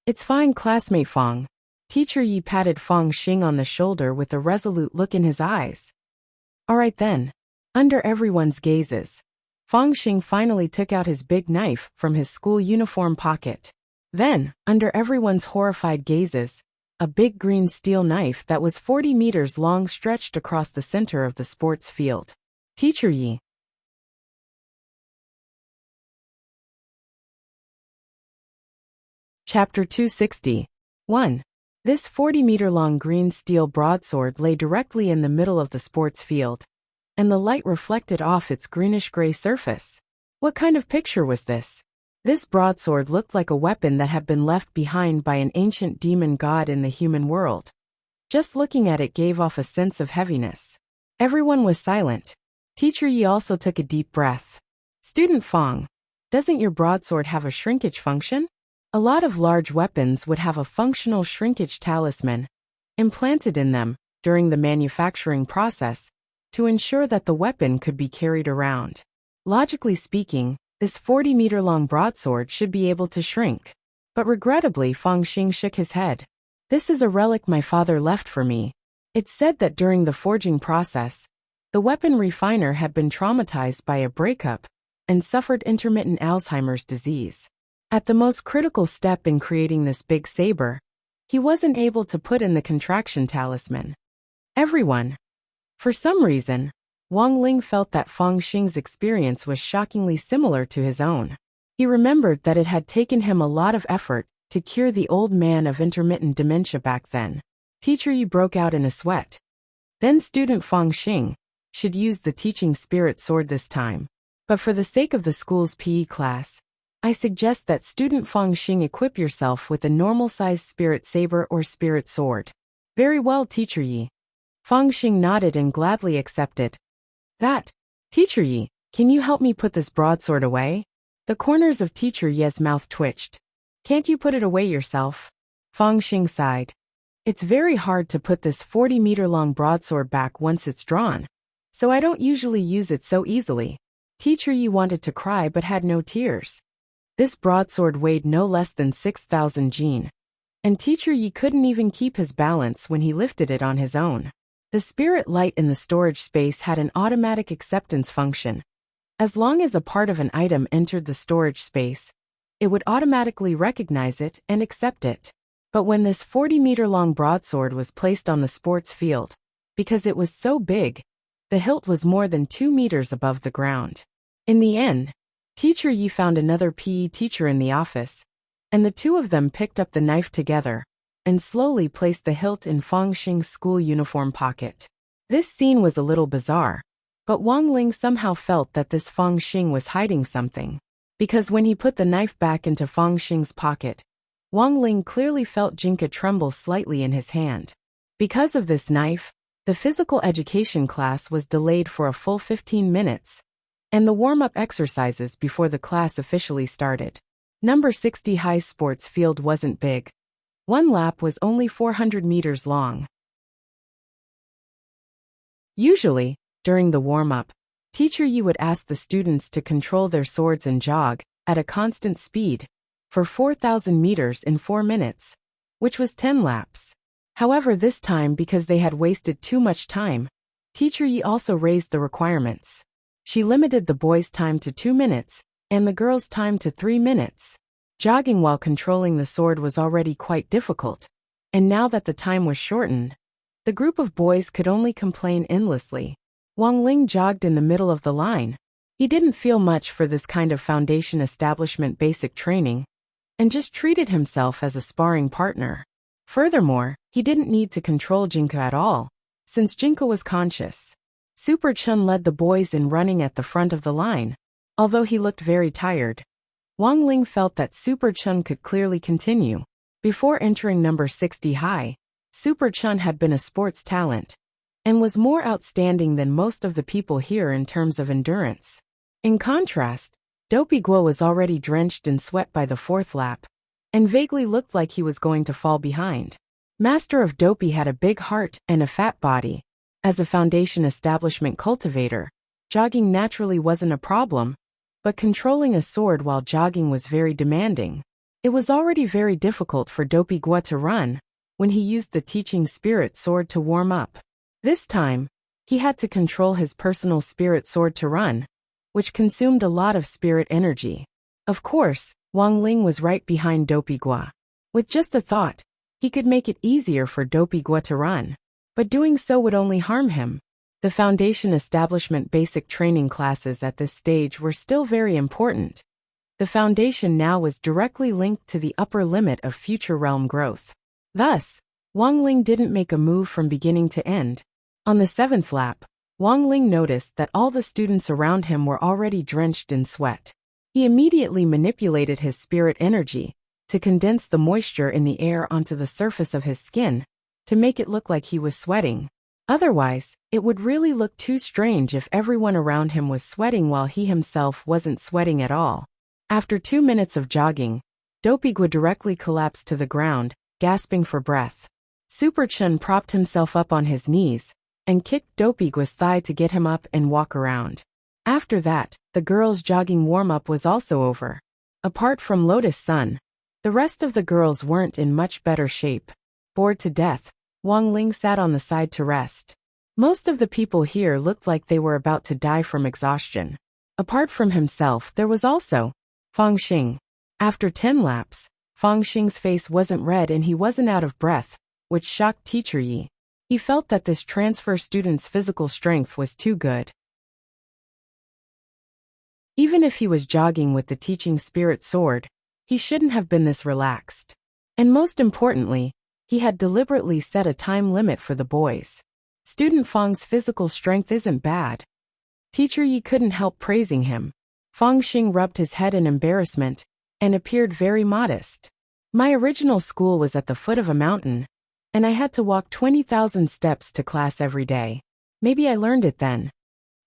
It's fine, classmate Fang. Teacher Yi patted Fang Xing on the shoulder with a resolute look in his eyes. All right then. Under everyone's gazes, Fang Xing finally took out his big knife from his school uniform pocket. Then, under everyone's horrified gazes, a big green steel knife that was 40 meters long stretched across the center of the sports field. Teacher Yi. Chapter 260. 1. This 40-meter-long green steel broadsword lay directly in the middle of the sports field, and the light reflected off its greenish-gray surface. What kind of picture was this? This broadsword looked like a weapon that had been left behind by an ancient demon god in the human world. Just looking at it gave off a sense of heaviness. Everyone was silent. Teacher Yi also took a deep breath. Student Fang, doesn't your broadsword have a shrinkage function? A lot of large weapons would have a functional shrinkage talisman implanted in them during the manufacturing process to ensure that the weapon could be carried around. Logically speaking, this 40-meter-long broadsword should be able to shrink. But regrettably, Fang Xing shook his head. This is a relic my father left for me. It's said that during the forging process, the weapon refiner had been traumatized by a breakup and suffered intermittent Alzheimer's disease. At the most critical step in creating this big saber, he wasn't able to put in the contraction talisman. Everyone. For some reason, Wang Ling felt that Fang Xing's experience was shockingly similar to his own. He remembered that it had taken him a lot of effort to cure the old man of intermittent dementia back then. Teacher Yi broke out in a sweat. Then student Fang Xing should use the teaching spirit sword this time. But for the sake of the school's PE class, I suggest that student Fang Xing equip yourself with a normal-sized spirit saber or spirit sword. Very well, Teacher Yi. Fang Xing nodded and gladly accepted. That. Teacher Yi, can you help me put this broadsword away? The corners of Teacher Yi's mouth twitched. Can't you put it away yourself? Fang Xing sighed. It's very hard to put this 40-meter-long broadsword back once it's drawn, so I don't usually use it so easily. Teacher Yi wanted to cry but had no tears. This broadsword weighed no less than 6,000 jin, and Teacher Yi couldn't even keep his balance when he lifted it on his own. The spirit light in the storage space had an automatic acceptance function. As long as a part of an item entered the storage space, it would automatically recognize it and accept it. But when this 40-meter-long broadsword was placed on the sports field, because it was so big, the hilt was more than 2 meters above the ground. In the end, Teacher Yi found another PE teacher in the office, and the two of them picked up the knife together and slowly placed the hilt in Fang Xing's school uniform pocket. This scene was a little bizarre, but Wang Ling somehow felt that this Fang Xing was hiding something, because when he put the knife back into Fang Xing's pocket, Wang Ling clearly felt Jinka tremble slightly in his hand. Because of this knife, the physical education class was delayed for a full 15 minutes, and the warm-up exercises before the class officially started. Number 60 high sports field wasn't big. One lap was only 400 meters long. Usually, during the warm-up, Teacher Yi would ask the students to control their swords and jog at a constant speed for 4,000 meters in 4 minutes, which was 10 laps. However, this time, because they had wasted too much time, Teacher Yi also raised the requirements. She limited the boys' time to 2 minutes, and the girls' time to 3 minutes. Jogging while controlling the sword was already quite difficult, and now that the time was shortened, the group of boys could only complain endlessly. Wang Ling jogged in the middle of the line. He didn't feel much for this kind of foundation establishment basic training, and just treated himself as a sparring partner. Furthermore, he didn't need to control Jinka at all, since Jinka was conscious. Super Chun led the boys in running at the front of the line. Although he looked very tired, Wang Ling felt that Super Chun could clearly continue. Before entering number 60 high, Super Chun had been a sports talent, and was more outstanding than most of the people here in terms of endurance. In contrast, Dopey Guo was already drenched in sweat by the 4th lap, and vaguely looked like he was going to fall behind. Master of Dopey had a big heart and a fat body. As a foundation establishment cultivator, jogging naturally wasn't a problem, but controlling a sword while jogging was very demanding. It was already very difficult for Dopey Gua to run when he used the teaching spirit sword to warm up. This time, he had to control his personal spirit sword to run, which consumed a lot of spirit energy. Of course, Wang Ling was right behind Dopey Gua. With just a thought, he could make it easier for Dopey Gua to run, but doing so would only harm him. The foundation establishment basic training classes at this stage were still very important. The foundation now was directly linked to the upper limit of future realm growth. Thus, Wang Ling didn't make a move from beginning to end. On the 7th lap, Wang Ling noticed that all the students around him were already drenched in sweat. He immediately manipulated his spirit energy to condense the moisture in the air onto the surface of his skin to make it look like he was sweating. Otherwise, it would really look too strange if everyone around him was sweating while he himself wasn't sweating at all. After 2 minutes of jogging, Dopey Gua directly collapsed to the ground, gasping for breath. Super Chun propped himself up on his knees and kicked Dopey Gua's thigh to get him up and walk around. After that, the girls' jogging warm-up was also over. Apart from Lotus Sun, the rest of the girls weren't in much better shape. Bored to death, Wang Ling sat on the side to rest. Most of the people here looked like they were about to die from exhaustion. Apart from himself, there was also Fang Xing. After 10 laps, Fang Xing's face wasn't red and he wasn't out of breath, which shocked Teacher Yi. He felt that this transfer student's physical strength was too good. Even if he was jogging with the teaching spirit sword, he shouldn't have been this relaxed. And most importantly, he had deliberately set a time limit for the boys. Student Fang's physical strength isn't bad. Teacher Yi couldn't help praising him. Fang Xing rubbed his head in embarrassment and appeared very modest. My original school was at the foot of a mountain, and I had to walk 20,000 steps to class every day. Maybe I learned it then.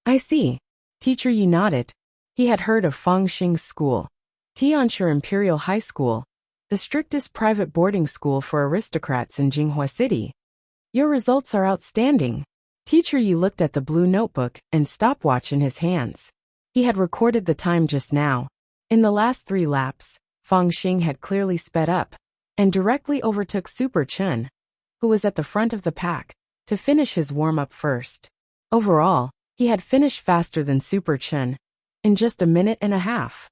I see. Teacher Yi nodded. He had heard of Fang Xing's school, Tianshi Imperial High School, the strictest private boarding school for aristocrats in Jinghua City. Your results are outstanding. Teacher Yi looked at the blue notebook and stopwatch in his hands. He had recorded the time just now. In the last 3 laps, Fang Xing had clearly sped up and directly overtook Super Chun, who was at the front of the pack, to finish his warm-up first. Overall, he had finished faster than Super Chun in just a minute and a half.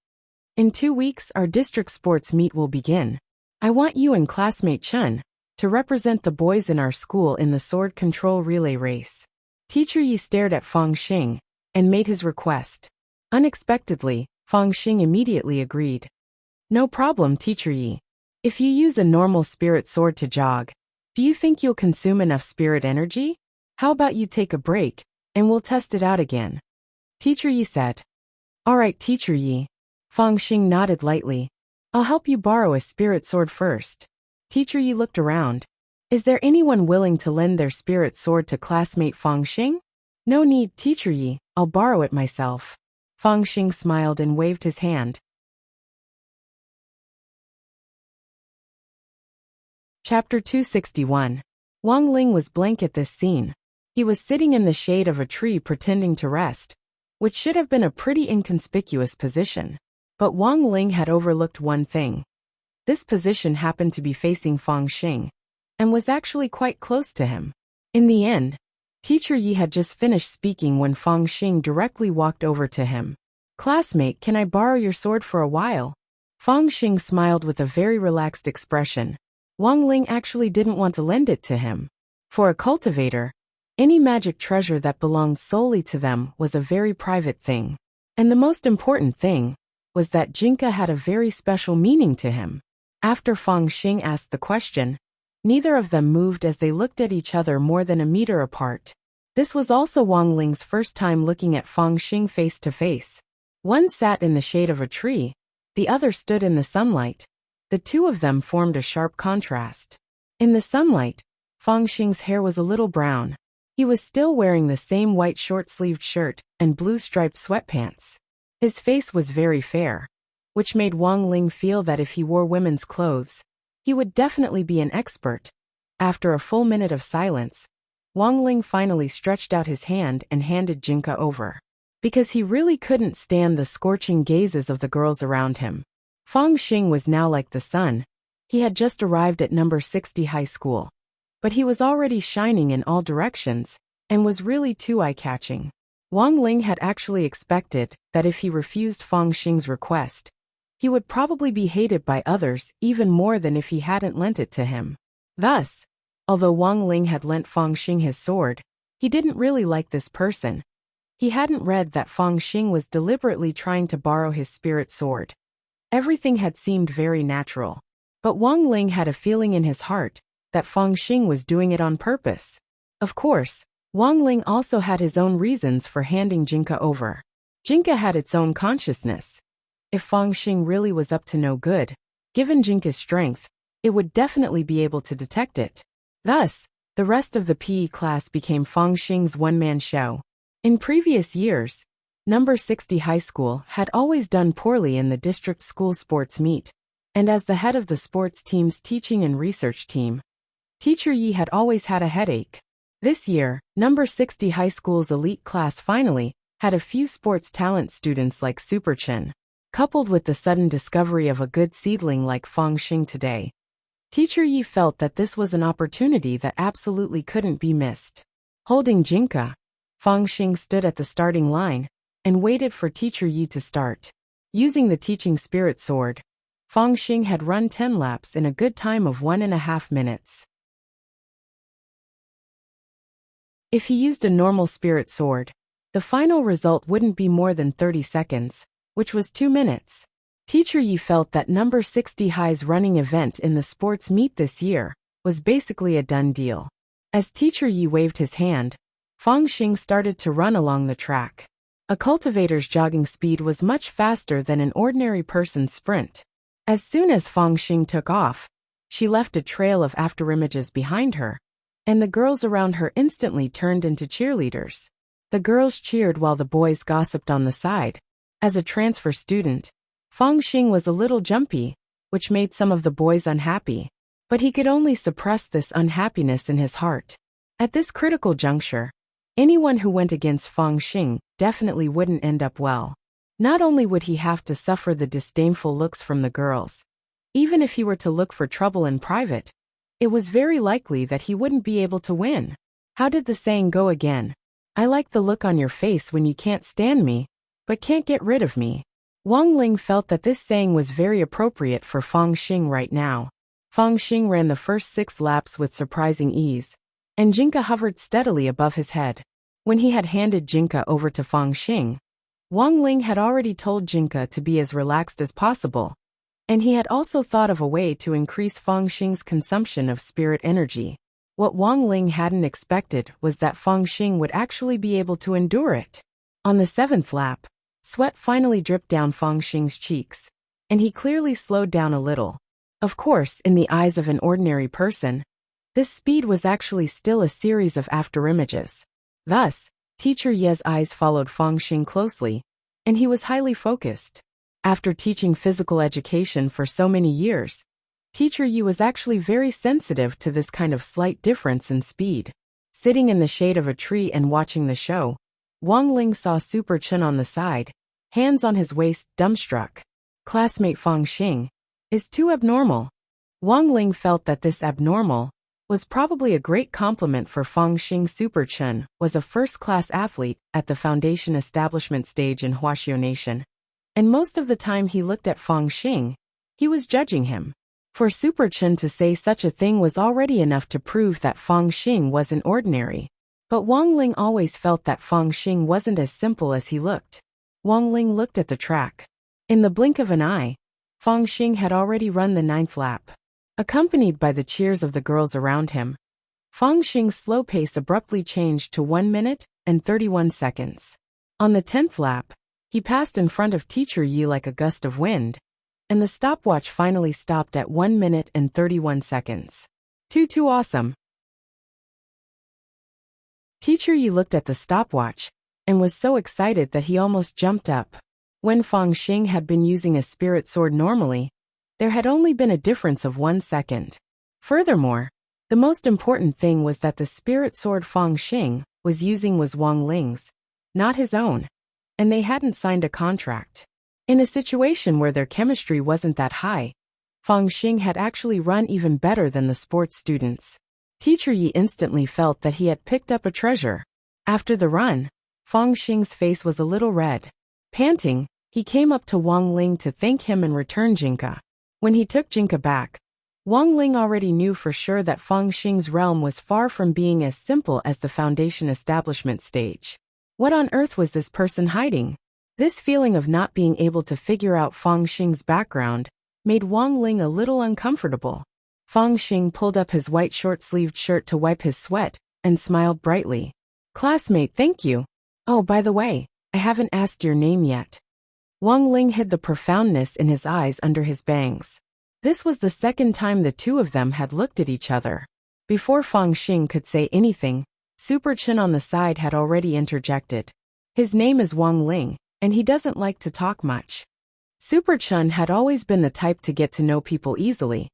In 2 weeks, our district sports meet will begin. I want you and classmate Chun to represent the boys in our school in the sword control relay race. Teacher Yi stared at Fang Xing and made his request. Unexpectedly, Fang Xing immediately agreed. No problem, Teacher Yi. If you use a normal spirit sword to jog, do you think you'll consume enough spirit energy? How about you take a break, and we'll test it out again? Teacher Yi said. All right, Teacher Yi. Fang Xing nodded lightly. I'll help you borrow a spirit sword first. Teacher Yi looked around. Is there anyone willing to lend their spirit sword to classmate Fang Xing? No need, Teacher Yi. I'll borrow it myself. Fang Xing smiled and waved his hand. Chapter 261. Wang Ling was blank at this scene. He was sitting in the shade of a tree pretending to rest, which should have been a pretty inconspicuous position. But Wang Ling had overlooked one thing. This position happened to be facing Fang Xing, and was actually quite close to him. In the end, Teacher Yi had just finished speaking when Fang Xing directly walked over to him. Classmate, can I borrow your sword for a while? Fang Xing smiled with a very relaxed expression. Wang Ling actually didn't want to lend it to him. For a cultivator, any magic treasure that belonged solely to them was a very private thing. And the most important thing was that Jinka had a very special meaning to him. After Fang Xing asked the question, neither of them moved as they looked at each other more than a meter apart. This was also Wang Ling's first time looking at Fang Xing face to face. One sat in the shade of a tree, the other stood in the sunlight. The two of them formed a sharp contrast. In the sunlight, Fang Xing's hair was a little brown. He was still wearing the same white short-sleeved shirt and blue striped sweatpants. His face was very fair, which made Wang Ling feel that if he wore women's clothes, he would definitely be an expert. After a full minute of silence, Wang Ling finally stretched out his hand and handed Jinka over. because he really couldn't stand the scorching gazes of the girls around him. Fang Xing was now like the sun. He had just arrived at number 60 high school. But he was already shining in all directions, and was really too eye-catching. Wang Ling had actually expected that if he refused Fang Xing's request, he would probably be hated by others even more than if he hadn't lent it to him. Thus, although Wang Ling had lent Fang Xing his sword, he didn't really like this person. He hadn't read that Fang Xing was deliberately trying to borrow his spirit sword. Everything had seemed very natural. But Wang Ling had a feeling in his heart that Fang Xing was doing it on purpose. Of course, Wang Ling also had his own reasons for handing Jinka over. Jinka had its own consciousness. If Fang Xing really was up to no good, given Jinka's strength, it would definitely be able to detect it. Thus, the rest of the PE class became Fang Xing's one-man show. In previous years, number 60 high school had always done poorly in the district school sports meet, and as the head of the sports team's teaching and research team, Teacher Yi had always had a headache. This year, number 60 high school's elite class finally had a few sports talent students like Super Chen. Coupled with the sudden discovery of a good seedling like Fang Xing today, Teacher Yi felt that this was an opportunity that absolutely couldn't be missed. Holding Jinka, Fang Xing stood at the starting line and waited for Teacher Yi to start. Using the teaching spirit sword, Fang Xing had run 10 laps in a good time of 1.5 minutes. If he used a normal spirit sword, the final result wouldn't be more than 30 seconds, which was 2 minutes. Teacher Yi felt that number 60 high's running event in the sports meet this year was basically a done deal. As Teacher Yi waved his hand, Fang Xing started to run along the track. A cultivator's jogging speed was much faster than an ordinary person's sprint. As soon as Fang Xing took off, she left a trail of afterimages behind her, and the girls around her instantly turned into cheerleaders. The girls cheered while the boys gossiped on the side. As a transfer student, Fang Xing was a little jumpy, which made some of the boys unhappy, but he could only suppress this unhappiness in his heart. At this critical juncture, anyone who went against Fang Xing definitely wouldn't end up well. Not only would he have to suffer the disdainful looks from the girls, even if he were to look for trouble in private, it was very likely that he wouldn't be able to win. How did the saying go again? I like the look on your face when you can't stand me, but can't get rid of me. Wang Ling felt that this saying was very appropriate for Fang Xing right now. Fang Xing ran the first 6 laps with surprising ease, and Jinka hovered steadily above his head. When he had handed Jinka over to Fang Xing, Wang Ling had already told Jinka to be as relaxed as possible, and he had also thought of a way to increase Fang Xing's consumption of spirit energy. What Wang Ling hadn't expected was that Fang Xing would actually be able to endure it. On the 7th lap, sweat finally dripped down Fang Xing's cheeks, and he clearly slowed down a little. Of course, in the eyes of an ordinary person, this speed was actually still a series of afterimages. Thus, Teacher Ye's eyes followed Fang Xing closely, and he was highly focused. After teaching physical education for so many years, Teacher Yi was actually very sensitive to this kind of slight difference in speed. Sitting in the shade of a tree and watching the show, Wang Ling saw Super Chen on the side, hands on his waist, dumbstruck. Classmate Fang Xing is too abnormal. Wang Ling felt that this abnormal was probably a great compliment for Fang Xing. Super Chen was a first-class athlete at the foundation establishment stage in Huaxiao Nation, and most of the time he looked at Fang Xing, he was judging him. For Super Chen to say such a thing was already enough to prove that Fang Xing wasn't ordinary. But Wang Ling always felt that Fang Xing wasn't as simple as he looked. Wang Ling looked at the track. In the blink of an eye, Fang Xing had already run the 9th lap. Accompanied by the cheers of the girls around him, Fang Xing's slow pace abruptly changed to 1 minute and 31 seconds. On the 10th lap, he passed in front of Teacher Yi like a gust of wind, and the stopwatch finally stopped at 1 minute and 31 seconds. Too awesome. Teacher Yi looked at the stopwatch and was so excited that he almost jumped up. When Fang Xing had been using a spirit sword normally, there had only been a difference of 1 second. Furthermore, the most important thing was that the spirit sword Fang Xing was using was Wang Ling's, not his own. and they hadn't signed a contract. In a situation where their chemistry wasn't that high, Fangxing had actually run even better than the sports students. Teacher Yi instantly felt that he had picked up a treasure. After the run, Fangxing's face was a little red. Panting, he came up to Wang Ling to thank him and return Jinka. When he took Jinka back, Wang Ling already knew for sure that Fangxing's realm was far from being as simple as the foundation establishment stage. What on earth was this person hiding? This feeling of not being able to figure out Fangxing's background made Wang Ling a little uncomfortable. Fangxing pulled up his white short-sleeved shirt to wipe his sweat and smiled brightly. "Classmate, thank you. Oh, by the way, I haven't asked your name yet." Wang Ling hid the profoundness in his eyes under his bangs. This was the second time the two of them had looked at each other. Before Fangxing could say anything, Super Chen on the side had already interjected. "His name is Wang Ling, and he doesn't like to talk much." Super Chen had always been the type to get to know people easily,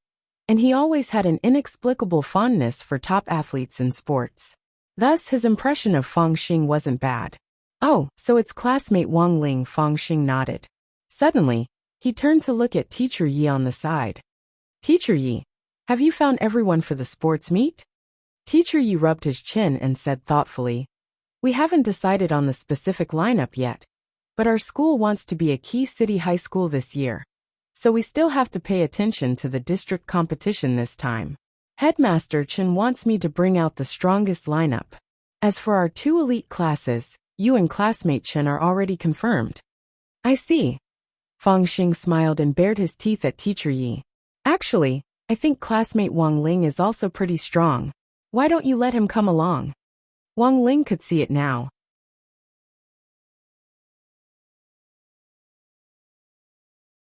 and he always had an inexplicable fondness for top athletes in sports. Thus his impression of Fangxing wasn't bad. "Oh, so it's classmate Wang Ling," Fangxing nodded. Suddenly, he turned to look at Teacher Yi on the side. "Teacher Yi, have you found everyone for the sports meet?" Teacher Yi rubbed his chin and said thoughtfully, "We haven't decided on the specific lineup yet, but our school wants to be a key city high school this year, so we still have to pay attention to the district competition this time. Headmaster Chen wants me to bring out the strongest lineup. As for our two elite classes, you and classmate Chen are already confirmed." "I see." Fangxing smiled and bared his teeth at Teacher Yi. "Actually, I think classmate Wang Ling is also pretty strong. Why don't you let him come along?" Wang Ling could see it now.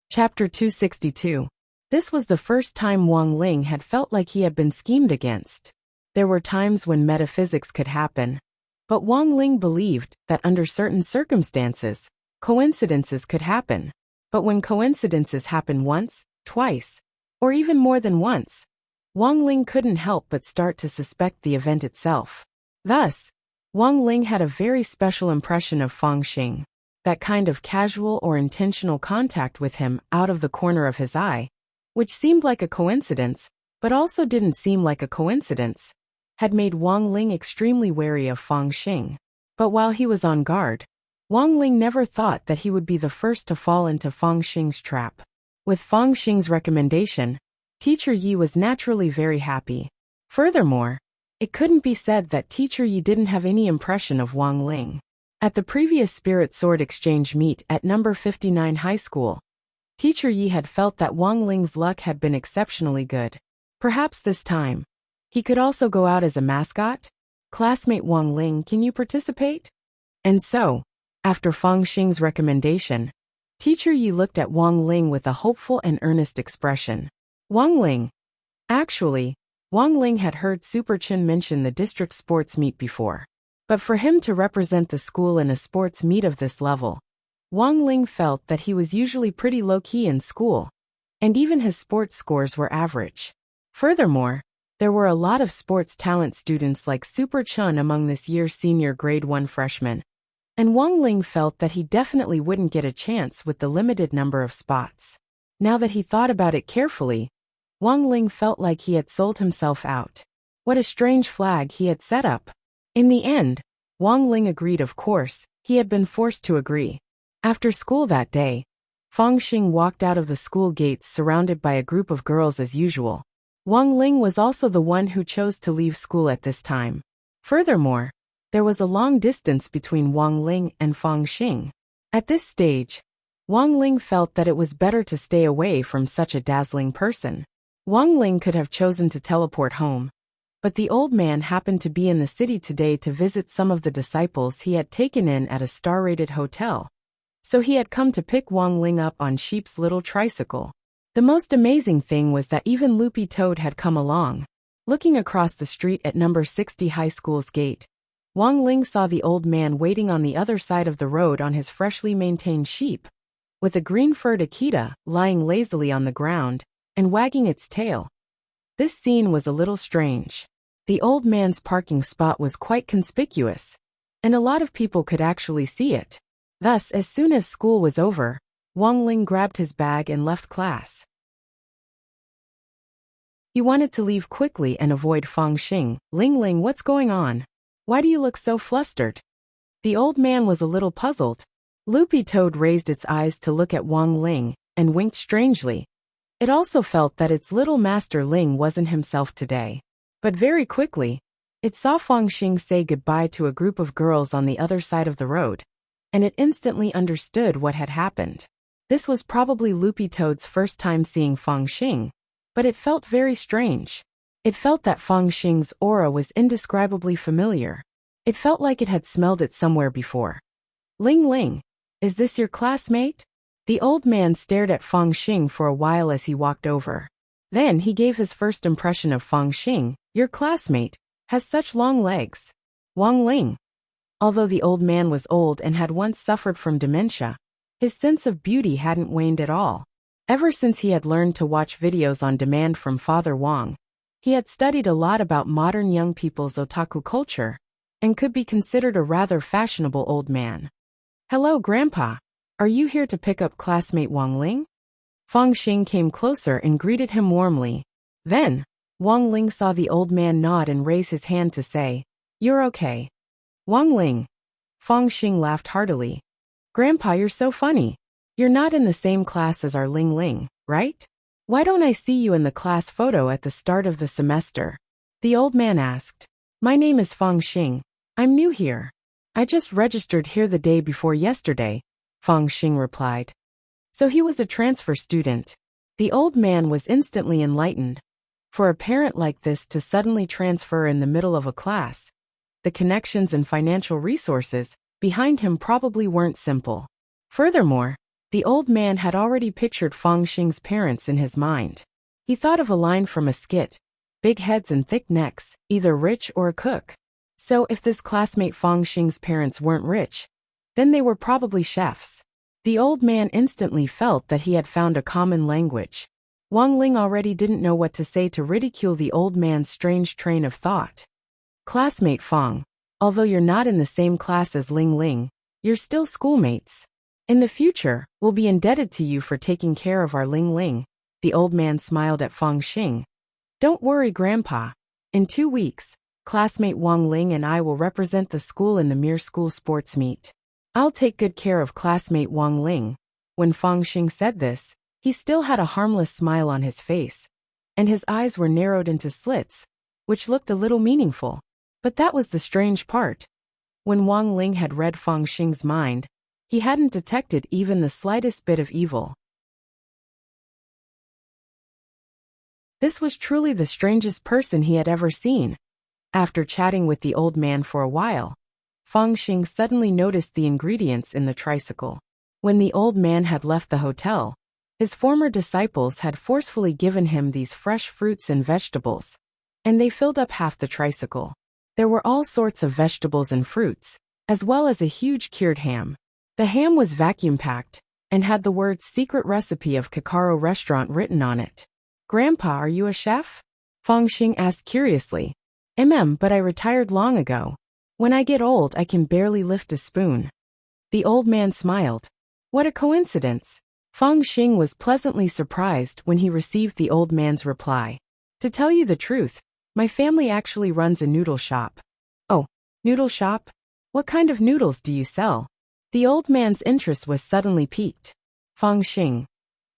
Chapter 262. This was the first time Wang Ling had felt like he had been schemed against. There were times when metaphysics could happen, but Wang Ling believed that under certain circumstances, coincidences could happen. But when coincidences happen once, twice, or even more than once, Wang Ling couldn't help but start to suspect the event itself. Thus, Wang Ling had a very special impression of Fangxing. That kind of casual or intentional contact with him out of the corner of his eye, which seemed like a coincidence, but also didn't seem like a coincidence, had made Wang Ling extremely wary of Fangxing. But while he was on guard, Wang Ling never thought that he would be the first to fall into Fangxing's trap. With Fangxing's recommendation, Teacher Yi was naturally very happy. Furthermore, it couldn't be said that Teacher Yi didn't have any impression of Wang Ling. At the previous Spirit Sword Exchange meet at number 59 High School, Teacher Yi had felt that Wang Ling's luck had been exceptionally good. Perhaps this time, he could also go out as a mascot? "Classmate Wang Ling, can you participate?" And so, after Fangxing's recommendation, Teacher Yi looked at Wang Ling with a hopeful and earnest expression. Wang Ling. Actually, Wang Ling had heard Super Chen mention the district sports meet before. But for him to represent the school in a sports meet of this level, Wang Ling felt that he was usually pretty low-key in school, and even his sports scores were average. Furthermore, there were a lot of sports talent students like Super Chen among this year's senior grade 1 freshmen, and Wang Ling felt that he definitely wouldn't get a chance with the limited number of spots. Now that he thought about it carefully, Wang Ling felt like he had sold himself out. What a strange flag he had set up. In the end, Wang Ling agreed. Of course, he had been forced to agree. After school that day, Fangxing walked out of the school gates surrounded by a group of girls as usual. Wang Ling was also the one who chose to leave school at this time. Furthermore, there was a long distance between Wang Ling and Fangxing. At this stage, Wang Ling felt that it was better to stay away from such a dazzling person. Wang Ling could have chosen to teleport home, but the old man happened to be in the city today to visit some of the disciples he had taken in at a star-rated hotel. So he had come to pick Wang Ling up on Sheep's little tricycle. The most amazing thing was that even Loopy Toad had come along. Looking across the street at number 60 High School's gate, Wang Ling saw the old man waiting on the other side of the road on his freshly maintained sheep, with a green-furred Akita lying lazily on the ground and wagging its tail. This scene was a little strange. The old man's parking spot was quite conspicuous, and a lot of people could actually see it. Thus, as soon as school was over, Wang Ling grabbed his bag and left class. He wanted to leave quickly and avoid Fang Xing. Ling Ling, what's going on? Why do you look so flustered? The old man was a little puzzled. Loopy Toad raised its eyes to look at Wang Ling and winked strangely. It also felt that its little master Ling wasn't himself today. But very quickly, it saw Fang Xing say goodbye to a group of girls on the other side of the road, and it instantly understood what had happened. This was probably Loopy Toad's first time seeing Fang Xing, but it felt very strange. It felt that Fang Xing's aura was indescribably familiar. It felt like it had smelled it somewhere before. Ling Ling, is this your classmate? The old man stared at Fang Xing for a while as he walked over. Then he gave his first impression of Fang Xing. Your classmate has such long legs. Wang Ling. Although the old man was old and had once suffered from dementia, his sense of beauty hadn't waned at all. Ever since he had learned to watch videos on demand from Father Wang, he had studied a lot about modern young people's otaku culture, and could be considered a rather fashionable old man. Hello, Grandpa. Are you here to pick up classmate Wang Ling? Fang Xing came closer and greeted him warmly. Then, Wang Ling saw the old man nod and raise his hand to say, You're okay. Wang Ling. Fang Xing laughed heartily. Grandpa, you're so funny. You're not in the same class as our Ling Ling, right? Why don't I see you in the class photo at the start of the semester? The old man asked. My name is Fang Xing. I'm new here. I just registered here the day before yesterday, Fang Xing replied. So he was a transfer student. The old man was instantly enlightened. For a parent like this to suddenly transfer in the middle of a class, the connections and financial resources behind him probably weren't simple. Furthermore, the old man had already pictured Fang Xing's parents in his mind. He thought of a line from a skit, big heads and thick necks, either rich or a cook. So if this classmate Fang Xing's parents weren't rich, then they were probably chefs. The old man instantly felt that he had found a common language. Wang Ling already didn't know what to say to ridicule the old man's strange train of thought. Classmate Fang, although you're not in the same class as Ling Ling, you're still schoolmates. In the future, we'll be indebted to you for taking care of our Ling Ling. The old man smiled at Fang Xing. Don't worry, Grandpa. In 2 weeks, classmate Wang Ling and I will represent the school in the Mere School sports meet. I'll take good care of classmate Wang Ling. When Fang Xing said this, he still had a harmless smile on his face, and his eyes were narrowed into slits, which looked a little meaningful. But that was the strange part. When Wang Ling had read Fang Xing's mind, he hadn't detected even the slightest bit of evil. This was truly the strangest person he had ever seen. After chatting with the old man for a while, Fang Xing suddenly noticed the ingredients in the tricycle. When the old man had left the hotel, his former disciples had forcefully given him these fresh fruits and vegetables, and they filled up half the tricycle. There were all sorts of vegetables and fruits, as well as a huge cured ham. The ham was vacuum-packed, and had the words secret recipe of Kakaro restaurant written on it. Grandpa, are you a chef? Fang Xing asked curiously. But I retired long ago. When I get old, I can barely lift a spoon. The old man smiled. What a coincidence. Fang Xing was pleasantly surprised when he received the old man's reply. To tell you the truth, my family actually runs a noodle shop. Oh, noodle shop? What kind of noodles do you sell? The old man's interest was suddenly piqued. Fang Xing.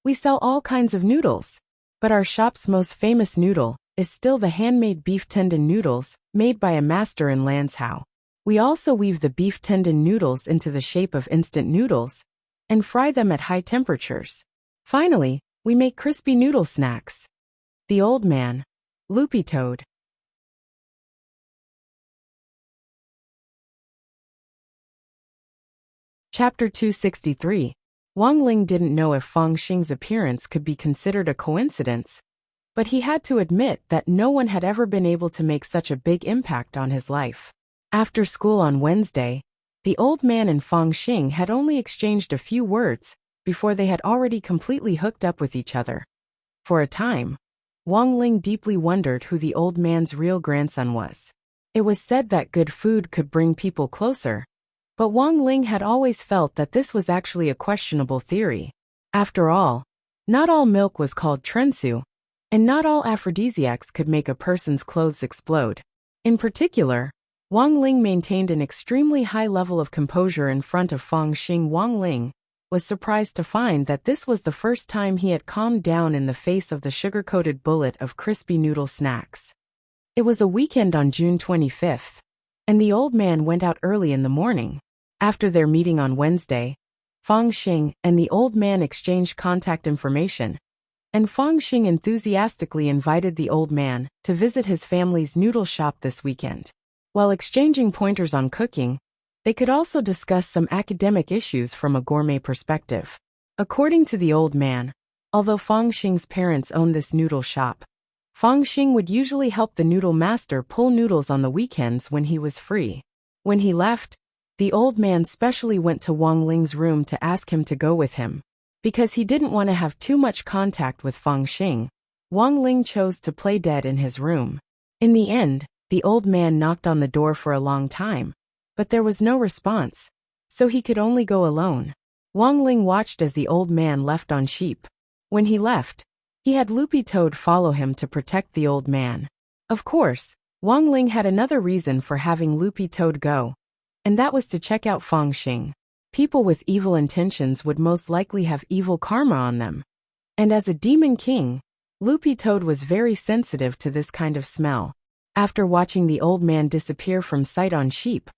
We sell all kinds of noodles, but our shop's most famous noodle is still the handmade beef tendon noodles made by a master in Lanzhou. We also weave the beef tendon noodles into the shape of instant noodles and fry them at high temperatures. Finally, we make crispy noodle snacks. The old man. Loopy Toad. Chapter 263. Wang Ling didn't know if Fang Xing's appearance could be considered a coincidence, but he had to admit that no one had ever been able to make such a big impact on his life. After school on Wednesday, the old man and Fang Xing had only exchanged a few words before they had already completely hooked up with each other. For a time, Wang Ling deeply wondered who the old man's real grandson was. It was said that good food could bring people closer, But Wang Ling had always felt that this was actually a questionable theory. After all, not all milk was called trensu, and not all aphrodisiacs could make a person's clothes explode. In particular, Wang Ling maintained an extremely high level of composure in front of Fang Xing. Wang Ling was surprised to find that this was the first time he had calmed down in the face of the sugar-coated bullet of crispy noodle snacks. It was a weekend on June 25th, and the old man went out early in the morning. After their meeting on Wednesday, Fang Xing and the old man exchanged contact information, and Fang Xing enthusiastically invited the old man to visit his family's noodle shop this weekend. While exchanging pointers on cooking, they could also discuss some academic issues from a gourmet perspective. According to the old man, although Fang Xing's parents owned this noodle shop, Fang Xing would usually help the noodle master pull noodles on the weekends when he was free. When he left, the old man specially went to Wang Ling's room to ask him to go with him. Because he didn't want to have too much contact with Fang Xing, Wang Ling chose to play dead in his room. In the end, the old man knocked on the door for a long time, but there was no response, so he could only go alone. Wang Ling watched as the old man left on sheep. When he left, he had Loopy Toad follow him to protect the old man. Of course, Wang Ling had another reason for having Loopy Toad go, and that was to check out Fang Xing. People with evil intentions would most likely have evil karma on them. And as a demon king, Loopy Toad was very sensitive to this kind of smell. After watching the old man disappear from sight on sheep,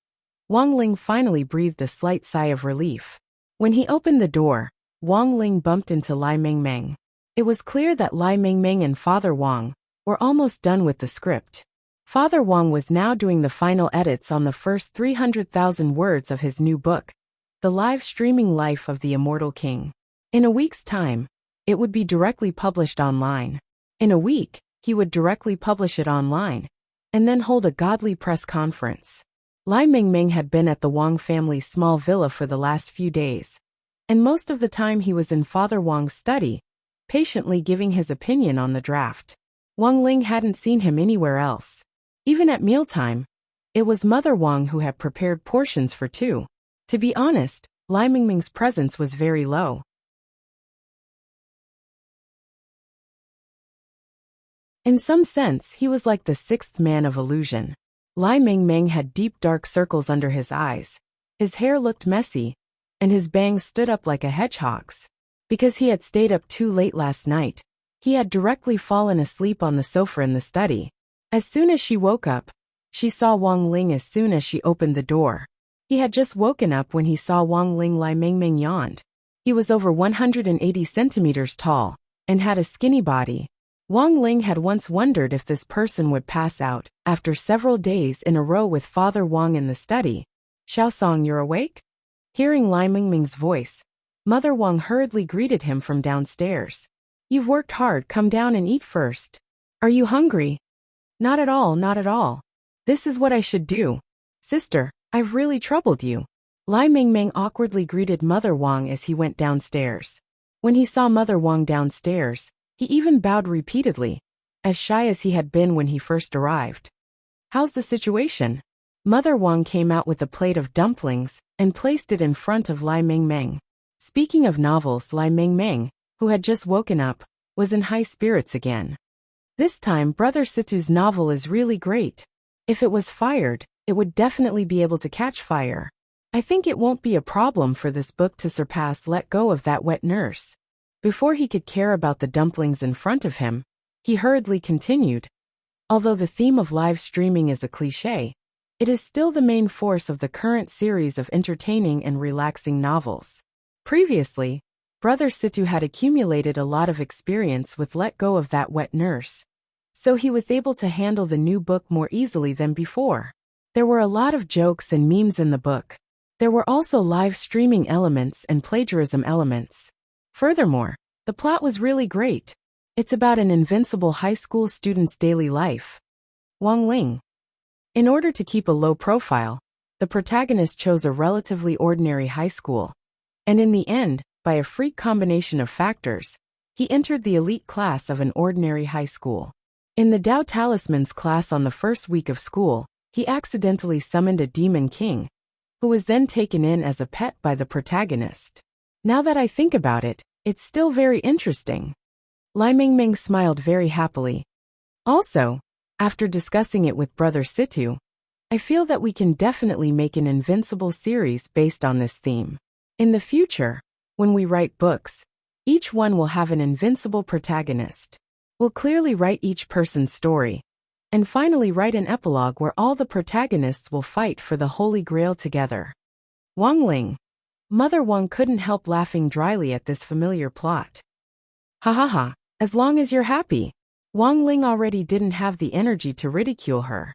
Wang Ling finally breathed a slight sigh of relief. When he opened the door, Wang Ling bumped into Lai Mengmeng. It was clear that Lai Mengmeng and Father Wang were almost done with the script. Father Wang was now doing the final edits on the first 300,000 words of his new book, The Live Streaming Life of the Immortal King. In a week's time, it would be directly published online. In a week, he would directly publish it online, and then hold a godly press conference. Lai Mengmeng had been at the Wang family's small villa for the last few days, and most of the time he was in Father Wang's study, patiently giving his opinion on the draft. Wang Ling hadn't seen him anywhere else. Even at mealtime, it was Mother Wang who had prepared portions for two. To be honest, Lai Mengmeng's presence was very low. In some sense, he was like the sixth man of illusion. Lai Mengmeng had deep dark circles under his eyes, his hair looked messy, and his bangs stood up like a hedgehog's. Because he had stayed up too late last night, he had directly fallen asleep on the sofa in the study. As soon as she woke up, she saw Wang Ling as soon as she opened the door. He had just woken up when he saw Wang Ling. Lai Mengmeng yawned. He was over 180 centimeters tall, and had a skinny body. Wang Ling had once wondered if this person would pass out after several days in a row with Father Wang in the study. Xiaosong, you're awake? Hearing Lai Mengmeng's voice, Mother Wang hurriedly greeted him from downstairs. You've worked hard, come down and eat first. Are you hungry? Not at all, not at all. This is what I should do. Sister, I've really troubled you. Lai Mengmeng awkwardly greeted Mother Wang as he went downstairs. When he saw Mother Wang downstairs, he even bowed repeatedly, as shy as he had been when he first arrived. How's the situation? Mother Wang came out with a plate of dumplings and placed it in front of Lai Mengmeng. Speaking of novels, Lai Mengmeng, who had just woken up, was in high spirits again. This time, Brother Situ's novel is really great. If it was fired, it would definitely be able to catch fire. I think it won't be a problem for this book to surpass Let Go of That Wet Nurse. Before he could care about the dumplings in front of him, he hurriedly continued. Although the theme of live streaming is a cliché, it is still the main force of the current series of entertaining and relaxing novels. Previously, Brother Situ had accumulated a lot of experience with Let Go of That Wet Nurse, so he was able to handle the new book more easily than before. There were a lot of jokes and memes in the book. There were also live streaming elements and plagiarism elements. Furthermore, the plot was really great. It's about an invincible high school student's daily life. Wang Ling. In order to keep a low profile, the protagonist chose a relatively ordinary high school. And in the end, by a freak combination of factors, he entered the elite class of an ordinary high school. In the Dao Talismans class on the first week of school, he accidentally summoned a demon king, who was then taken in as a pet by the protagonist. Now that I think about it, it's still very interesting. Lai Mingming smiled very happily. Also, after discussing it with Brother Situ, I feel that we can definitely make an Invincible series based on this theme. In the future, when we write books, each one will have an invincible protagonist. We'll clearly write each person's story, and finally write an epilogue where all the protagonists will fight for the Holy Grail together. Wang Ling. Mother Wang couldn't help laughing dryly at this familiar plot. Ha ha ha, as long as you're happy. Wang Ling already didn't have the energy to ridicule her.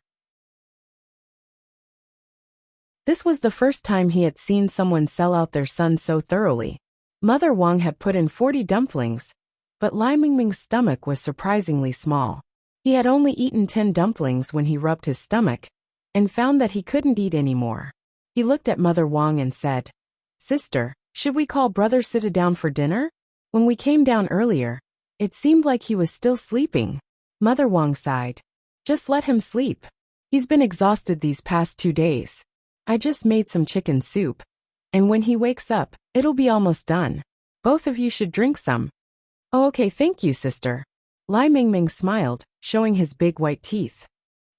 This was the first time he had seen someone sell out their son so thoroughly. Mother Wang had put in 40 dumplings, but Lai Mingming's stomach was surprisingly small. He had only eaten 10 dumplings when he rubbed his stomach, and found that he couldn't eat anymore. He looked at Mother Wang and said, "Sister, should we call Brother Sita down for dinner? When we came down earlier, it seemed like he was still sleeping." Mother Wang sighed. "Just let him sleep. He's been exhausted these past 2 days. I just made some chicken soup, and when he wakes up, it'll be almost done. Both of you should drink some." "Oh, okay, thank you, sister." Lai Mingming smiled, showing his big white teeth.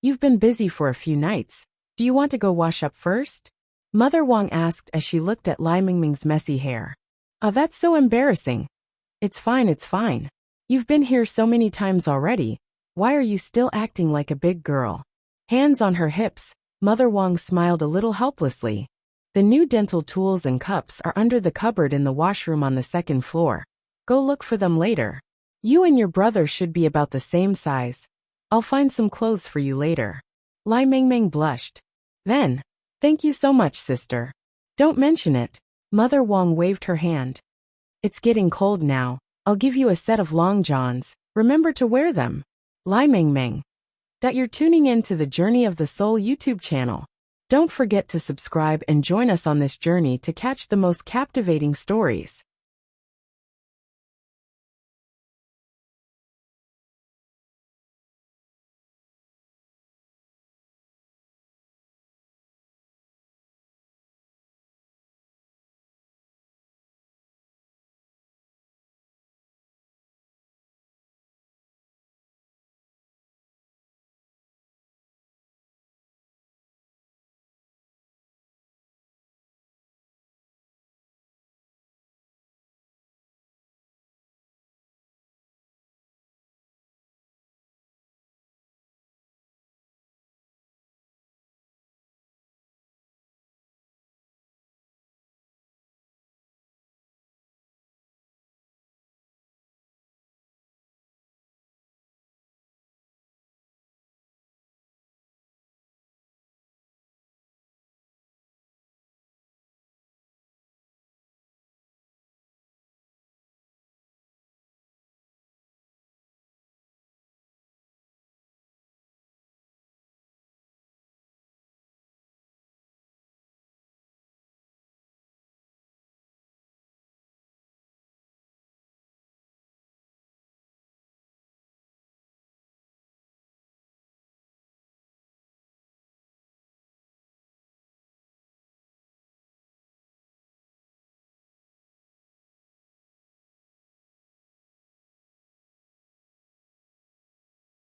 "You've been busy for a few nights. Do you want to go wash up first?" Mother Wang asked as she looked at Lai Mingming's messy hair. "Oh, that's so embarrassing." It's fine. You've been here so many times already. Why are you still acting like a big girl?" Hands on her hips, Mother Wang smiled a little helplessly. "The new dental tools and cups are under the cupboard in the washroom on the 2nd floor. Go look for them later. You and your brother should be about the same size. I'll find some clothes for you later." Lai Mingming blushed. Then, "Thank you so much, sister." "Don't mention it." Mother Wang waved her hand. "It's getting cold now. I'll give you a set of long johns. Remember to wear them." Lai Mingming. That you're tuning in to the Journey of the Soul YouTube channel. Don't forget to subscribe and join us on this journey to catch the most captivating stories.